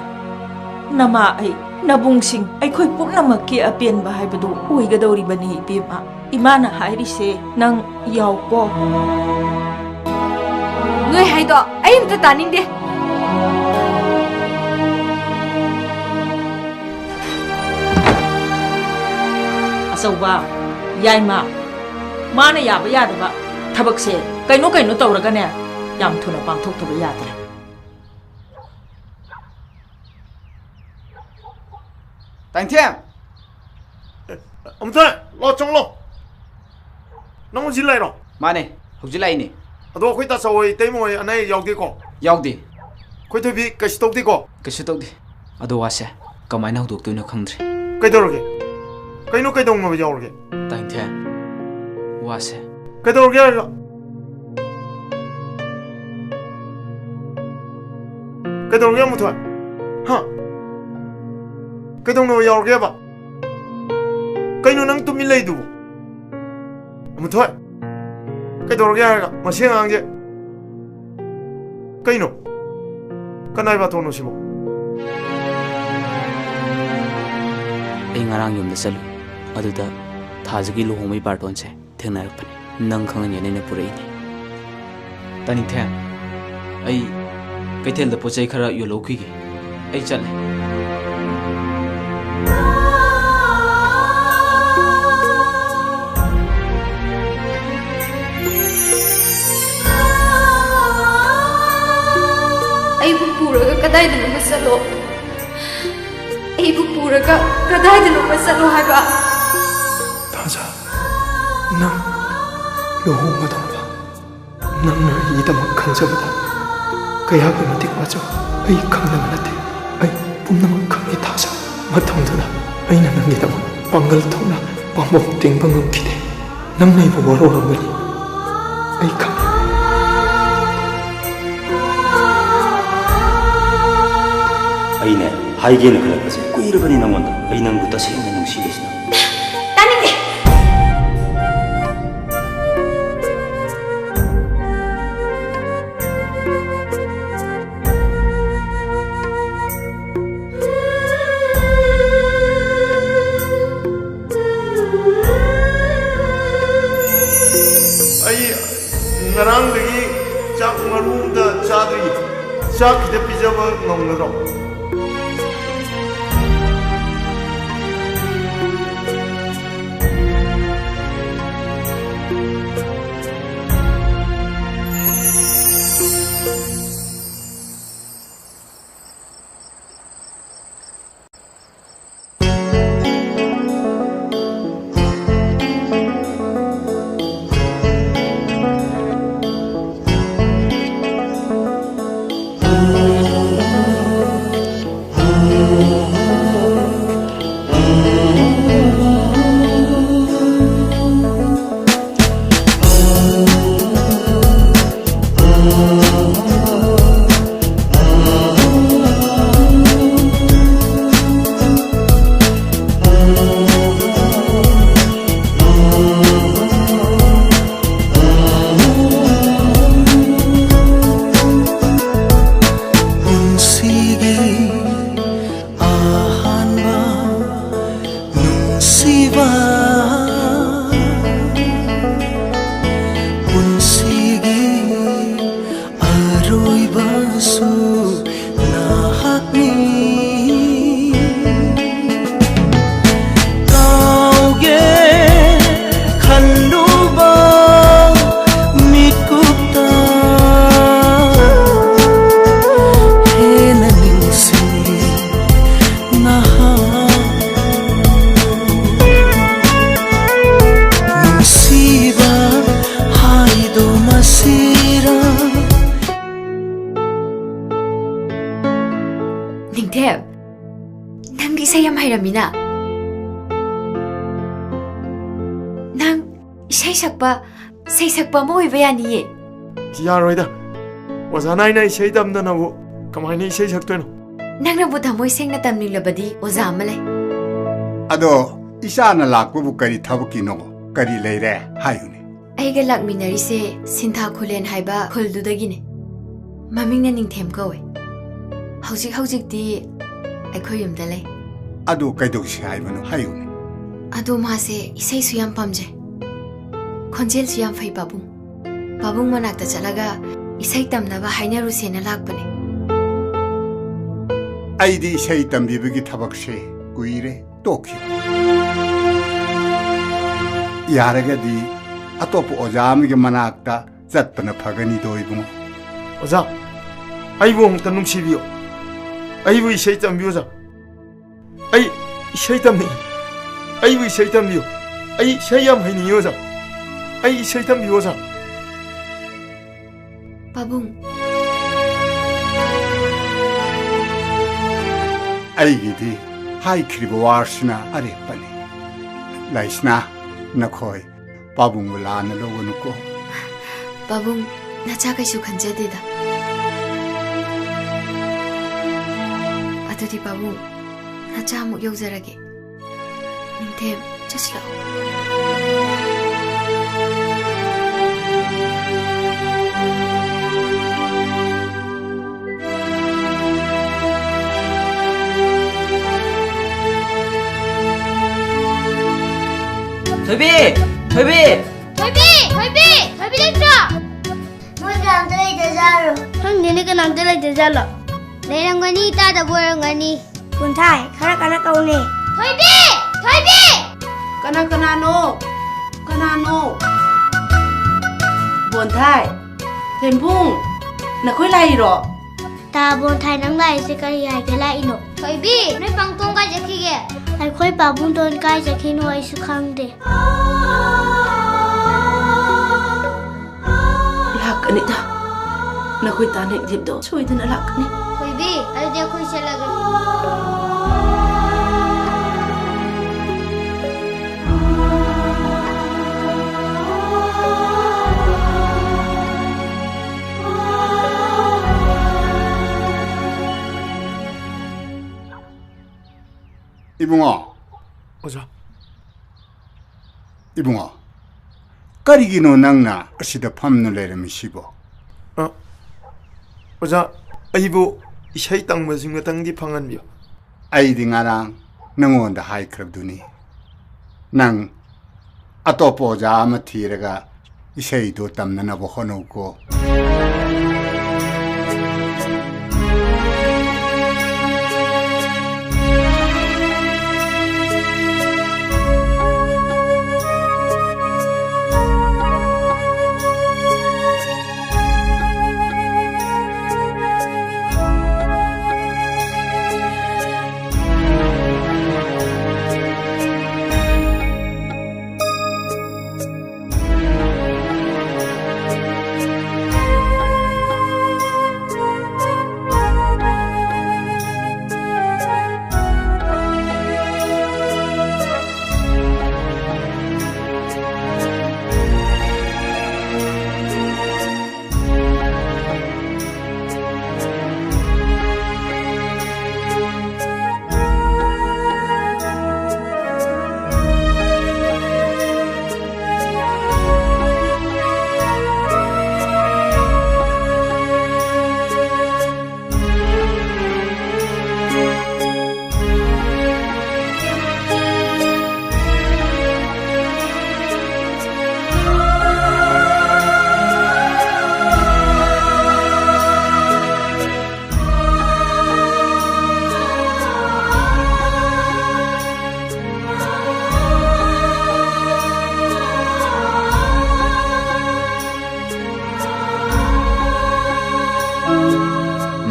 ꯅꯃꯥ ꯑꯩ ꯅꯕꯨꯡꯁꯤꯡ ꯑꯩꯈꯣꯏ ꯄꯨꯝꯅꯃꯛꯀꯤ ꯑꯄꯦꯟꯕ ꯍꯥꯏꯕꯗꯨ ꯑꯣꯏꯒꯗꯧꯔꯤꯕꯅꯤ ꯏꯕꯦꯝꯃ ꯏꯃꯥꯅ ꯍꯥꯏꯔꯤꯁꯦ ꯅꯪ ꯌꯥꯎꯀꯣ ꯅꯣꯏ ꯍꯥꯏꯗꯣ ꯑꯩ ꯑꯝꯇ ꯇꯥꯅꯤꯡꯗꯦ ꯑꯆꯧꯕ ꯌꯥꯏꯃ ꯃꯥꯅ ꯌꯥꯕ ꯌꯥꯗꯕ ꯊꯕꯛꯁꯦ ꯀꯩꯅꯣ ꯇꯧꯔꯒꯅꯦ ꯌꯥꯝ ꯊꯨꯅ ꯄꯥꯡꯊꯣꯛꯇꯕ ꯌꯥꯗ꯭ꯔꯦ ꯇꯥꯏꯊꯦꯝ ꯑꯝꯇ ꯂꯣ ꯆꯪꯂꯣ ꯅꯪ ꯍꯧꯖꯤꯛ ꯂꯩꯔꯣ ꯃꯥꯅꯦ ꯍꯧꯖꯤꯛ ꯂꯥꯛꯏꯅꯦ ꯑꯗꯣ ꯑꯩꯈꯣꯏ ꯇꯥꯆꯧꯍꯣꯏ ꯇꯩꯃꯍꯣꯏ ꯑꯅꯥ ꯑꯌꯦꯛ ꯌꯥꯎꯗꯦꯀꯣ ꯌꯥꯎꯗꯦ ꯑꯩꯈꯣꯏ ꯊꯣꯏꯕꯤ ꯀꯩꯁꯨ ꯇꯧꯗꯦꯀꯣ ꯀꯩꯁꯨ ꯇꯧꯗꯦ ꯑꯗꯣ ꯋꯥꯁꯦ ꯀꯃꯥꯏꯅ ꯍꯧꯗꯣꯛꯇꯣꯏꯅꯣ ꯈꯪꯗ꯭ꯔꯦ ꯀꯩꯗꯧꯔꯒꯦ ꯀꯩꯗꯧꯅꯕ ꯌꯥꯎꯔꯒꯦ ꯇꯥꯏꯊꯦꯝ 와세 그래도 그게 그래도 그게 못해 하 그래도 너 여기 봐 그이노 낭 또 밀레이도 못해 그래도 그게 아니라 마시앙 게 그이노 그날 봐 돈을 심어 ꯑꯩ ꯉꯔꯥꯡ ꯌꯨꯝꯗ ꯆꯠꯂꯨ ꯑꯗꯨꯗ ꯊꯥꯖꯒꯤ ꯂꯨꯍꯣꯡꯕꯒꯤ ꯕꯥꯔꯇꯣꯟꯁꯦ ꯊꯦꯡꯅꯔꯛꯄꯅꯤ ꯅꯪ ꯈꯪꯉꯅꯤꯅ ꯑꯩꯅ ꯄꯨꯔꯛꯏꯅꯦ ꯇꯥꯅꯤꯡꯊꯦꯝ ꯑꯩ ꯀꯩꯊꯦꯜꯗ ꯄꯣꯠ ꯆꯩ ꯈꯔ ꯌꯣꯜꯍꯧꯈꯤꯒꯦ ꯑꯩ ꯆꯠꯂꯦ ꯑꯩꯕꯨ ꯄꯨꯔꯒ ꯀꯗꯥꯏꯗꯅꯣ ꯆꯠꯂꯣ ꯑꯩꯕꯨ ꯄꯨꯔꯒ ꯀꯗꯥꯏꯗꯅꯣ ꯆꯠꯂꯣ ꯍꯥꯏꯕ 다자 난 루홍하던가 난 널 이다만 간접이다 그야그 어디 와줘 어이 강남한테 어이 뿜나만 강이 다자 마탕드나 어이나 남기다만 빵글 통나 빵목 땡방금 기대 난 내부 워로란 거니 어이 강 ꯑꯩꯅꯦ ꯍꯥꯏꯒꯦꯅ ꯈꯜꯂꯛꯄꯁꯦ ꯀꯨꯏꯔꯕꯅꯤ ꯅꯪꯉꯣꯟꯗ ꯑꯩ ꯅꯪꯕꯨ ꯇꯁꯦꯡꯅ ꯅꯨꯡꯁꯤꯔꯤꯁꯤꯅ ꯇꯥꯅꯤꯡꯗꯦ ꯑꯩ ꯉꯔꯥꯡꯗꯒꯤ ꯆꯥꯛ ꯃꯔꯨꯝꯗ ꯆꯥꯗ꯭ꯔꯤ ꯆꯥꯛ ꯈꯤꯇ ꯄꯤꯖꯕ ꯉꯝꯒꯗ꯭ꯔꯣ isay yam hayramina. Nang isay sakpa mo iba yaniye. Yaroida. Ozana ina isay tamdanabu kamaini isay saktoino. Nang nabu thamoy sengna tamnilabadi oza amale. Ado isana lakbu kari thabukino kari leire hayune. Aiga lakminari se sintha khulen haiba khuldu-dagine. Mamingna ningthem kawe. Hauzik di aikhoi yumda lei. Ado kaidoksi haibano hayune. Ado ma se isai su yam pamje. Khonjel su yam fai babung. Babung manakta chalaga isai tamnaba hainaru sena lakpane. Aidi isai tambibigi thabakse kuire tokhi. Yaragadi atop ojamige manakta zatpana phagani doibungo. Oza, aibu amukta nungsibiyo. Aibu isay tambiyoza. Ai isay tamni. Aibu isay tambiyo. Ai isay yam hainiyoza. Ai isay tambiyoza. Babung. Aigidi hai kribawarsna arepani. Laisna nakhoi babung lana logonuko. Babung nacha kaisu khanjadeda. Adudi babung nacha amuk yauzarage. Ningthem chasla. Thoibi lectra. Moi namda lai da zaro. Hang ne ka namda lai da zalo. Leirangani ta da borangani. Punthai khara kaune. Thoibi. Kana no. Bonthai. Thembung. Nakhoi lai ro. Ta bonthai nang lai se kari hai ke lai no. Thoibi, noi pangtong ka jakhi ge. Ai khoi babung don kai jakhi no ai su khangde. Lakani ta. Nakhoi ta nek jib do. Choi dana lakani. Thoibi, ai de khoi se laga. Ibungo. Oza. Ibungo. Karigino nangna asida phamnu leramisibo. Oza, aibu isay tangmasing tangdi phanganbiyo. Aidi ngarang nangonda haikrabduni. Nang atopo oja ama thiraga isay do tamnanabo honuko.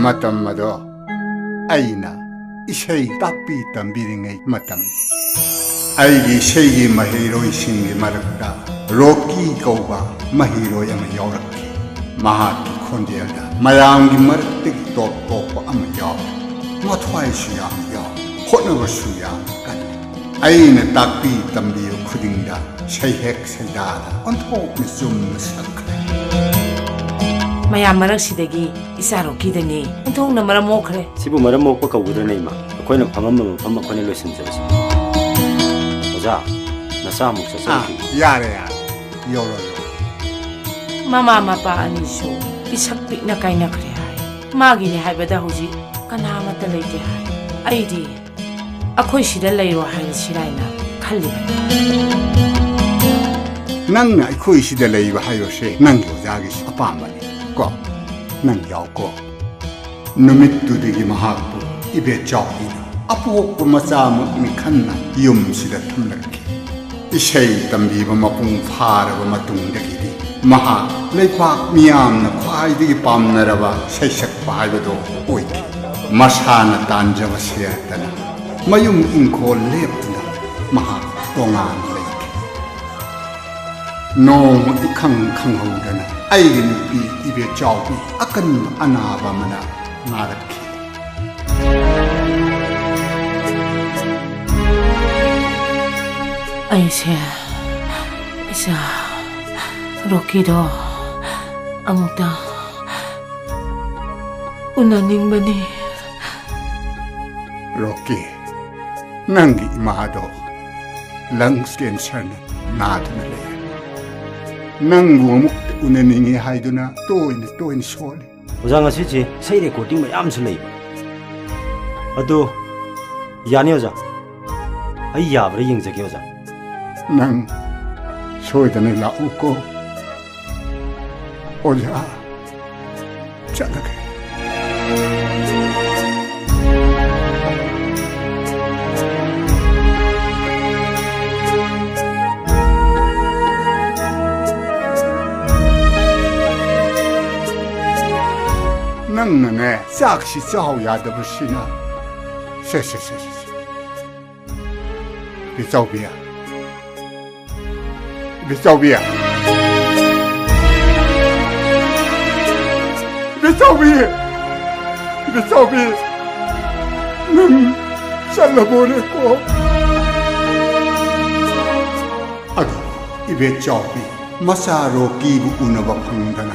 Matam mado aina isay tapi tambiringai matam. Aigi isaygi mahiroi singi marakta Rocky kauba mahiroi ama yauraki. Mahaki khondelda mayamgi maraktigi top topa ama yaur. Mathwai siyam yaur. ꯍꯣꯠꯅꯕꯁꯨ ꯌꯥꯝ ꯀꯜꯂꯤ ꯑꯩꯅ ꯇꯥꯛꯄꯤ ꯇꯝꯕꯤꯕ ꯈꯨꯗꯤꯡꯗ ꯁꯩꯍꯦꯛ ꯁꯩꯗꯥꯗ ꯑꯣꯟꯊꯣꯛꯅ ꯆꯨꯝꯅ ꯁꯛꯈ꯭ꯔꯦ ꯃꯌꯥꯝ ꯃꯔꯛꯁꯤꯗꯒꯤ ꯏꯆꯥ ꯔꯣꯀꯤꯗꯅꯤ ꯑꯣꯟꯊꯣꯛꯅ ꯃꯔꯝ ꯃꯣꯛꯈ꯭ꯔꯦ ꯁꯤꯕꯨ ꯃꯔꯝ ꯃꯣꯛꯄ ꯀꯧꯒꯗ꯭ꯔꯅꯦ ꯏꯃꯥ ꯑꯩꯈꯣꯏꯅ ꯐꯝꯃꯝꯕ ꯃꯐꯝ ꯑꯩꯈꯣꯏꯅ ꯂꯣꯏꯁꯤꯟꯖꯔꯁꯤ ꯑꯣꯖꯥ ꯅꯆꯥ ꯑꯃꯨꯛ ꯆꯠꯆꯔꯛꯈꯤ ꯌꯥꯔꯦ ꯌꯧꯔꯣ ꯃꯃꯥ ꯃꯄꯥ ꯑꯅꯤꯁꯨ ꯄꯤꯁꯛ ꯄꯤꯛꯅ ꯀꯥꯏꯅꯈ꯭ꯔꯦ ꯍꯥꯏ ꯃꯥꯒꯤꯅꯦ ꯍꯥꯏꯕꯗ ꯍꯧꯖꯤꯛ ꯀꯅꯥꯃꯠꯇ ꯂꯩꯇꯦ ꯍꯥꯏ ꯑꯩꯗꯤ ꯑꯩꯈꯣꯏ ꯁꯤꯗ ꯂꯩꯔꯣ ꯍꯥꯏꯔꯁꯤꯔꯥꯏꯅ ꯈꯜꯂꯤꯕꯅꯤ ꯅꯪꯅ ꯑꯩꯈꯣꯏ ꯁꯤꯗ ꯂꯩꯕ ꯍꯥꯏꯕꯁꯦ ꯅꯪꯒꯤ ꯑꯣꯖꯥꯒꯤ ꯑꯄꯥꯝꯕꯅꯤ ꯀꯣ ꯅꯪ ꯌꯥꯎꯀꯣ ꯅꯨꯃꯤꯠꯇꯨꯗꯒꯤ ꯃꯍꯥꯛꯄꯨ ꯏꯕꯦꯆꯥꯎꯕꯤꯅ ꯑꯄꯣꯛꯄ ꯃꯆꯥꯃꯛꯅꯤ ꯈꯟꯅ ꯌꯨꯝꯁꯤꯗ ꯊꯝꯂꯛꯈꯤ ꯏꯁꯩ ꯇꯝꯕꯤꯕ ꯃꯄꯨꯡ ꯐꯥꯔꯕ ꯃꯇꯨꯡꯗꯒꯤꯗꯤ ꯃꯍꯥꯛ ꯂꯩꯄꯥꯛ ꯃꯤꯌꯥꯝꯅ ꯈ꯭ꯋꯥꯏꯗꯒꯤ ꯄꯥꯝꯅꯔꯕ ꯁꯩꯁꯛꯄ ꯍꯥꯏꯕꯗꯣ ꯑꯣꯏꯈꯤ ꯃꯁꯥꯅ ꯇꯥꯟꯖꯕ ꯁꯦꯜꯗꯅ ꯃꯌꯨꯝ ꯏꯪꯈꯣꯜ ꯂꯦꯞꯇꯨꯅ ꯃꯍꯥꯛ ꯇꯣꯉꯥꯟꯅ ꯂꯩꯈꯤ ꯅꯣꯡꯃ ꯏꯈꯪ ꯈꯪꯍꯧꯗꯅ ꯑꯩꯒꯤ ꯅꯨꯄꯤ ꯏꯕꯦꯆꯥꯎꯕꯤ ꯑꯀꯟꯕ ꯑꯅꯥꯕ ꯑꯃꯅ ꯅꯥꯔꯛꯈꯤ ꯑꯩꯁꯦ ꯏꯆꯥ ꯔꯣꯀꯤꯗꯣ ꯑꯃꯨꯛꯇ ꯎꯅꯅꯤꯡꯕꯅꯤ ꯔꯣꯀꯤ ꯅꯪꯒꯤ ꯏꯃꯥꯗꯣ ꯂꯪꯁ ꯀꯦꯟꯁꯔꯅ ꯅꯥꯗꯨꯅ ꯂꯩ ꯅꯪꯕꯨ ꯑꯃꯨꯛꯇ ꯎꯅꯅꯤꯡꯉꯤ ꯍꯥꯏꯗꯨꯅ ꯇꯣꯏꯅ ꯁꯣꯜꯂꯤ ꯑꯣꯖꯥ ꯉꯁꯤꯁꯦ ꯏꯁꯩ ꯔꯦꯀꯣꯔꯗꯤꯡ ꯃꯌꯥꯝꯁꯨ ꯂꯩꯕ ꯑꯗꯣ ꯌꯥꯅꯤ ꯑꯣꯖꯥ ꯑꯩ ꯌꯥꯕ꯭ꯔꯥ ꯌꯦꯡꯖꯒꯦ ꯑꯣꯖꯥ ꯅꯪ 소이다는 라우고 올라 짜나게 낭낭에 짝시 짜오야더부시나 쎄쎄쎄쎄 비짜오비야 비짜오비야 비짜오비 비짜오비 능 잘라버렸고 아두 이 비짜오비 마사로 끼부 우나바 방다나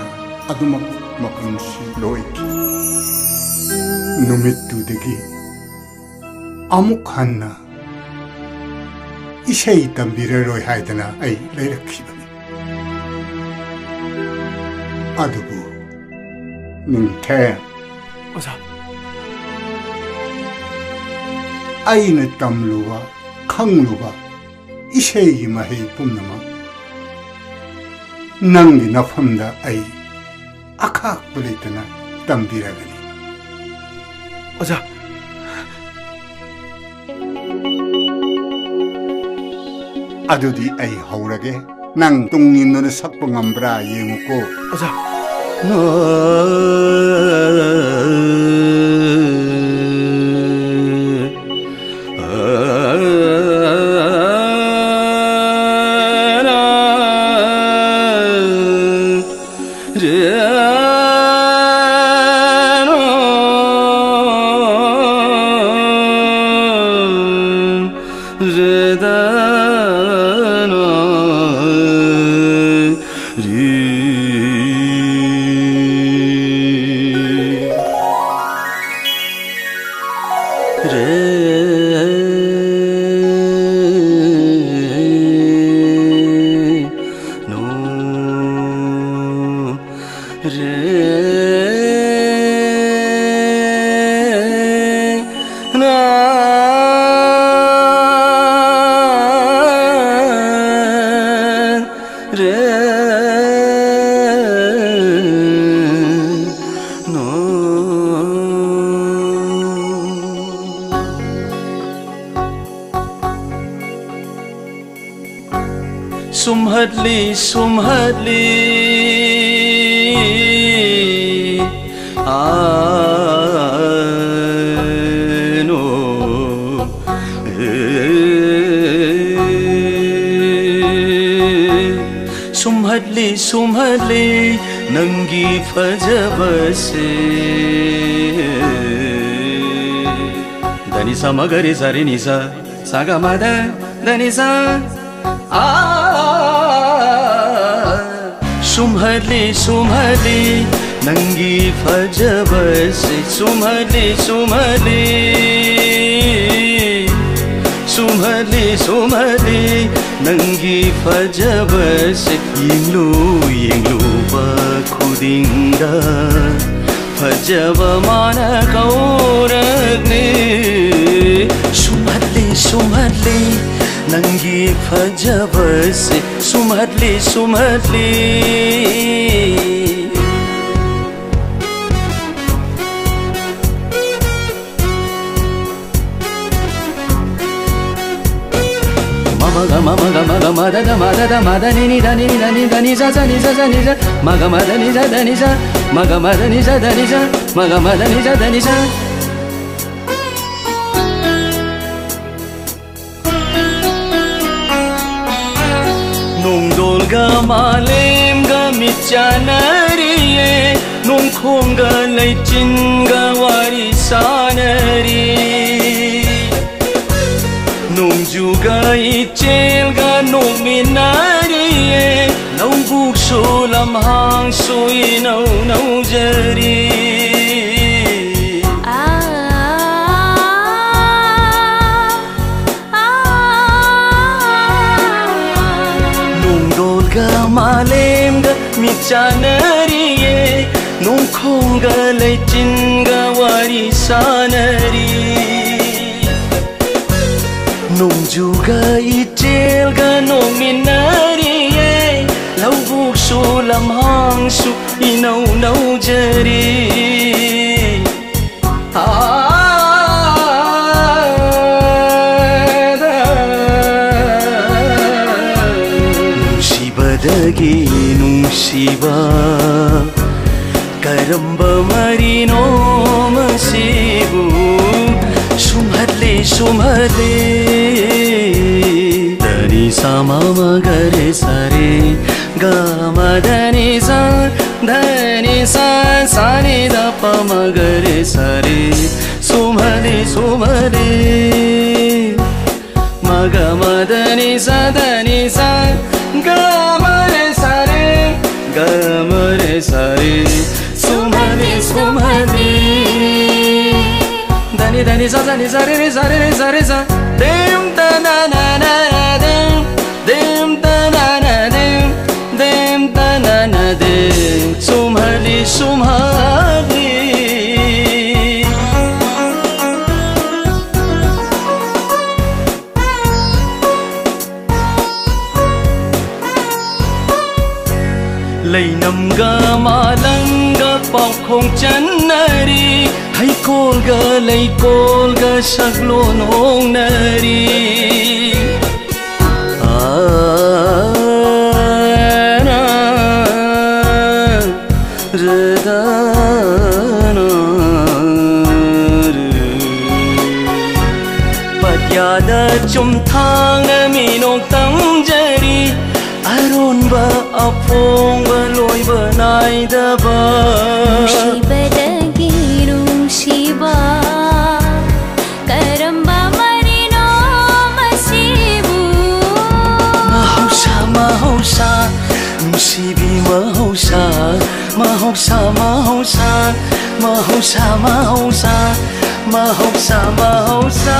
아두막 마kun시 로이키 누밋두데기 아무칸나 이세이 담비레로이 하이드나 아이 레이라키바니 아두부 능태 어서 아이는 땀루와 강루와 이세이 마헤이 뿜나마 낭기 나품다 아이 아카 뿌리트나 담비라가니 어자 아두디 아이 하우라게 낭 똥님 너는 석봉함브라 예무고 어자 sumhadli ano sumhadli nangi fajabase 니 사 마 가 리 사 리 니 사 사 가 마 다 다 니 사 숨할리 숨할리 낭기 파자바시 숨할리 숨할리 숨할리 숨할리 낭기 파자바시 잉루 잉루 바쿠딩다 파자바 마나 가오락니 숨할리 숨할리 낭기 파자바시 숨할리 숨할리 마가 마가 마가 마다다 마다다 마다니니 다니니 다니 다니 자자니 자자니 자 마가 마다니 자다니 자 마가 마다니 자다니 자 마가 마다니 자다니 자 농돌가 말렘가 미짜나리에 농콩가 레진가 와리사나리 농주가 이젤가 농미나리에 농국소 람항소이 노노저리 농돌가 말렘가 미짜나리에 농콩가 레진가 와리사나리 농주가 이젤가 농미나리에 라우북소 람항수 이노노저리 농시바다기 농시바 karamba marino masibu sumhadli sumhadli dani sama magare sare ga madani sa dani sa sani da pa magare sare sumhadli sumhadli maga madani sa dani sa ga mare sare ga mare sare sumhadli sumhadli dani dani sa dani sa re sa re sa re sa dem ta na na na dem ta na na dem ta na na dem sumhadli sumhadli Lainamga malanga pangkhong channari hay kolga lay kolga saglonong nari ana redana padyada chumthang minong tangjari aron ba apong ba loy ba nai da ba shiba dagi shiba karamba marino masibu mahausa mahausa musibi mahausa mahausa mahausa mahausa mahausa mahausa mahausa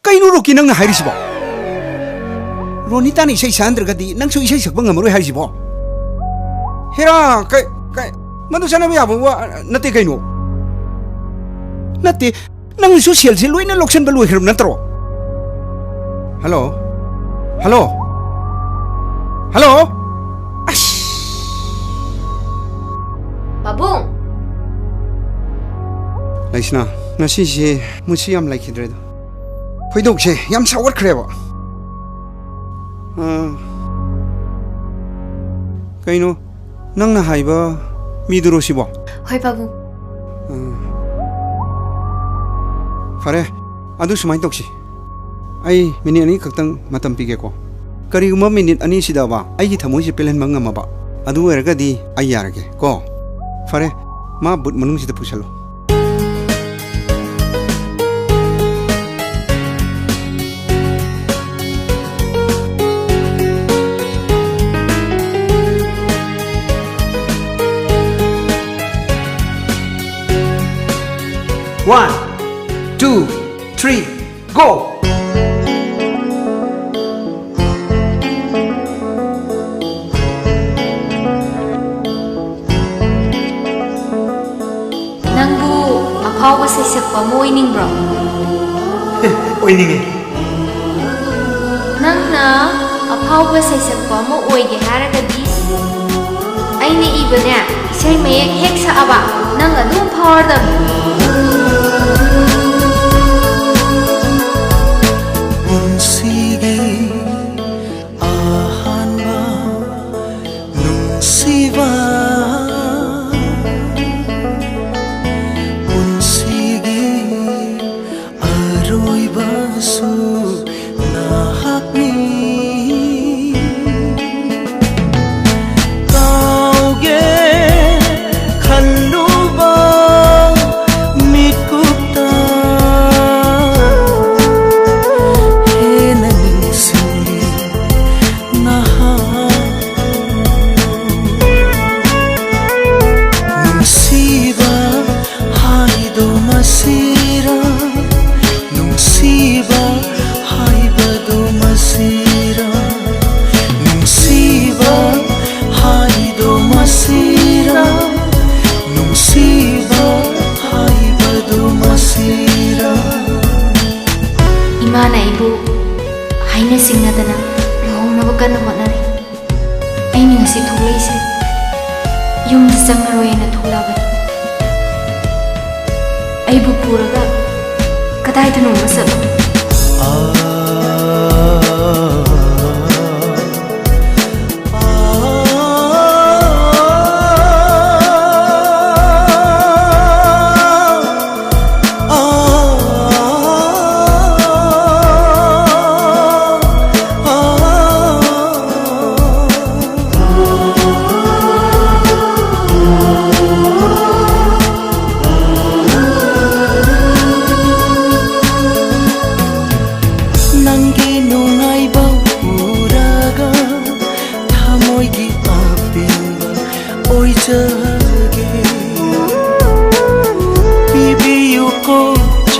Kainuruki nang hairisibo Ronita ni isay sandragadi nang so isay sakbang ngamuroy hairisibo Hera kay mano sana biyabo wa nati kainu nati nang social siloy na loksan baluy hiram natro Hello Hello Hello Ash Babung Laisna nasi musiyam laikidredo Hoidokse yam sawatkhreba Kaino nangna haiba midurosibo Hoi babu Fare adu sumai tokse ai mini ani kaktang matam pige ko ꯀꯔꯤꯒꯨꯝꯕ minute ꯑꯅꯤꯁꯤꯗꯕ ꯑꯩꯒꯤ ꯊꯃꯣꯏꯁꯦ ꯄꯦꯜꯍꯟꯕ ꯉꯝꯃꯕ ꯑꯗꯨ ꯑꯣꯏꯔꯒꯗꯤ ꯑꯩ ꯌꯥꯔꯒꯦ ꯀꯣ ꯐꯔꯦ ꯃꯥ ꯕꯨꯠ ꯃꯅꯨꯡꯁꯤꯗ ꯄꯨꯁꯜꯂꯣ One, two, three, go! Nangbu apaw sa isakpa mo ining bro? Oiningi. Nang na apaw sa isakpa mo oige haragadi? Ay na iba niya, isa'y may hek sa aba, nang anong power dam? Imana ibu, haina singnadana, lohong nabakan na honari. Ay ni ngasi thulay se, yung disang naroy na thulaban. Ay bu puraga, katay tanong masalo.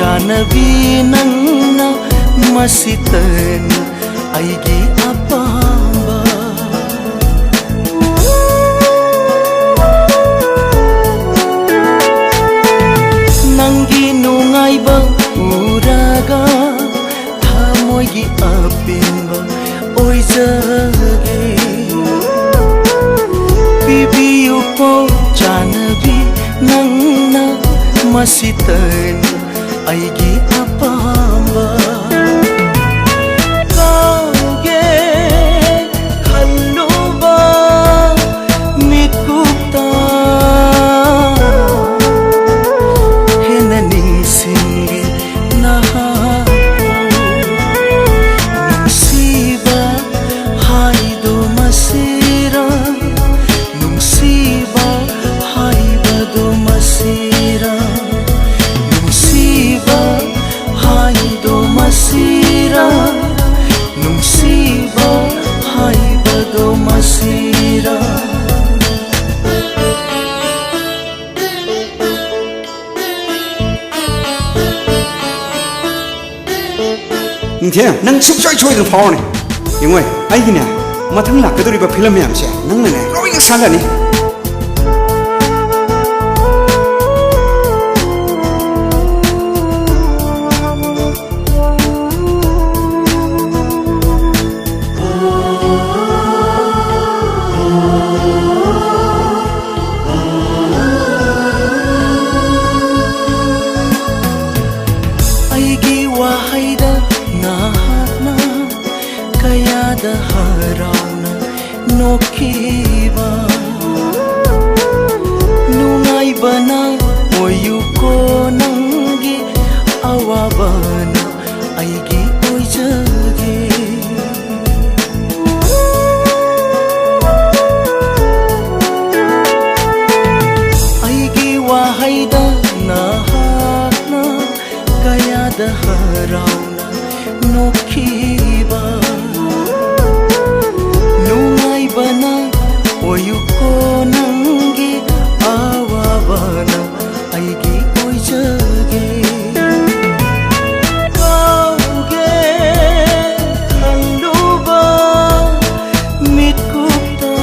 Janabi nangna masitan aigi apamba Nangi nungai ba uraga thamoigi apimba oi jage Bibiyu ko janabi nangna masitan aigi apamba kauge khaluba mikupta hena ningsingi naha nungsiba haido masira nungsiba haibado masira Masira, nungsiba, haibado masira. ꯅꯤꯡꯊꯦꯝ ꯅꯪ ꯁꯨꯡꯁꯣꯏ ꯁꯣꯏꯗꯅ ꯐꯥꯎꯔꯅꯤ ꯌꯦꯡꯉꯣꯏ ꯑꯩꯒꯤꯅꯦ ꯃꯊꯪ ꯂꯥꯛꯀꯗꯧꯔꯤꯕ film ꯃꯌꯥꯝꯁꯦ ꯅꯪꯅꯅꯦ ꯂꯣꯏꯅ ꯁꯥꯜꯂꯅꯤ Kayada harana nokiba ꯊꯣꯛꯈꯤꯕ ꯅꯨꯡꯉꯥꯏꯕꯅ ꯑꯣꯏꯌꯨꯀꯣ ꯅꯪꯒꯤ ꯑꯋꯥꯕꯅ ꯑꯩꯒꯤ ꯑꯣꯏꯖꯒꯦ ꯀꯥꯎꯒꯦ ꯈꯜꯂꯨꯕ ꯃꯤꯠꯀꯨꯞꯇ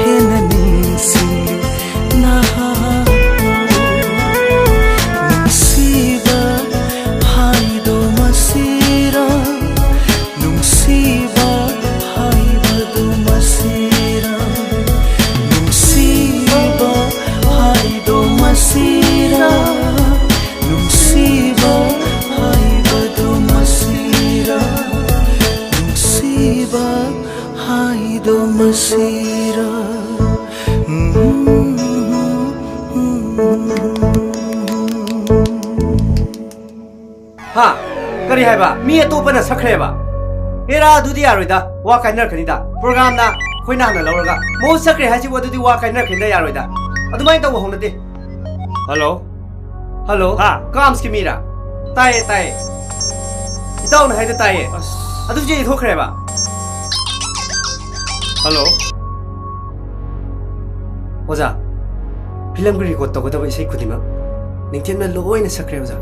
ꯍꯦꯟꯅ ꯅꯤꯡꯁꯤꯡꯅ ꯅꯨꯡꯁꯤꯕ ꯍꯥꯏꯗꯣ ꯃꯁꯤꯔ ꯅꯨꯡꯁꯤꯕ ꯍꯥꯏꯕꯗꯨ ꯃꯁꯤꯔ ꯅꯨꯡꯁꯤꯕ ꯍꯥꯏꯗꯣ ꯃꯁꯤꯔ ꯅꯨꯡꯁꯤꯕ ꯍꯥꯏꯕꯗꯨ ꯃꯁꯤꯔ ꯅꯨꯡꯁꯤꯕ ꯍꯥꯏꯗꯣ ꯃꯁꯤꯔ ꯍꯥ ꯀꯔꯤ ꯍꯥꯏꯕ ꯃꯤ ꯑꯇꯣꯞꯄꯅ ꯁꯛꯈ꯭ꯔꯦꯕ ꯑꯦꯔꯥ ꯑꯗꯨꯗꯤ ꯌꯥꯔꯣꯏꯗ ꯋꯥ ꯀꯥꯏꯅꯔꯛꯀꯅꯤꯗ ꯄ꯭ꯔꯣꯒ꯭ꯔꯥꯝꯅ ꯑꯩꯈꯣꯏꯅ ꯍꯥꯟꯅ ꯂꯧꯔꯒ ꯃꯍꯨꯠ ꯁꯛꯈ꯭ꯔꯦ ꯍꯥꯏꯁꯤꯕꯨ ꯑꯗꯨꯗꯤ ꯋꯥ ꯀꯥꯏꯅꯔꯛꯀꯅꯤꯗ ꯌꯥꯔꯣꯏꯗ ꯑꯗꯨꯃꯥꯏꯅ ꯇꯧꯕ ꯍꯧꯅꯗꯦ ꯍꯜꯂꯣ ꯍꯜꯂꯣ ꯍꯥ ꯀꯥꯝꯁꯀꯤ ꯃꯤꯔꯥ ꯇꯥꯏꯌꯦ ꯇꯥꯏꯌꯦ ꯏꯇꯥꯎꯅ ꯍꯥꯏꯗꯣ ꯇꯥꯏꯌꯦ ꯑꯗꯨꯁꯨ ꯌꯩꯊꯣꯛꯈ꯭ꯔꯦꯕ ꯍꯜꯂꯣ ꯑꯣꯖꯥ ꯐꯤꯂꯝꯒꯤ ꯔꯦꯀꯣꯔꯗ ꯇꯧꯒꯗꯕ ꯏꯁꯩ ꯈꯨꯗꯤꯡꯃꯛ ꯅꯤꯡꯊꯦꯝꯅ ꯂꯣꯏꯅ ꯁꯛꯈ꯭ꯔꯦ ꯑꯣꯖꯥ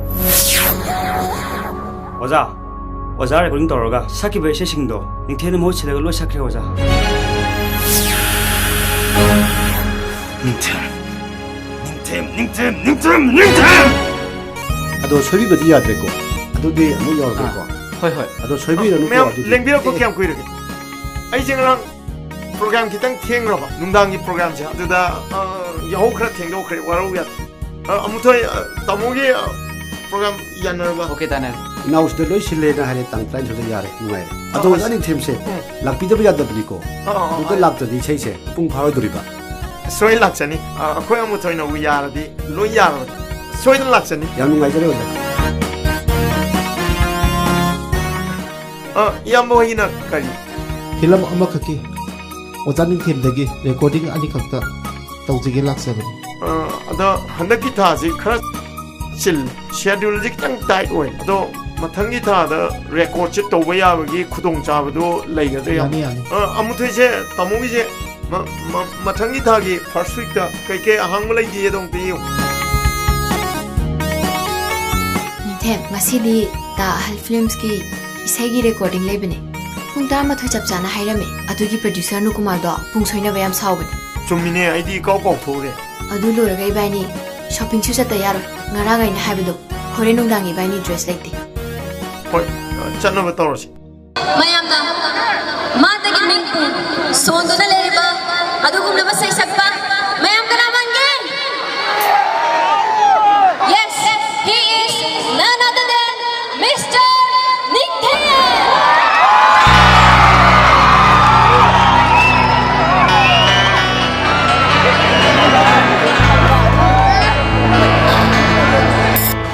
ꯑꯣꯖꯥ ꯑꯣꯖꯥ ꯔꯦꯀꯣꯔꯗꯤꯡ ꯇꯧꯔꯒ ꯁꯛꯈꯤꯕ ꯏꯁꯩꯁꯤꯡꯗꯣ ꯅꯤꯡꯊꯦꯝꯅ ꯃꯍꯨꯠ ꯁꯤꯜꯂꯒ ꯂꯣꯏ ꯁꯛꯈ꯭ꯔꯦ ꯑꯣꯖꯥ ꯅꯤꯡꯊꯦꯝ ꯑꯗꯣ ꯁꯣꯏꯕꯤꯕꯗꯤ ꯌꯥꯗ꯭ꯔꯦꯀꯣ ꯑꯗꯨꯗꯤ ꯑꯃꯨꯛ ꯌꯥꯎꯔꯒꯦꯀꯣ ꯍꯣꯏ ꯍꯣꯏ ꯑꯗꯣ ꯁꯣꯏꯕꯤꯔꯅꯨꯀꯣ ꯃꯌꯥꯝ ꯑꯗꯨꯗꯤ ꯂꯦꯡꯕꯤꯔꯛꯄ ꯀꯌꯥꯝ ꯀꯨꯏꯔꯒꯦ ꯑꯩꯁꯦ ꯉꯔꯥꯡ ꯄ꯭ꯔꯣꯒ꯭ꯔꯥꯝ ꯈꯤꯇꯪ ꯊꯦꯡꯈ꯭ꯔꯕ ꯅꯨꯡꯗꯥꯡꯒꯤ ꯄ꯭ꯔꯣꯒ꯭ꯔꯥꯝꯁꯦ ꯑꯗꯨꯗ ꯌꯥꯍꯧ ꯈꯔ ꯊꯦꯡꯗꯣꯛꯈ꯭ꯔꯦ ꯋꯥꯔꯧ ꯌꯥꯗꯦ ꯑꯃꯨꯊꯣꯏ ꯇꯥꯃꯣꯒꯤ ꯄ꯭ꯔꯣꯒ꯭ꯔꯥꯝ ꯌꯥꯅꯔꯕ ꯑꯣꯀꯦ ꯇꯥꯅꯔꯦ ꯏꯅꯥꯎꯁꯤꯗ ꯂꯣꯏ ꯁꯤꯜꯂꯦꯅ ꯍꯥꯏꯔꯦ ꯇꯥꯡ 37ꯗ ꯌꯥꯔꯦ ꯅꯨꯡꯉꯥꯏꯔꯦ ꯑꯗꯣ ꯑꯣꯖꯥ ꯅꯤꯡꯊꯦꯝꯁꯦ ꯂꯥꯛꯄꯤꯗꯕ ꯌꯥꯗꯕꯅꯤꯀꯣ ꯑꯃꯨꯛꯀ ꯂꯥꯛꯇ꯭ꯔꯗꯤ ꯏꯁꯩꯁꯦ ꯄꯨꯡ ꯐꯥꯔꯣꯏꯗꯣꯔꯤꯕ ꯁꯣꯏ ꯂꯥꯛꯆꯅꯤ ꯑꯩꯈꯣꯏ ꯑꯃꯨꯊꯣꯏꯅꯕꯨ ꯌꯥꯔꯗꯤ ꯂꯣꯏ ꯌꯥꯔꯕꯅꯤ ꯁꯣꯏꯗꯅ ꯂꯥꯛꯆꯅꯤ ꯌꯥꯝ ꯅꯨꯡꯉꯥꯏꯖꯔꯦ ꯑꯣꯖꯥ ꯏꯌꯥꯝꯕ ꯍꯣꯏꯒꯤꯅ ꯀꯔꯤ ꯐꯤꯂꯝ ꯑꯃꯈꯛꯀꯤ ꯑꯣꯖꯥ ꯅꯤꯡꯊꯦꯝꯗꯒꯤ ꯔꯦꯀꯣꯔꯗꯤꯡ ꯑꯅꯤꯈꯛꯇ ꯇꯧꯖꯒꯦ ꯂꯥꯛꯆꯕꯅꯤ ꯑꯗꯣ ꯍꯟꯗꯛꯀꯤ ꯊꯥꯁꯤ ꯈꯔ ꯆꯤꯜ ꯁꯦꯗ꯭ꯌꯨꯜꯁꯤ ꯈꯤꯇꯪ ꯇꯥꯏꯠ ꯑꯣꯏ ꯑꯗꯣ ꯃꯊꯪꯒꯤ ꯊꯥꯗ ꯔꯦꯀꯣꯔꯗꯁꯦ ꯇꯧꯕ ꯌꯥꯕꯒꯤ ꯈꯨꯗꯣꯡꯆꯥꯕꯗꯣ ꯂꯩꯒꯗ꯭ꯔꯥ ꯌꯥꯅꯤ ꯌꯥꯅꯤ ꯑꯃꯨꯊꯣꯏꯁꯦ ꯇꯥꯃꯣꯒꯤꯁꯦ ꯃꯊꯪꯒꯤ ꯊꯥꯒꯤ ꯐꯥꯔꯁ ꯋꯤꯛꯇ ꯀꯩꯀꯩ ꯑꯍꯥꯡꯕ ꯂꯩꯒꯦꯗꯣ ꯑꯝꯇ ꯌꯦꯡꯉꯨ ꯅꯤꯡꯊꯦꯝ ꯉꯁꯤꯗꯤ ꯇꯥ ꯑꯍꯜ ꯐꯤꯂꯝꯁꯀꯤ ꯏꯁꯩꯒꯤ ꯔꯦꯀꯣꯔꯗꯤꯡ ꯂꯩꯕꯅꯦ ꯄꯨꯡ 12 ꯆꯞ ꯆꯥꯅ ꯍꯥꯏꯔꯝꯃꯦ ꯑꯗꯨꯒꯤ ꯄ꯭ꯔꯣꯗ꯭ꯌꯨꯁꯔ ꯅꯨꯀꯨꯃꯥꯔꯗꯣ ꯄꯨꯡ ꯁꯣꯏꯅꯕ ꯌꯥꯝ ꯁꯥꯎꯕꯅꯦ ꯆꯨꯝꯃꯤꯅꯦ ꯑꯩꯗꯤ ꯏꯀꯥꯎ ꯀꯥꯎꯊꯣꯛꯎꯔꯦ ꯑꯗꯨ ꯂꯣꯏꯔꯒ ꯏꯕꯥꯏꯅꯤ ꯁꯣꯄꯤꯡꯁꯨ ꯆꯠꯇ ꯌꯥꯔꯣꯏ ꯉꯔꯥꯡ ꯑꯩꯅ ꯍꯥꯏꯕꯗꯣ ꯍꯣꯔꯦꯟ ꯅꯨꯡꯗꯥꯡ ꯏꯕꯥꯏꯅꯤ ꯗ꯭ꯔꯦꯁ ꯂꯩꯇꯦ ꯍꯣꯏ ꯆꯠꯅꯕ ꯇꯧꯔꯁꯤ ꯃꯌꯥꯝꯅ ꯃꯥꯇꯒꯤ ꯃꯤꯡ ꯁꯣꯟꯗꯨꯅ ꯂꯩꯔꯤꯕ ꯑꯗꯨꯒꯨꯝꯂꯕ ꯁꯩꯁꯛꯄ ꯃꯌꯥꯝ ꯀꯅꯥ ꯃꯥꯟꯒꯦ? Yes, he is none other than Mr. Ningthiem.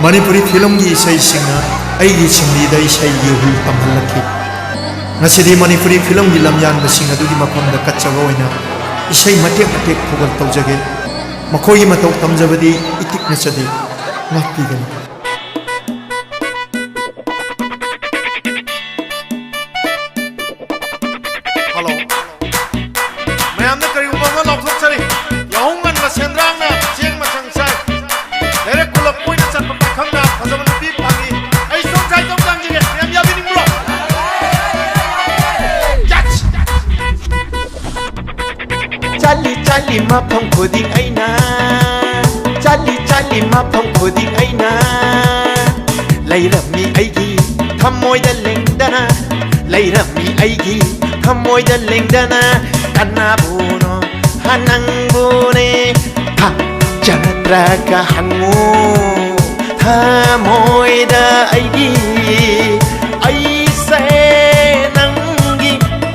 Manipuri ꯐꯤꯂꯝꯒꯤ ꯏꯁꯩꯁꯤꯡꯅ ꯑꯩꯒꯤ ꯁꯤꯡꯂꯤꯗ ꯏꯁꯩꯒꯤ ꯏꯍꯨꯜ ꯇꯝꯍꯜꯂꯛꯈꯤ ꯉꯁꯤꯗꯤ ꯃꯅꯤꯄꯨꯔꯤ ꯐꯤꯂꯝꯒꯤ ꯂꯝꯌꯥꯟꯕꯁꯤꯡ ꯑꯗꯨꯒꯤ ꯃꯐꯝꯗ ꯀꯠꯆꯕ ꯑꯣꯏꯅ ꯏꯁꯩ ꯃꯇꯦꯛ ꯃꯇꯦꯛ ꯊꯧꯒꯜ ꯇꯧꯖꯒꯦ ꯃꯈꯣꯏꯒꯤ ꯃꯇꯧ ꯇꯝꯖꯕꯗꯤ ꯏꯇꯤꯛ ꯅꯆꯗꯦ ꯉꯥꯛꯄꯤꯒꯅꯤ ꯍꯜꯂꯣ ꯃꯌꯥꯝꯅ ꯀꯔꯤꯒꯨꯝꯕ ꯑꯃ ꯂꯥꯎꯊꯣꯛꯆꯔꯤ ꯌꯥꯍꯧ ꯉꯟꯕ ꯁꯦꯟꯗ꯭ꯔꯥꯡꯅ ꯆꯦꯡ ꯃꯁꯪ ꯆꯥꯏ ꯂꯩꯔꯛ ꯈꯨꯂꯛ ꯀꯣꯏꯅ ꯆꯠꯄ ꯄꯥꯈꯪꯅ ꯐꯖꯕ ꯅꯨꯄꯤ ꯐꯪꯉꯤ ꯑꯩ ꯁꯣꯡꯁꯥꯏ ꯇꯧ ꯇꯥꯡꯖꯒꯦ ꯃꯌꯥꯝ ꯌꯥꯕꯤꯅꯤꯡꯕ꯭ꯔꯣ ꯆꯠꯂꯤ ꯆꯠꯂꯤ ꯃꯐꯝ ꯈꯨꯗꯤꯡ ꯑꯩꯅ ꯆꯠꯂꯤ ꯆꯠꯂꯤ ꯃꯐꯝ ꯈꯨꯗꯤꯡ ꯑꯩꯅ ꯂꯩꯔꯝꯃꯤ ꯑꯩꯒꯤ ꯊꯃꯣꯏꯗ ꯂꯦꯡꯗꯅ ꯂꯩꯔꯝꯃꯤ ꯑꯩꯒꯤ ꯊꯃꯣꯏꯗ ꯂꯦꯡꯗꯅ ꯀꯅꯥꯕꯨꯅꯣ ꯅꯪꯕꯨꯅꯦ ꯐꯖꯗ꯭ꯔꯒ ꯍꯪꯉꯨ ꯊꯃꯣꯏꯗ ꯑꯩꯒꯤ ꯑꯩꯁꯦ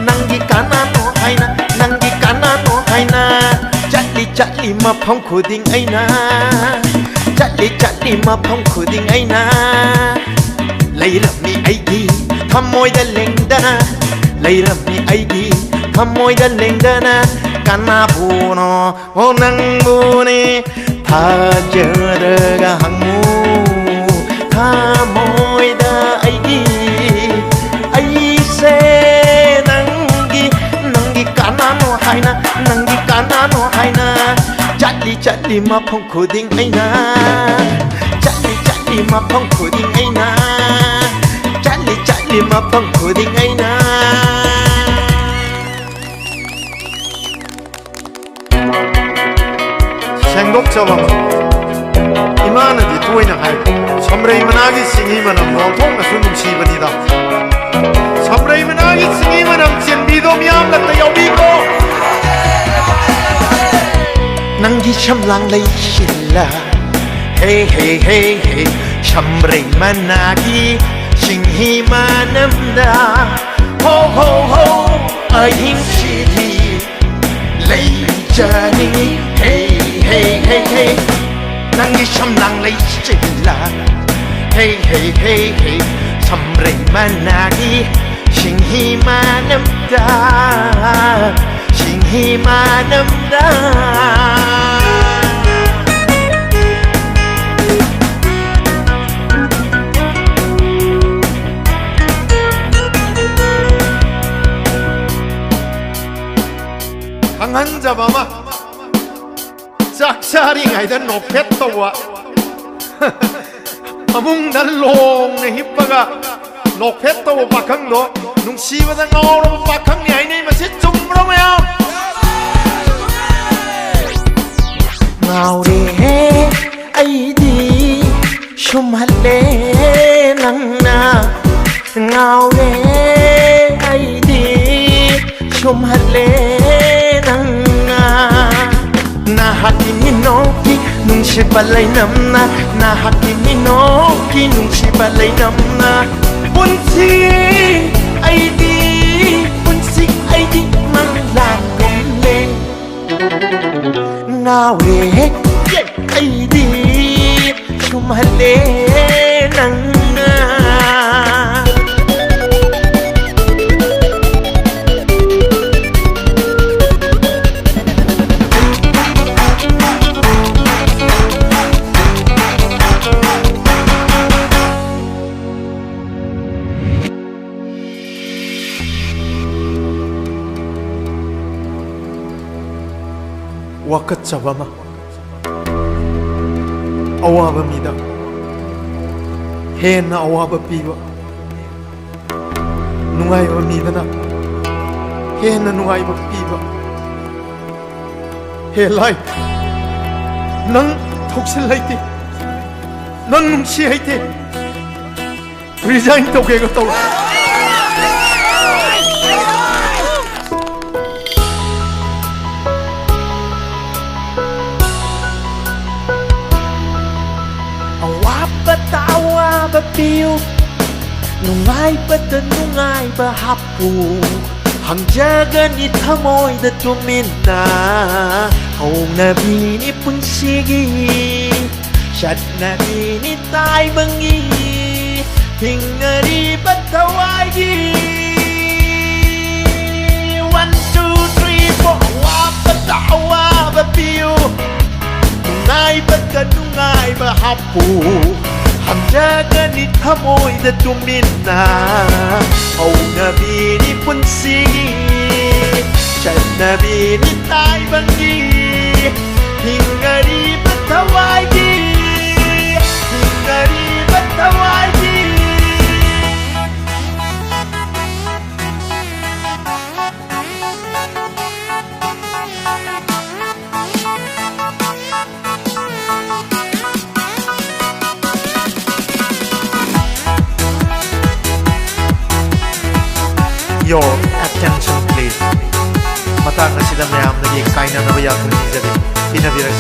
ꯅꯪꯒꯤ ꯀꯅꯥꯅꯣ ꯍꯥꯏꯅ ꯅꯪꯒꯤ ꯀꯅꯥꯅꯣ ꯍꯥꯏꯅ ꯆꯠꯂꯤ ꯆꯠꯂꯤ ꯃꯐꯝ ꯈꯨꯗꯤꯡ ꯑꯩꯅ ꯆꯠꯂꯤ ꯆꯠꯂꯤ ꯃꯐꯝ ꯈꯨꯗꯤꯡ ꯑꯩꯅ ꯂꯩꯔꯝꯃꯤ ꯑꯩꯒꯤ ꯊꯃꯣꯏꯗ ꯂꯦꯡꯗꯅ ꯂꯩꯔꯝꯃꯤ ꯑꯩꯒꯤ ꯊꯃꯣꯏꯗ ꯂꯦꯡꯗꯅ ꯀꯅꯥꯕꯨꯅꯣ ꯅꯪꯕꯨꯅꯦ ꯊꯥꯖꯔꯒ ꯍꯪꯉꯨ 타모이다 아이세 낭기 까나노 하이나 짤리 마펑 코딩 아이나 짤리 마펑 코딩 아이나 짤리 마펑 코딩 아이나 생독자방은 이만한지 또이나 할 섬레이만하기 싱이만한 노통나수 눈치입니다 섬레이만하기 싱이만한 찐비도 미암갔다 여비고 낭기 샴랑레이 실라 헤헤헤헤 섬레이만하기 싱이만함다 호호호 아힘시디 레이자니 헤헤헤헤 낭기 샴랑레이 실라 헤헤헤헤 섬레이만하기 싱이만함다 강한 자바마 짝사링아이다 높했다와 아뭉달롱네 힙바가 높했다와 박항도 눈시바다 나오는 박항니 아이네 맛이 좀 물어봐요 나우리 아이디 shum할래 낭나 나우리 아이디 shum할래 낭나 나하기니 노기 눈시발레 남나 나하기니 노기 눈시발레 남나 bunsi ID manglangole nawe ID shumale nanga 와카짜바마 아와바입니다. 헤나 아와바비바 누가이바입니다나 헤나 누가이바비바 헤라이 난 톡실라이티 난 뭉치하이티 리자인 또게가 또 Piu nungai bata nungai ba hapu hang jaga ni thamoi da tumina hong nabi ni punsigi shat nabi ni tai bangi hingari batawai 1 2 3 4 wa bata wa ba piu nungai bata nungai ba hapu Hamjaga ni tamoy na tumina Au nabi ni punsigi Chan nabi ni tay bangi Hingari batawagi Hingari batawagi Your attention please. Matang na sila mayam naging kaina na bayan ko ni Zari. Pinabiras.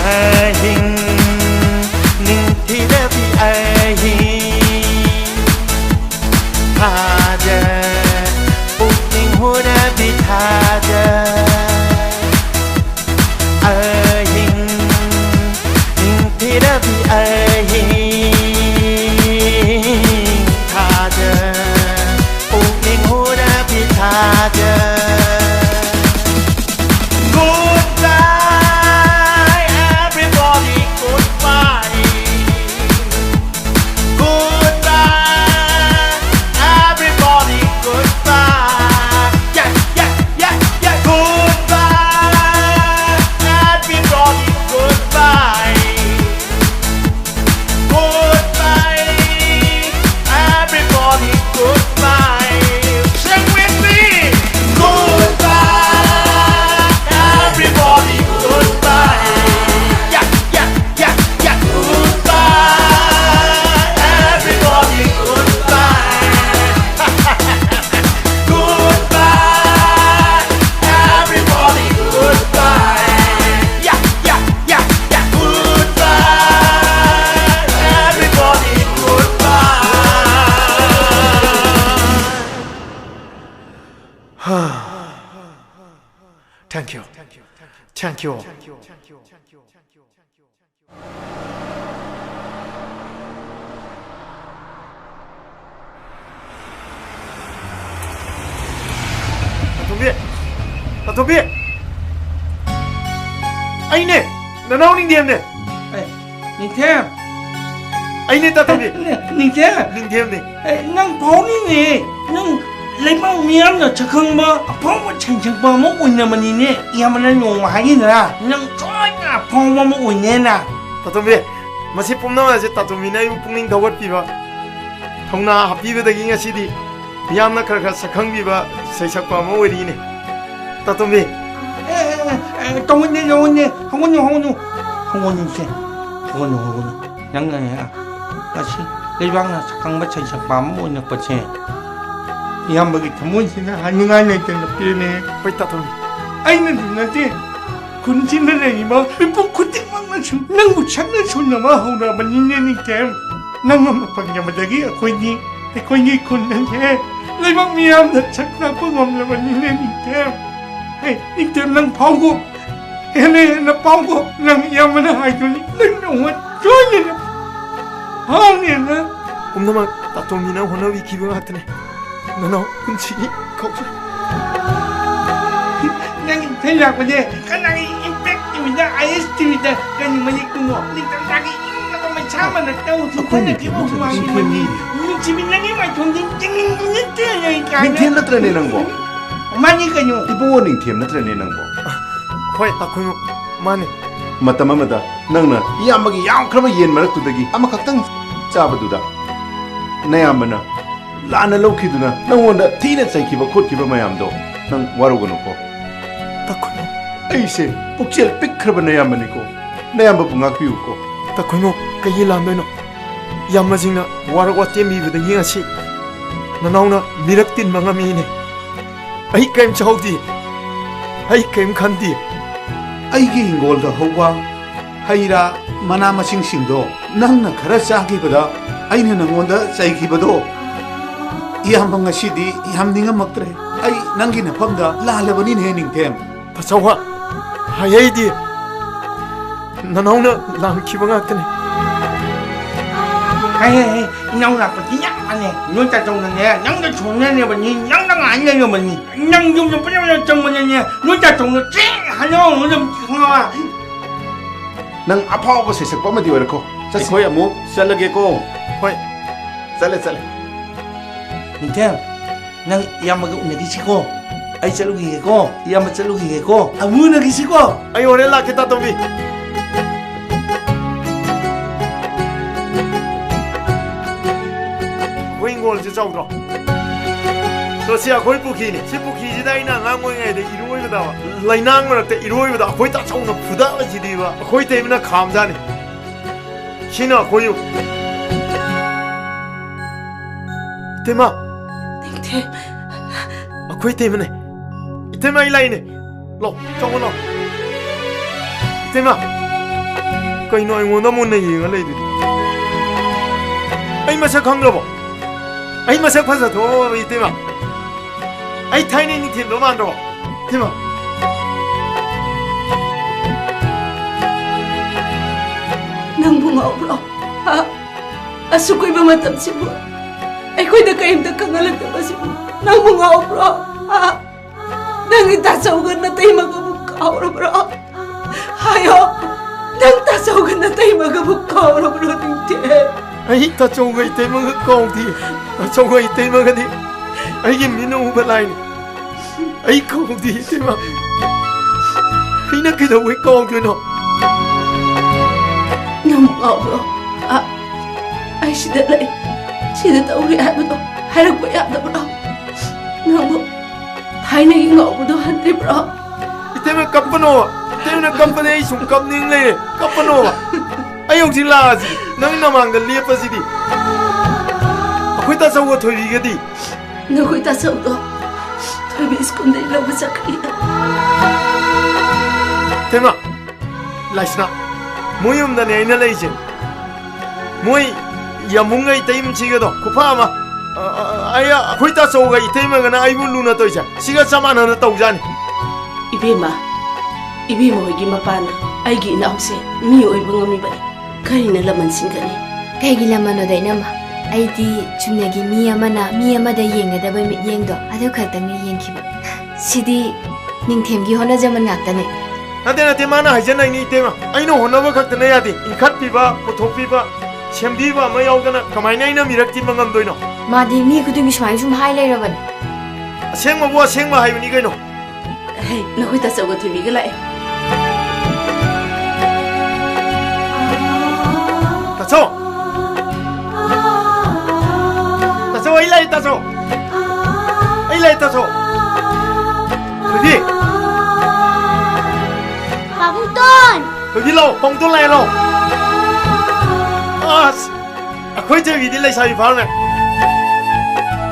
Ahing ning tinabi ahing Tada Uning hunabi tada Ahing ning tinabi ahing Goodbye, everybody. Thank you. Thank you. Tobi. Ai ne? Nanau ning diam ne? Ning Thêm. Ai ne ta Tobi? Ning Thêm. Ning diam ne. Nang pháo ni nang lấy bao miếng là chắc không mà pháo mà chỉnh chỉnh bao mà ủi nè mà nhìn nè em mà nó nhung mà hay nè nang trói ngà pháo mà ủi nè nè. Ta Tobi. Masih pumna aja ta Tobi na yung pungning dawat piba. Thongna happy ba dagi nga sidi. Yamna khar sakhang biba saisak pa mo wari ne. Ta Tobi. Không có xe nhắn này à là gì lấy băng là khăng bắt chạy sập bám môi nhập bật xe em bagi thằng xin là những ai này từng lập tiền này phải ta thôi anh là gìคุณชินอะไรมาเป็นพวกคุณที่มันนั่งบุชันนั่งชนนะมาหัวเรามันยิ่งนี่แกมนั่งมาฟังยังมาตะกี้คนนี้ไอ้คนนี้คนนั่งแค่เลยบางมีอันนั้นชักหน้าพวกมันแล้วมันยิ่งนี่แกมเฮ้ยนี่เจอนั่งเผากูเฮ้ยนั่งเผากูนั่งยังมันหายตัวนี้นั่งหัวจ้อยเนี่ยห้องเนี่ยนะ 엄마만 따tom이나 호나위 기분 같으네. 너너 흔치 거기. Nang thayak pa de kanang impact timida IS timida kaning manikung mo nitang lagi na pa may sama na tao sa kana ki mo mami mani ni chimin nang mai thong ding ding ni te ya ka ning thiam na trane nang bo mani kanyo ibo ning thiam na trane nang bo khoi ta khoi mani matam amada nangna iyambagi yam khraba yen marak tu dagi ama khaktang chabadуда nayamana lana lokhiduna nangwonda thina chaikiba khotkiba mayamdo nang warugunu ko takhono aise pukchel pikhraba nayamani ko nayamba bungakpiu ko takhono kayi lamdeno yamajingna waragwa tembi bida yingasi nanauna mirak tin mangami ne ai kaim chawdi ai kaim khandi aigi hingol da howa haira mana masing singdo nangna khara chagibada aina nangonda chaikibado iyam ngashidi iyam ninga maktre ai nangi na famda lalabani ne ningthem tachawa hayaidi nanauna lam kibanga tane hey nang la pa tinya ane nyon ta chong ne nang da chong ne ba ni nang nang an ne ba ni nang yum yum pa ne chong ne nyon ta chong ne che ha no yum ngawa nang apaw ba sesak pa madi werko Khoi amu salage ko khoi sale ning Thêm nang yam ga unagi siko ai chalugi ko yam chalugi ko amu nagi siko ai ore la kita tombi wingol je chawdro so sia khoi pukhi ni si pukhi ji dai na ngangoi ngai de iroi da wa lainang marak te iroi da khoi ta chawna phuda ji di wa khoi te mina kham ja ni Shina koyu. Tema. Thêm. Akoi tema ne. Tema ilai ne. Lo, chong lo. Tema. Kai noi ngona mon ne yinga lei du. Ai masak khang lo bo. Ai masak phasa tho ri tema. Ai thai ne ni them lo man do. Tema. Nang bungaw bro. Ha? Asukoy ba matam si bro? Ay ko'y nakaim na kangalag na ba si bro? Nang bungaw bro. Ha? Nang itasawgan na tayo magabukaw bro. Hayo. Nang tasawgan na tayo magabukaw bro. Ay tasawgan ite mga kaunti. Tasawgan ite mga di. Ay minong balay ni. Ay kaunti ite mga. Ay nakilaway kaunti no. Nang bungaw bro. Ay sidalay. Sida tauri haibado. Hairagpa yada bro. Nang bu. Thai naging ngaw bro hantay bro. Ite mga kapano. Ite mga kapano ay sungkap ning lay. Kapano. Ayaw sila si. Nang namang galia pa si di. Ako'y tasaw ko thoy ka di. Nako'y tasaw ko. Thoy bis kong dahil lang sa kaya. Tema. Lais na. Muyum na niya inalaisin. Muy yamungay taim sigado. Kupama. Aya ako'y tasaw ka itay mga na aybun luna to isa. Siga sama na nataw dyan. Ibema, Ibi mo hoigi mapana aigi inause mi oiba ngamibani karina laman singani Kaigi laman oday nama aidi chumnegi mi amada yengadaba yengdo adu khatangni yengkiba sidi ningthemgi hona jaman ngaktane nate mana hajan ai ni tema aino honaba khaktana yadi inkhat piba pothok piba sembiba ma yaudana kamaina ina mirakti mangam doino madi mi khudungi swai sum hai leiraban asengma haibani kaino hey nahoi ta sago thimi gala taso ai lai taso Lagi Bang Ton Lagi lo Bang Ton lai lo Akhoi chơi đi lấy sai pháo này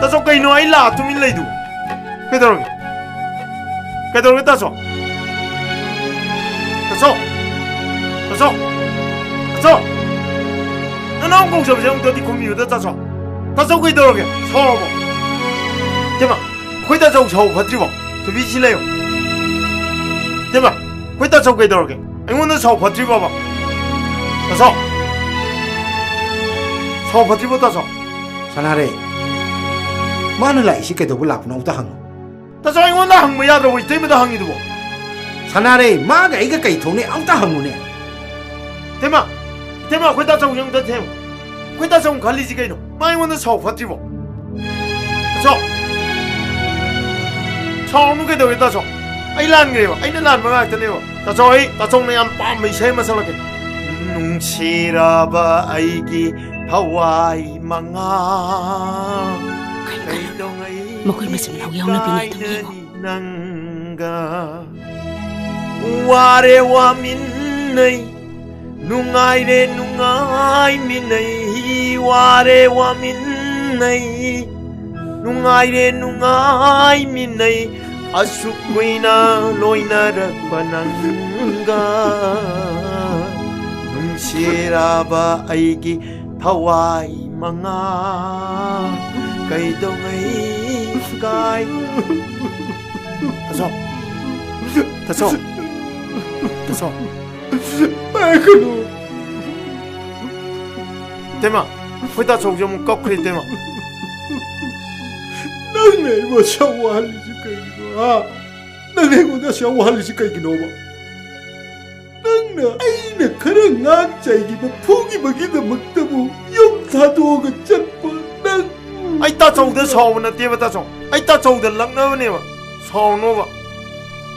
ta cho cây nói là tụi mình lấy đủ cái đâu ta cho nó không chịu chịu tôi đi cùng nhiều ta cho cái đâu kìa sao mà thế mà khối ta cho phát triển vào tụi mình chỉ lấy thế mà khối ta cho cái đâu kìa anh muốn nó sao phát triển vào ta cho sao phát triển vào ta cho Sanare mana lại si cái đầu lạc nó ta hằng ta cho anh muốn ta hằng mày ra rồi thế mà ta hằng gì đâu Sanare má cái thùng này ông ta hằng nè thế mà khối ta cho những cái thêm khối ta cho cái gì cái nó mà anh muốn nó sao phát triển vào sao nó cái đầu ta cho anh làm cái gì anh làm mà cái này ta cho ấy ta cho này ăn bám mấy xe mà sao cái nung chira ba aigi Hawaii manga Makoy masam yaw na pinitang nanga Ware wa minay Nungay re nungay minay Ware wa minay Nungay re nungay minay Asuk ko'y na loy na ragpananga Nung sira ba ay Hawaii mga kay daw ngay kay Taso Ano? Tema, kung taso yung kokri tema Nanay mo siya wali si kayo ha? Nanay mo na siya wali si kayo ginawa Nangna ay nakarangan siya iba pugi magina magtamo yung tato ka dyan pa nang Ay taso da saw na tiba taso Ay taso da lang na ba saw no ba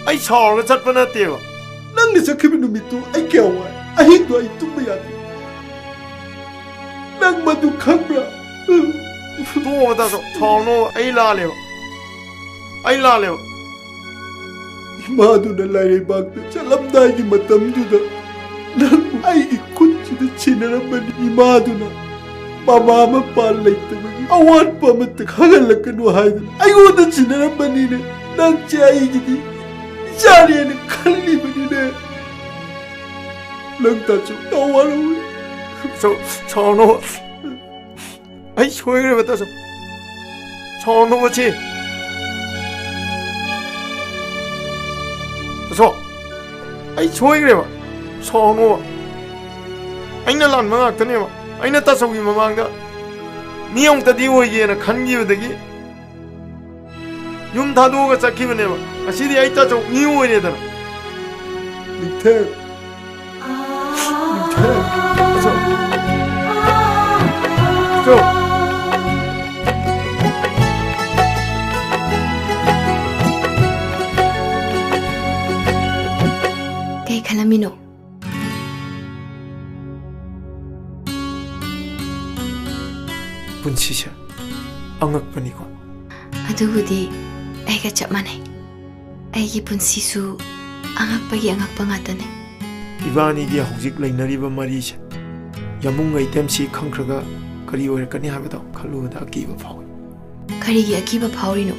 Ay saw ka dyan pa na tiba Nang nasa kami numito ay kaway ay hindi ay tumayati Nang madukang bra Tuwa taso saw no ay lalewa Ay lalewa Imado na laibag na sa lamday ni matamdo na nang ay ikutsi na sinaraman ni Imado na mamamapalay tamagi awan pa mataghangalag kanuhay na ayaw na sinaraman nina nang siya ay gidi siyari na kaliban nina lang taso nawarawin Sono ay soy ba taso Sono ba chi So, ay choy re ba? So no. Ay na lan mga tani ba? Ay na tasaw yung mamanga. Niyong tadi wo ye na khangi ba dagi. Yung tado ga sakhi ba ne ba? Asidi ay tasaw niyo ne da. Liter. So. Kalamino. Punsisya, angak pa ni ko. Adugudi, ay kachap manay. Ay punsisu, angak pa nga tanay. Ibani gi hojik lainariba marisya. Yamung item si khangkhraga kari oirakani habado khaluda akiba phawi. Karigi akiba phawrino.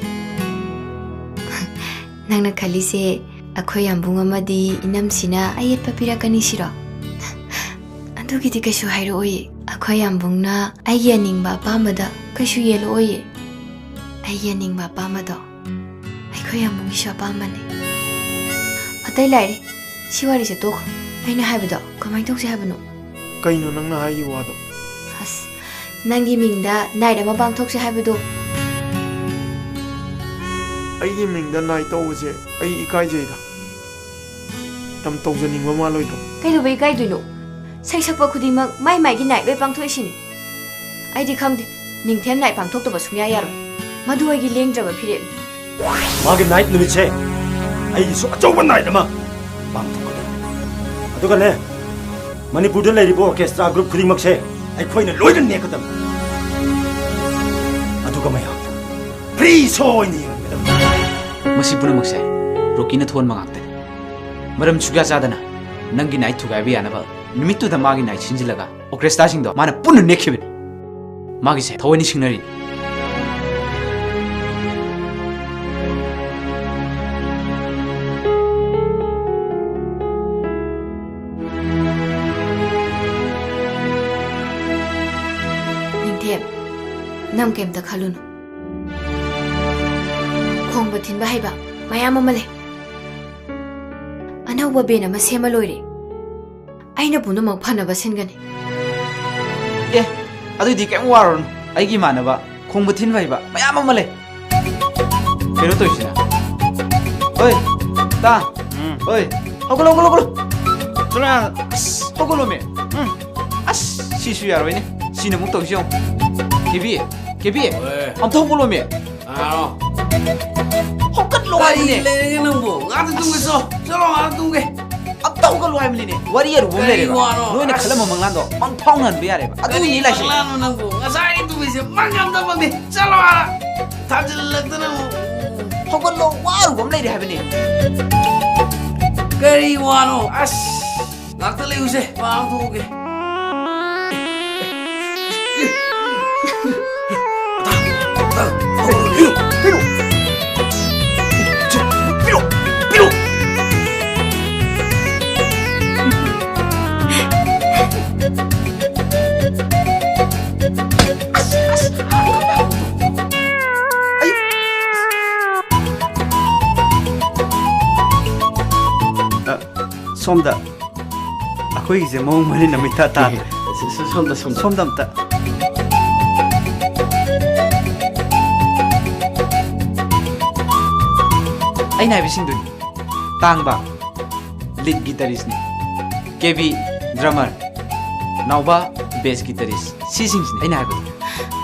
Nangna khalise Akoy ambung amadi inamsina ayet papirakani siro. Adugidi kasu hairo oye. Akoy ambung na ayya ningba pamada kasu yelo oye. Ayya ningba pamado. Akoy ambung isha pamane. Atay laire. 시와리세 또 아이나 하이브도 그만 톡세 하이브노 Kaino nang nahayi wado. 아스 난기 밍다 나이트 아마 방톡세 하이브도 Aigi mingda nai tawse ai ikai jeida. Tam tawjaning ma maloi do. ꯀꯩꯗꯧꯕꯩ ꯀꯥꯏꯗꯣꯏꯅꯣ ꯁꯩ ꯁꯛꯄ ꯈꯨꯗꯤꯡꯃꯛ ꯃꯥꯏ ꯃꯥꯏꯒꯤ night ꯂꯣꯏ ꯄꯥꯡꯊꯣꯛꯏꯁꯤꯅꯤ ꯑꯩꯗꯤ ꯈꯪꯗꯦ ꯅꯤꯡꯊꯦꯝ night ꯄꯥꯡꯊꯣꯛꯇꯕ ꯁꯨꯡꯌꯥ ꯌꯥꯔꯣꯏ ꯃꯗꯨ ꯑꯩꯒꯤ ꯂꯦꯡꯗ꯭ꯔꯕ ꯐꯤꯔꯦꯞꯅꯤ 마게 나이트 누미체 아이기수 아쩌고 나이트 마 망토거든 아두가네 마니푸르 레리보 오케스트라 그룹 크리막세 아이코이는 로이든 내거든 아두가 마야 프리소이니 masi punamakse rokina thon mangakte maram chugya chadana nangi night thugai bi anaba numittu da magi night sinjilaga orchestra sing do mana pun nekhibin magi se thawani singnari ꯅꯤꯡꯊꯦꯝ ꯅꯪ ꯀꯩꯝꯇ ꯈꯜꯂꯨꯅꯨ ꯈꯣꯡꯕ ꯊꯤꯟꯕ ꯍꯩꯕ ꯃꯌꯥꯝ ꯑꯃ ꯂꯩ ꯑꯅꯧꯕ ꯕꯦꯟ ꯑꯃ ꯁꯦꯝꯃ ꯂꯣꯏꯔꯦ ꯑꯩꯅ ꯄꯨꯝꯅꯃꯛ ꯐꯅꯕ ꯁꯤꯟꯒꯅꯤ ꯑꯦ ꯑꯗꯨꯗꯤ ꯀꯩꯝ ꯋꯥꯔꯨꯔꯅꯨ ꯑꯩꯒꯤ ꯏꯃꯥꯟꯅꯕ ꯈꯣꯡꯕ ꯊꯤꯟꯕ ꯍꯩꯕ ꯃꯌꯥꯝ ꯑꯃ ꯂꯩ ꯀꯩꯅꯣ ꯇꯧꯔꯤꯁꯤꯅ ꯍꯣꯏ ꯇꯥ ꯍꯣꯏ ꯍꯧꯒꯠꯂꯣ ꯍꯧꯒꯠꯂꯣ ꯍꯧꯒꯠꯂꯣ ꯆꯂꯣ ꯑꯁ ꯍꯧꯒꯠꯂꯣꯃꯦ ꯑꯁ ꯁꯤꯁꯨ ꯌꯥꯔꯣꯏꯅꯦ 시는 못 떠오시오. 개비, 개비. 암튼 볼로미. 알아. 헛것로 하이네. 레는 뭐? 나도 둥겠어. 저러 나도 둥게. 암튼 헛것로 하이네. 와리에로 몸내려. 너네 칼라만 망란도 멍펑은 비야래. 아두 일라시. 칼라는 뭐? 가사이 두비세 망감다 망데. 저러 알아. 다질렀더는 뭐. 헛것로 와로 몸내려 하이네. 그리 와노. 아씨. 나한테 요새 빵도 오게. 솜다 아코이기세 몽만이 남이타 타 솜담다 aina haibisingduni tangba lead guitarist ni kebi drummer nauba bass guitarist sising aina haibu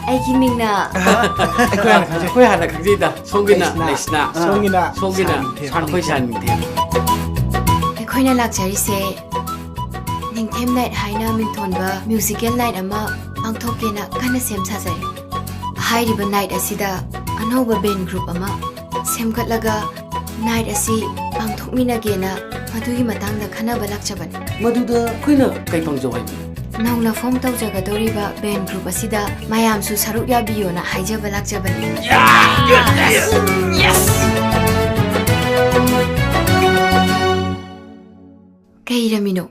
ꯑꯩꯒꯤ ꯃꯤꯡꯅ ꯑꯩꯈꯣꯏ ꯍꯥꯟꯅ ꯈꯪꯖꯩꯗ ꯁꯣꯝꯒꯤꯅ ꯂꯩꯁꯅꯥ ꯁꯣꯝꯒꯤꯅ ꯑꯩꯈꯣꯏ ꯁꯥꯅꯤꯡꯊꯦꯝ ꯑꯩꯈꯣꯏꯅ ꯂꯥꯛꯆꯔꯤꯁꯦ ꯅꯤꯡꯊꯦꯝ ꯅꯥꯏꯠ ꯍꯥꯏꯅ ꯃꯤꯡꯊꯣꯟꯕ ꯃ꯭ꯌꯨꯖꯤꯀꯦꯜ ꯅꯥꯏꯠ ꯑꯃ ꯄꯥꯡꯊꯣꯛꯀꯦꯅ ꯀꯟꯅ ꯁꯦꯝ ꯁꯥꯖꯔꯤ ꯍꯥꯏꯔꯤꯕ ꯅꯥꯏꯠ ꯑꯁꯤꯗ ꯑꯅꯧꯕ ꯕꯦꯟ ꯒ꯭ꯔꯨꯞ ꯑꯃ ꯁꯦꯝꯒꯠꯂꯒ ꯅꯥꯏꯠ ꯑꯁꯤ ꯄꯥꯡꯊꯣꯛꯃꯤꯟꯅꯒꯦꯅ ꯃꯗꯨꯒꯤ ꯃꯇꯥꯡꯗ ꯈꯟꯅꯕ ꯂꯥꯛꯆꯕꯅꯤ ꯃꯗꯨꯗ ꯑꯩꯈꯣꯏꯅ ꯀꯩ ꯄꯥꯡꯖꯧ ꯍꯥꯏꯕꯅꯣ ꯅꯧꯅ ꯐꯣꯝ ꯇꯧꯖꯒꯗꯧꯔꯤꯕ ꯕꯦꯟ ꯒ꯭ꯔꯨꯞ ꯑꯁꯤꯗ ꯃꯌꯥꯝꯁꯨ ꯁꯔꯨꯛ ꯌꯥꯕꯤꯌꯣꯅ ꯍꯥꯏꯖꯕ ꯂꯥꯛꯆꯕꯅꯤ ꯀꯩꯔꯝꯃꯤꯅꯣ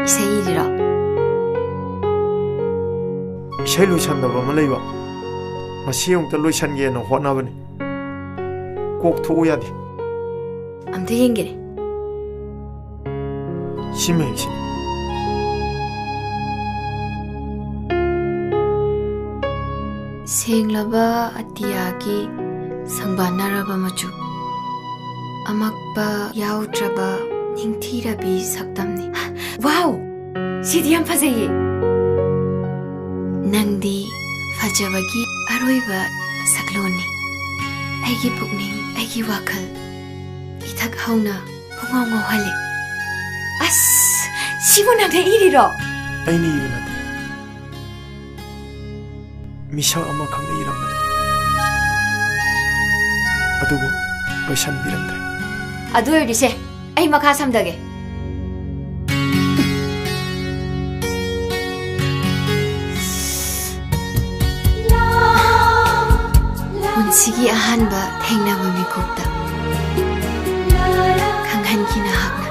ꯏꯁꯩ ꯏꯔꯤꯔꯣ Isai loisandaba ama leiba. Masi yongta loisangena hotnabani. Kok tho'u yadi. ꯑꯝꯇ ꯌꯦꯡꯒꯦꯅꯦ Simexi. ꯁꯦꯡꯂꯕ ꯑꯇꯤꯌꯥꯒꯤ ꯁꯪꯕꯥꯟꯅꯔꯕ ꯃꯆꯨ ꯑꯃꯛꯄ ꯌꯥꯎꯗ꯭ꯔꯕ ꯅꯤꯡꯊꯤꯔꯕꯤ ꯁꯛꯇꯝꯅꯤ ꯋꯥꯎ ꯁꯤꯗꯤ ꯌꯥꯝ ꯐꯖꯩꯌꯦ ꯅꯪꯗꯤ ꯐꯖꯕꯒꯤ ꯑꯔꯣꯏꯕ ꯁꯛꯂꯣꯟꯅꯤ ꯑꯩꯒꯤ ꯄꯨꯛꯅꯤꯡ ꯑꯩꯒꯤ ꯋꯥꯈꯜ ꯏꯊꯛ ꯍꯧꯅ ꯄꯨꯡꯉꯥꯎ ꯉꯥꯎꯍꯜꯂꯤ ꯑꯁ ꯁꯤꯕꯨ ꯅꯪꯅ ꯏꯔꯤꯔꯣ Aini ibana. Misa ama khang iramani. Adugo loisanbiramdre. ꯑꯗꯨ ꯑꯣꯏꯔꯗꯤꯁꯦ ꯑꯩ ꯃꯈꯥ ꯁꯝꯗꯒꯦ ꯄꯨꯟꯁꯤꯒꯤ ꯑꯍꯥꯟꯕ ꯊꯦꯡꯅꯕ ꯃꯤꯀꯨꯞꯇ ꯈꯪꯍꯟꯈꯤ ꯅꯍꯥꯛꯅ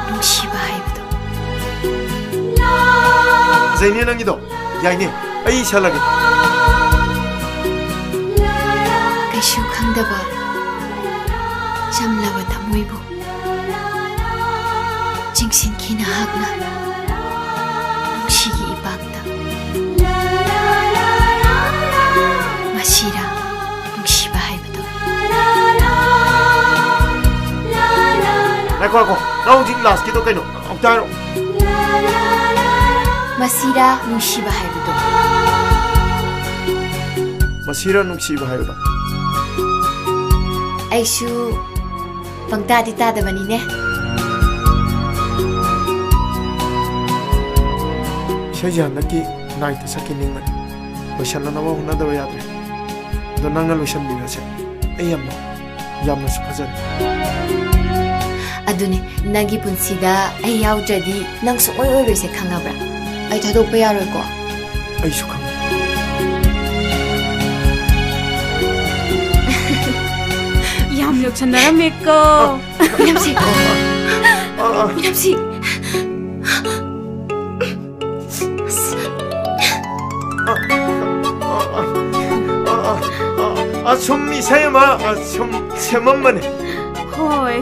ꯅꯨꯡꯁꯤꯕ ꯍꯥꯏꯕꯗꯣ Zaini nangido. Yaine. Ai salagi. ꯀꯩꯁꯨ ꯈꯪꯗꯕ ꯆꯝꯂꯕ ꯊꯃꯣꯏꯕꯨ kinahagna nungsigi ibangta masira nungsiba haibado Nako ako, naong jing last kito kayo, ang taro. masira nungsiba haibado Masira nung siba hayo ba? aisu pangtadi tadabani ne Siya naki night sa kiningan. Loisyan na nawa huna daw yadre. Doon nga loisyan din na siya. Ay yam na sa pazari. aduni nangi punsida ay yawdradi nang suoy oy se khangabra ay thadokpa yaroy ko Ay sukang. yamlok sanarame ko minamsi minamsi 숨이 새마, 새만만해. hoy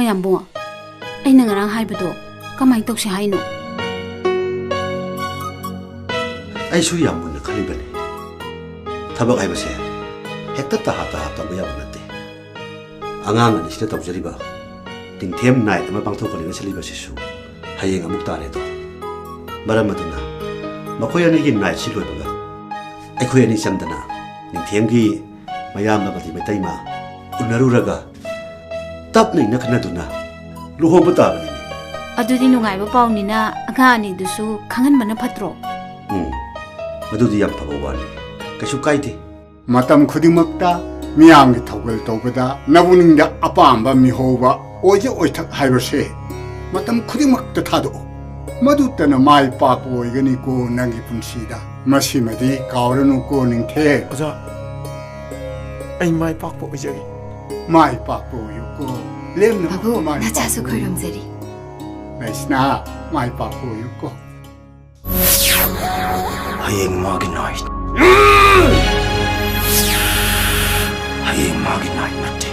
moyambo ay nangarang haibado kamay tawsi haino Ay suya mo na kaliban eh. Tabak ay base. Hekta taha tabo yaw natte. Angangan ni sila tawjari ba. Tingthem night ama bangto kalina sa liba sisu. Hayeng amuk tare to. Maram matuna. Makoy ani gin night siloy baga. Ay koy ani samdana. Tingthem gi mayam na pati metay ma. Unaruraga. Tap na inakana luho ba tabi ni? adudi nungay ba pawnina angani dusu khangan mana phatro Madudi yam pabawani. Kasu kaiti. matam khudimakta miyamgi thawgal tawbada nabuningda apamba mihoba oje oithak haibase matam khudimakta thado madutana mai papo oigani ko nangi punsida masimadi kauranu ko ningthe Oja. Ay mai pakpo ojagi. mai papo yuko lemna babu nachasu khoiramjari naisna mai papo yuko Hayeng magi night. Hayeng magi night natte.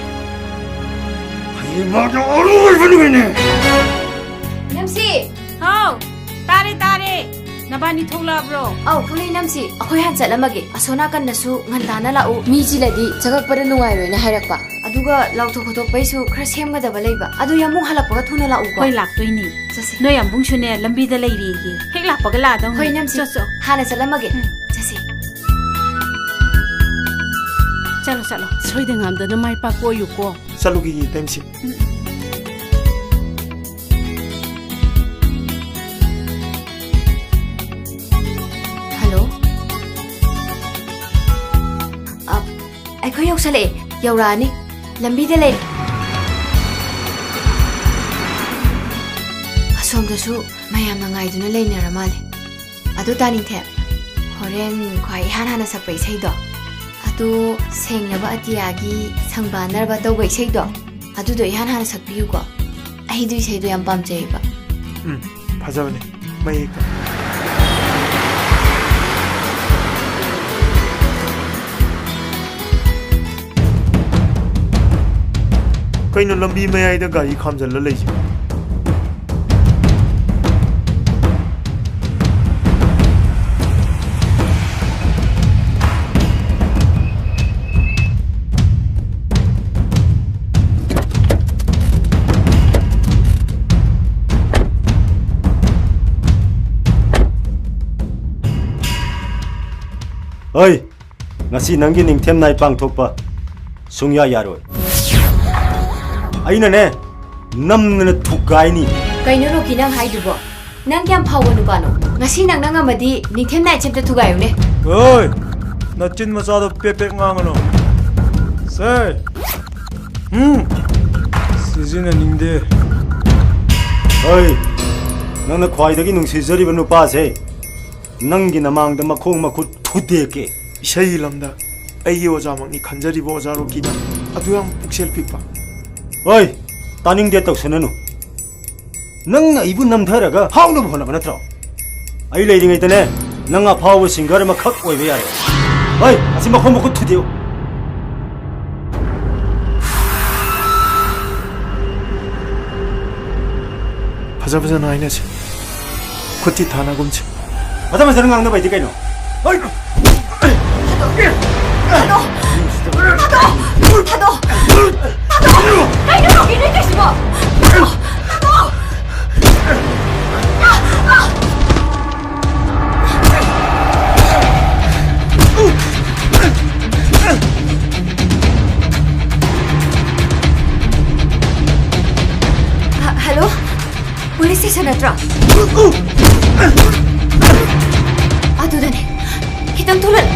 Hayeng magi aru banugine. Namsi hau tare nabani thola bro au phulei namsi akhoi han chalamage asona kan nasu ngandana lau mi jiladi jagak par nungai roi na hairakpa aduga lauthok khotok paisu khra semga da balaiba adu yamu halapga thuna lau ko hoi laktoi jase no yam bung shune lambi da leiri gi hek lakpaga la dong hoi namsi hana chalamage jase chalo soi de ngam da na mai pa ko yu ko Salugi temsi. akhoi yausale yaurani lambi de lei asom da su mayam na ngai duna lei nara male adu tani the horen khwai hana sapai sei do adu senglaba atiagi sangba narba tawbai sei do adu do hana sakpiu ko ai du sei do yam pamjai ba 파자네. 마이까. कहीं लंबी में आई तो गाड़ी खाम चल ले जी Oi, ngasi nanggi ningthem nai pangthokpa sungya yaroi. Aina ne namna thukai ni. Kaino ro kinang haidubo. Nang kyam phawanu bano. Ngasi nang amadi ningthem nai chemta thugayu ne. Oi, na chin masado pepe ngangano. 쌀. 시즌은 어이, 너는 과이덕이 능시저리바 누빠세. 낭기 나망다 마콩 마쿠 투대게. 샤이람다. 아이 오자망니 간자리보 오자로 기다. 아두양 북셀 픽바. 어이, 따닝대 떡서는 낭나 이분 남다라가 파우는 보나 나트로. 아이 레이딩 있더네. 낭아 파워 싱가르 마칵 오이베야래. 어이, 아침 마콩 마쿠 투대요. 바자바자 나이네지. 코티 다나곰치. 바자바자 는 바이디 까이노. 어이. Hello? Police station atra. Adudane. Kitang tulan.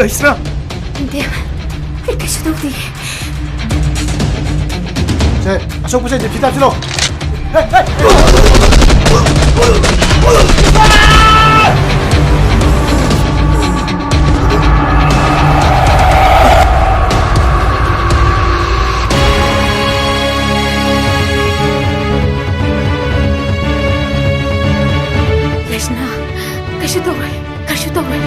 लाइसना Hindi. Ay, kasi daw di. 제 아속 부세 이제 비타 들어. Lesna, kasi daw ay. Kasi daw ay.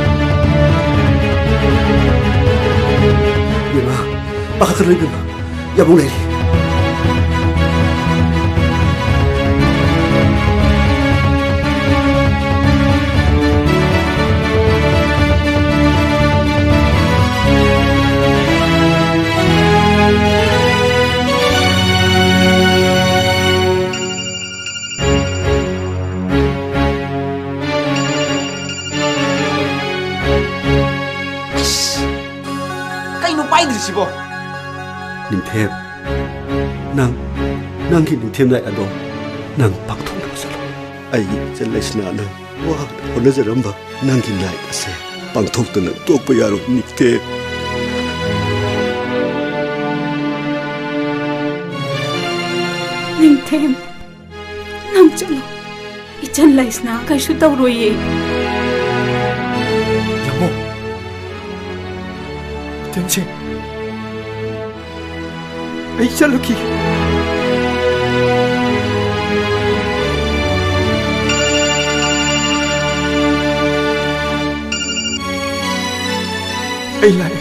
Bima, bakit tuloy Bima? Yabong Lady. 시보 님템 낭기 님템 나이 아도 낭 박통 나서로 아이 젤레스나는 와 어느 저런바 낭기 나이 아세 방톡도는 똑바야로 님템 Ningtem, nang chalo. Ichan laisna kay shu daw roye. 여보, 땡치. ay Chaluki. Ay Lai.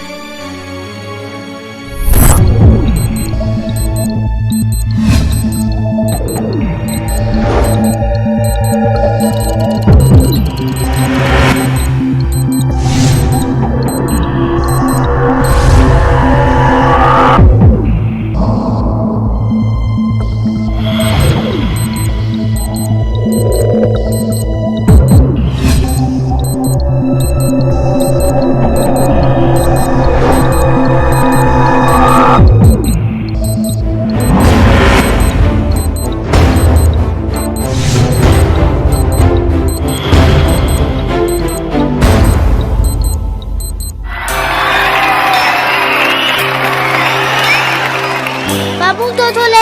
바보 토토레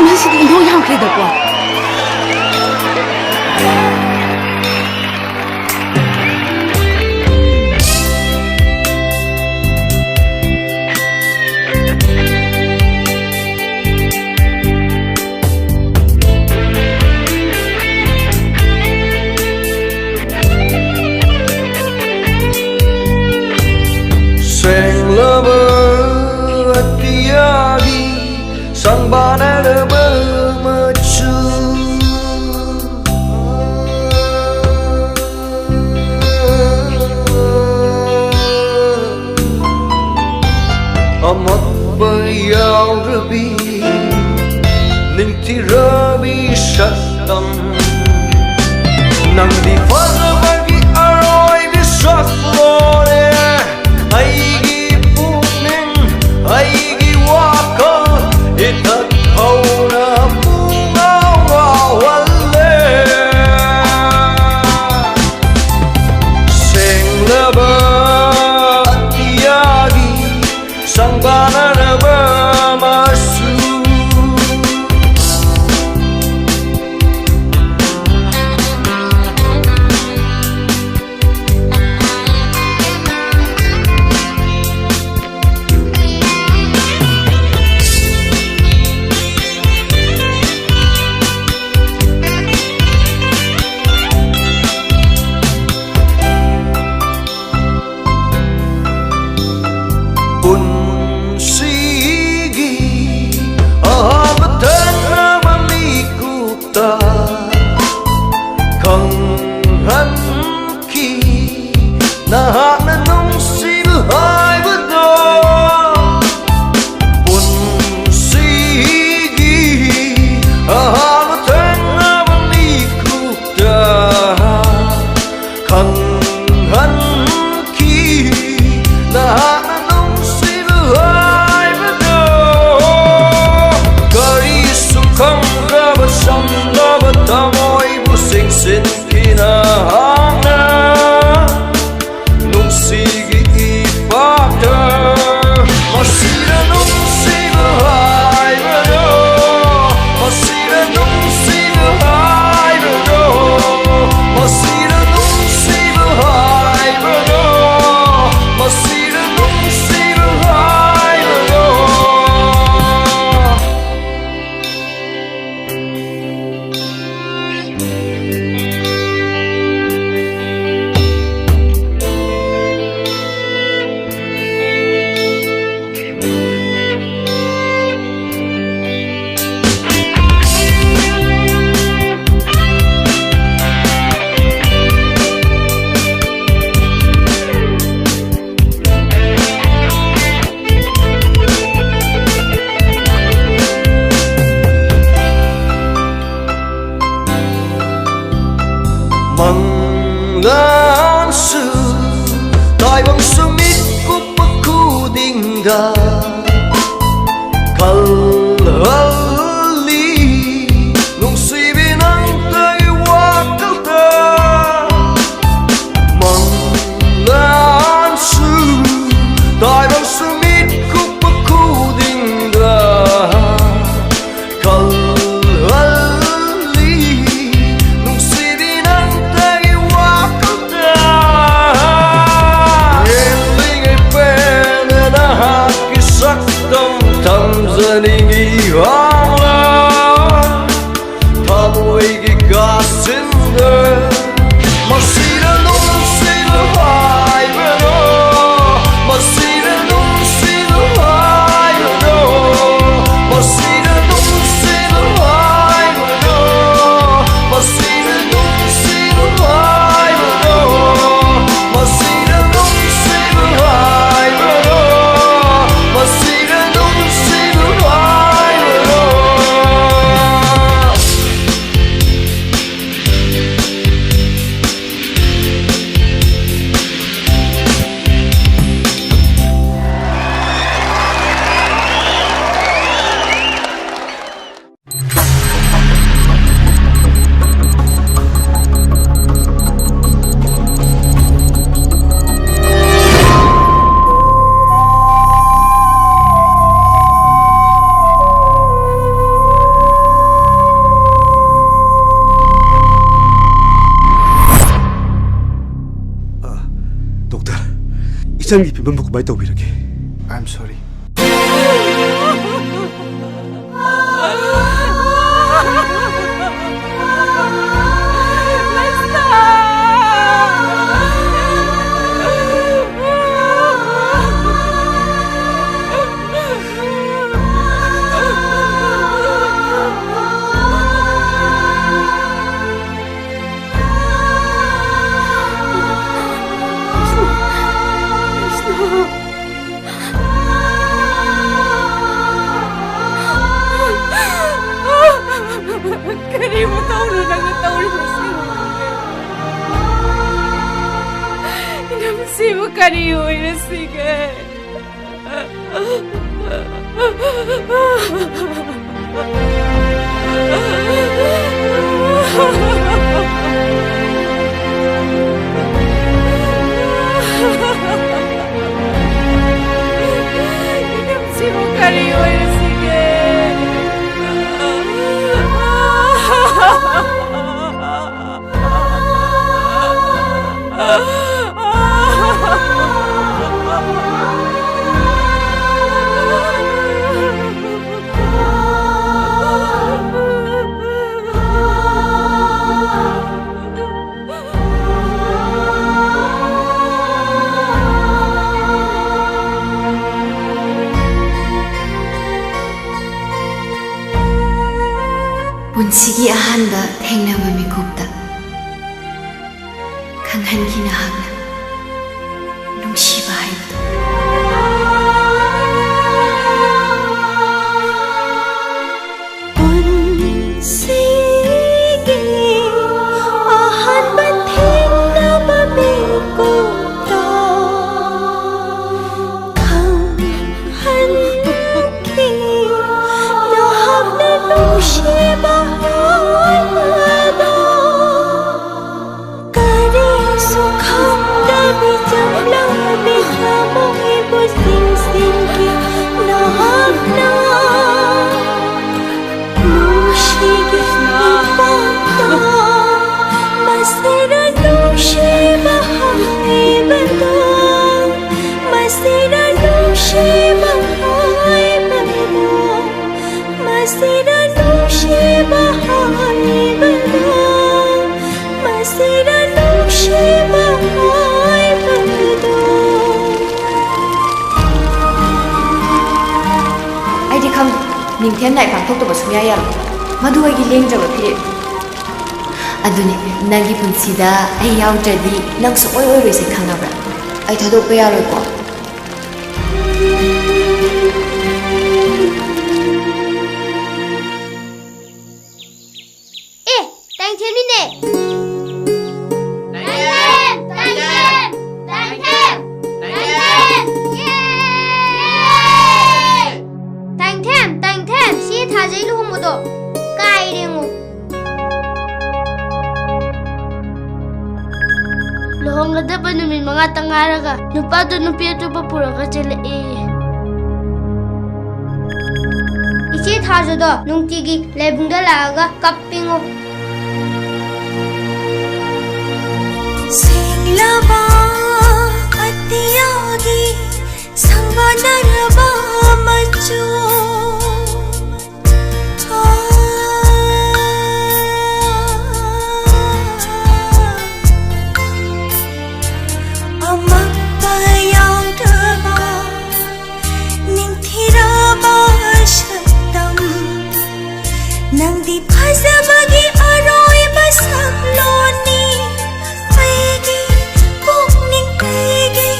미식이 노양 그래도 생러버 뛰어기 상반을 머무추 어못 버여르비 닝티러비 샷담 낭디 파르바기 아로이비 샷로레 아이기 푸닝 아이기 와커 이탓 하우나 붕아와 wal레 생러버 이야기 상반하나 마수 나는 농시를 하이브도 본시기 아무 땡나만 미국다 강한 기 나는 농시를 하이브도 거리 숙항 가봐 삼가봐 다모이부 생신 피나 Sigi e factor Masira nung siga haibado Masira nung siga haibado Masira nung siga haibado Masira nung siga haibado Manglansu Tai bang sumit ku pekudingga Kalali Nung sibinang tayo wakalta Manglansu Tai bang sumit ku pekudingga Kalali Tanzania ihanlar Tamoygi gasinde Masira nung sila haibado Masira nung sila haibado Masira nung sila haibado Masira nung sila haibado Masira nung sila haibado Masira nung sila haibado 이장기 비범부 그만 떠오르게. I'm sorry. Kari huwag na sige. Inamsi mo kari huwag na sige. ꯄꯨꯟꯁꯤꯒꯤ ꯑꯍꯥꯟꯕ ꯊꯦꯡꯅꯕ ꯃꯤꯀꯨꯞꯇ ꯈꯪꯍꯟꯈꯤꯅ ꯍꯛꯅ ꯅꯨꯡꯁꯤꯕ ꯍꯥꯏꯕꯗꯨ ꯄꯨꯟꯁꯤꯒꯤ ꯑꯍꯥꯟꯕ ꯊꯦꯡꯅꯕ ꯃꯤꯀꯨꯞꯇ ꯈꯪꯍꯟꯈꯤꯅ ꯍꯛꯅ ꯅꯨꯡꯁꯤꯕ ꯅꯤꯡꯊꯦꯝ ꯅꯥꯏ ꯄꯥꯡꯊꯣꯛꯇꯕ ꯁꯨꯡꯌꯥ ꯌꯥꯔꯣꯏ ꯃꯗꯨ ꯑꯩꯒꯤ ꯂꯦꯡꯗ꯭ꯔꯕ ꯐꯤꯔꯦꯞ ꯑꯗꯨꯅꯤ ꯅꯪꯒꯤ ꯄꯨꯟꯁꯤꯗ ꯑꯩ ꯌꯥꯎꯗ꯭ꯔꯗꯤ ꯅꯪ ꯁꯨꯡꯑꯣꯏ ꯑꯣꯏꯔꯣꯏꯁꯦ ꯈꯪꯉꯕ꯭ꯔꯥ ꯑꯩ ꯊꯥꯗꯣꯛꯄ ꯌꯥꯔꯣꯏꯀꯣ ꯑꯦ ꯇꯥꯏꯊꯦꯝꯅꯤꯅꯦ थाजै लुहुमुदो काइरेंगु लुहोंगदबा नुमित मंगा तंगारगा नुपादो नुपी अतुपा पुरगा चलेए इचे थाजोदो नुंगतिगी लेबुंगदा लागा कप्पिंगु सेंगलाबा अतियागी संगनरबा मचो Nangdi phasabagi aroi basak loni aigi pukning aigi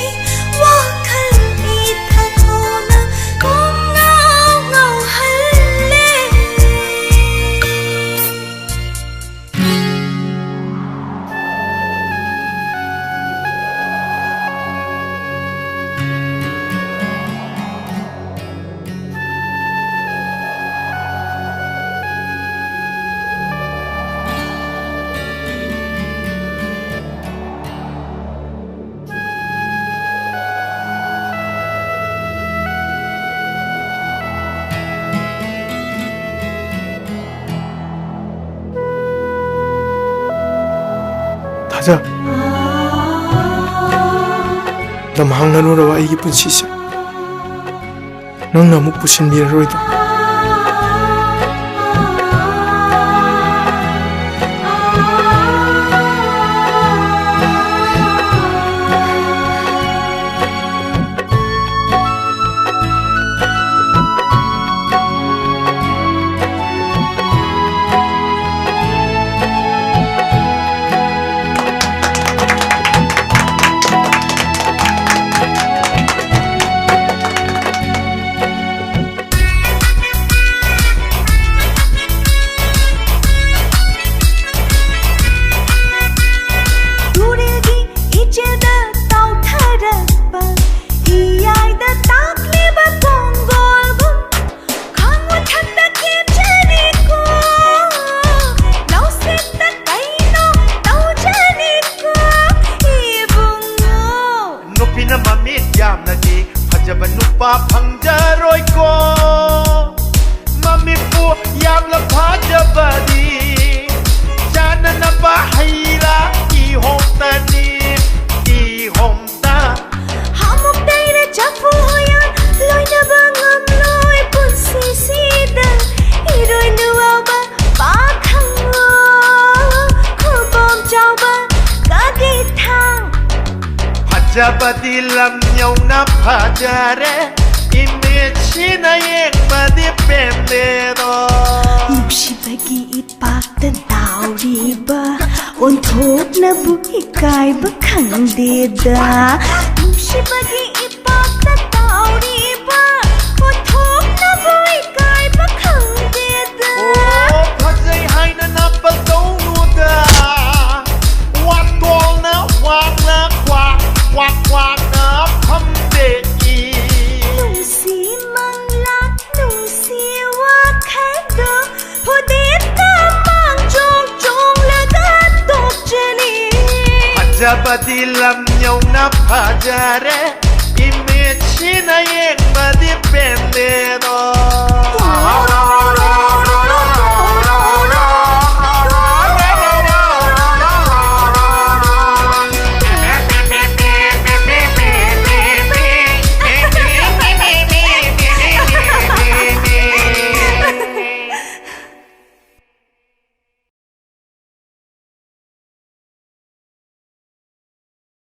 wakhal ithakona ngau ngau halle 타자 ꯂꯝꯍꯥꯡꯅꯔꯨꯔꯕ ꯑꯩꯒꯤ ꯄꯨꯟꯁꯤꯁꯦ ꯅꯪꯅ ꯑꯃꯨꯛ ꯄꯨꯁꯤꯟꯕꯤꯔꯔꯣꯏꯗ꯭ꯔꯣ Jabadi lam nyau na phajare image na yek badi pemle do Nupshibagi ipakta dauriba onthok na bu ikai ba khangde da Nupshibagi ipakta dauriba onthok na bu ikai ba khangde da Oh phajai haina na pal nu da wat tol na wak na kwak Quack quack up from the Lucy Manglat Lucy Wakado Podita Mang Jong Jong Lagat Tok Jani Ajabadi lam nyau na phajare image na yek badi pende do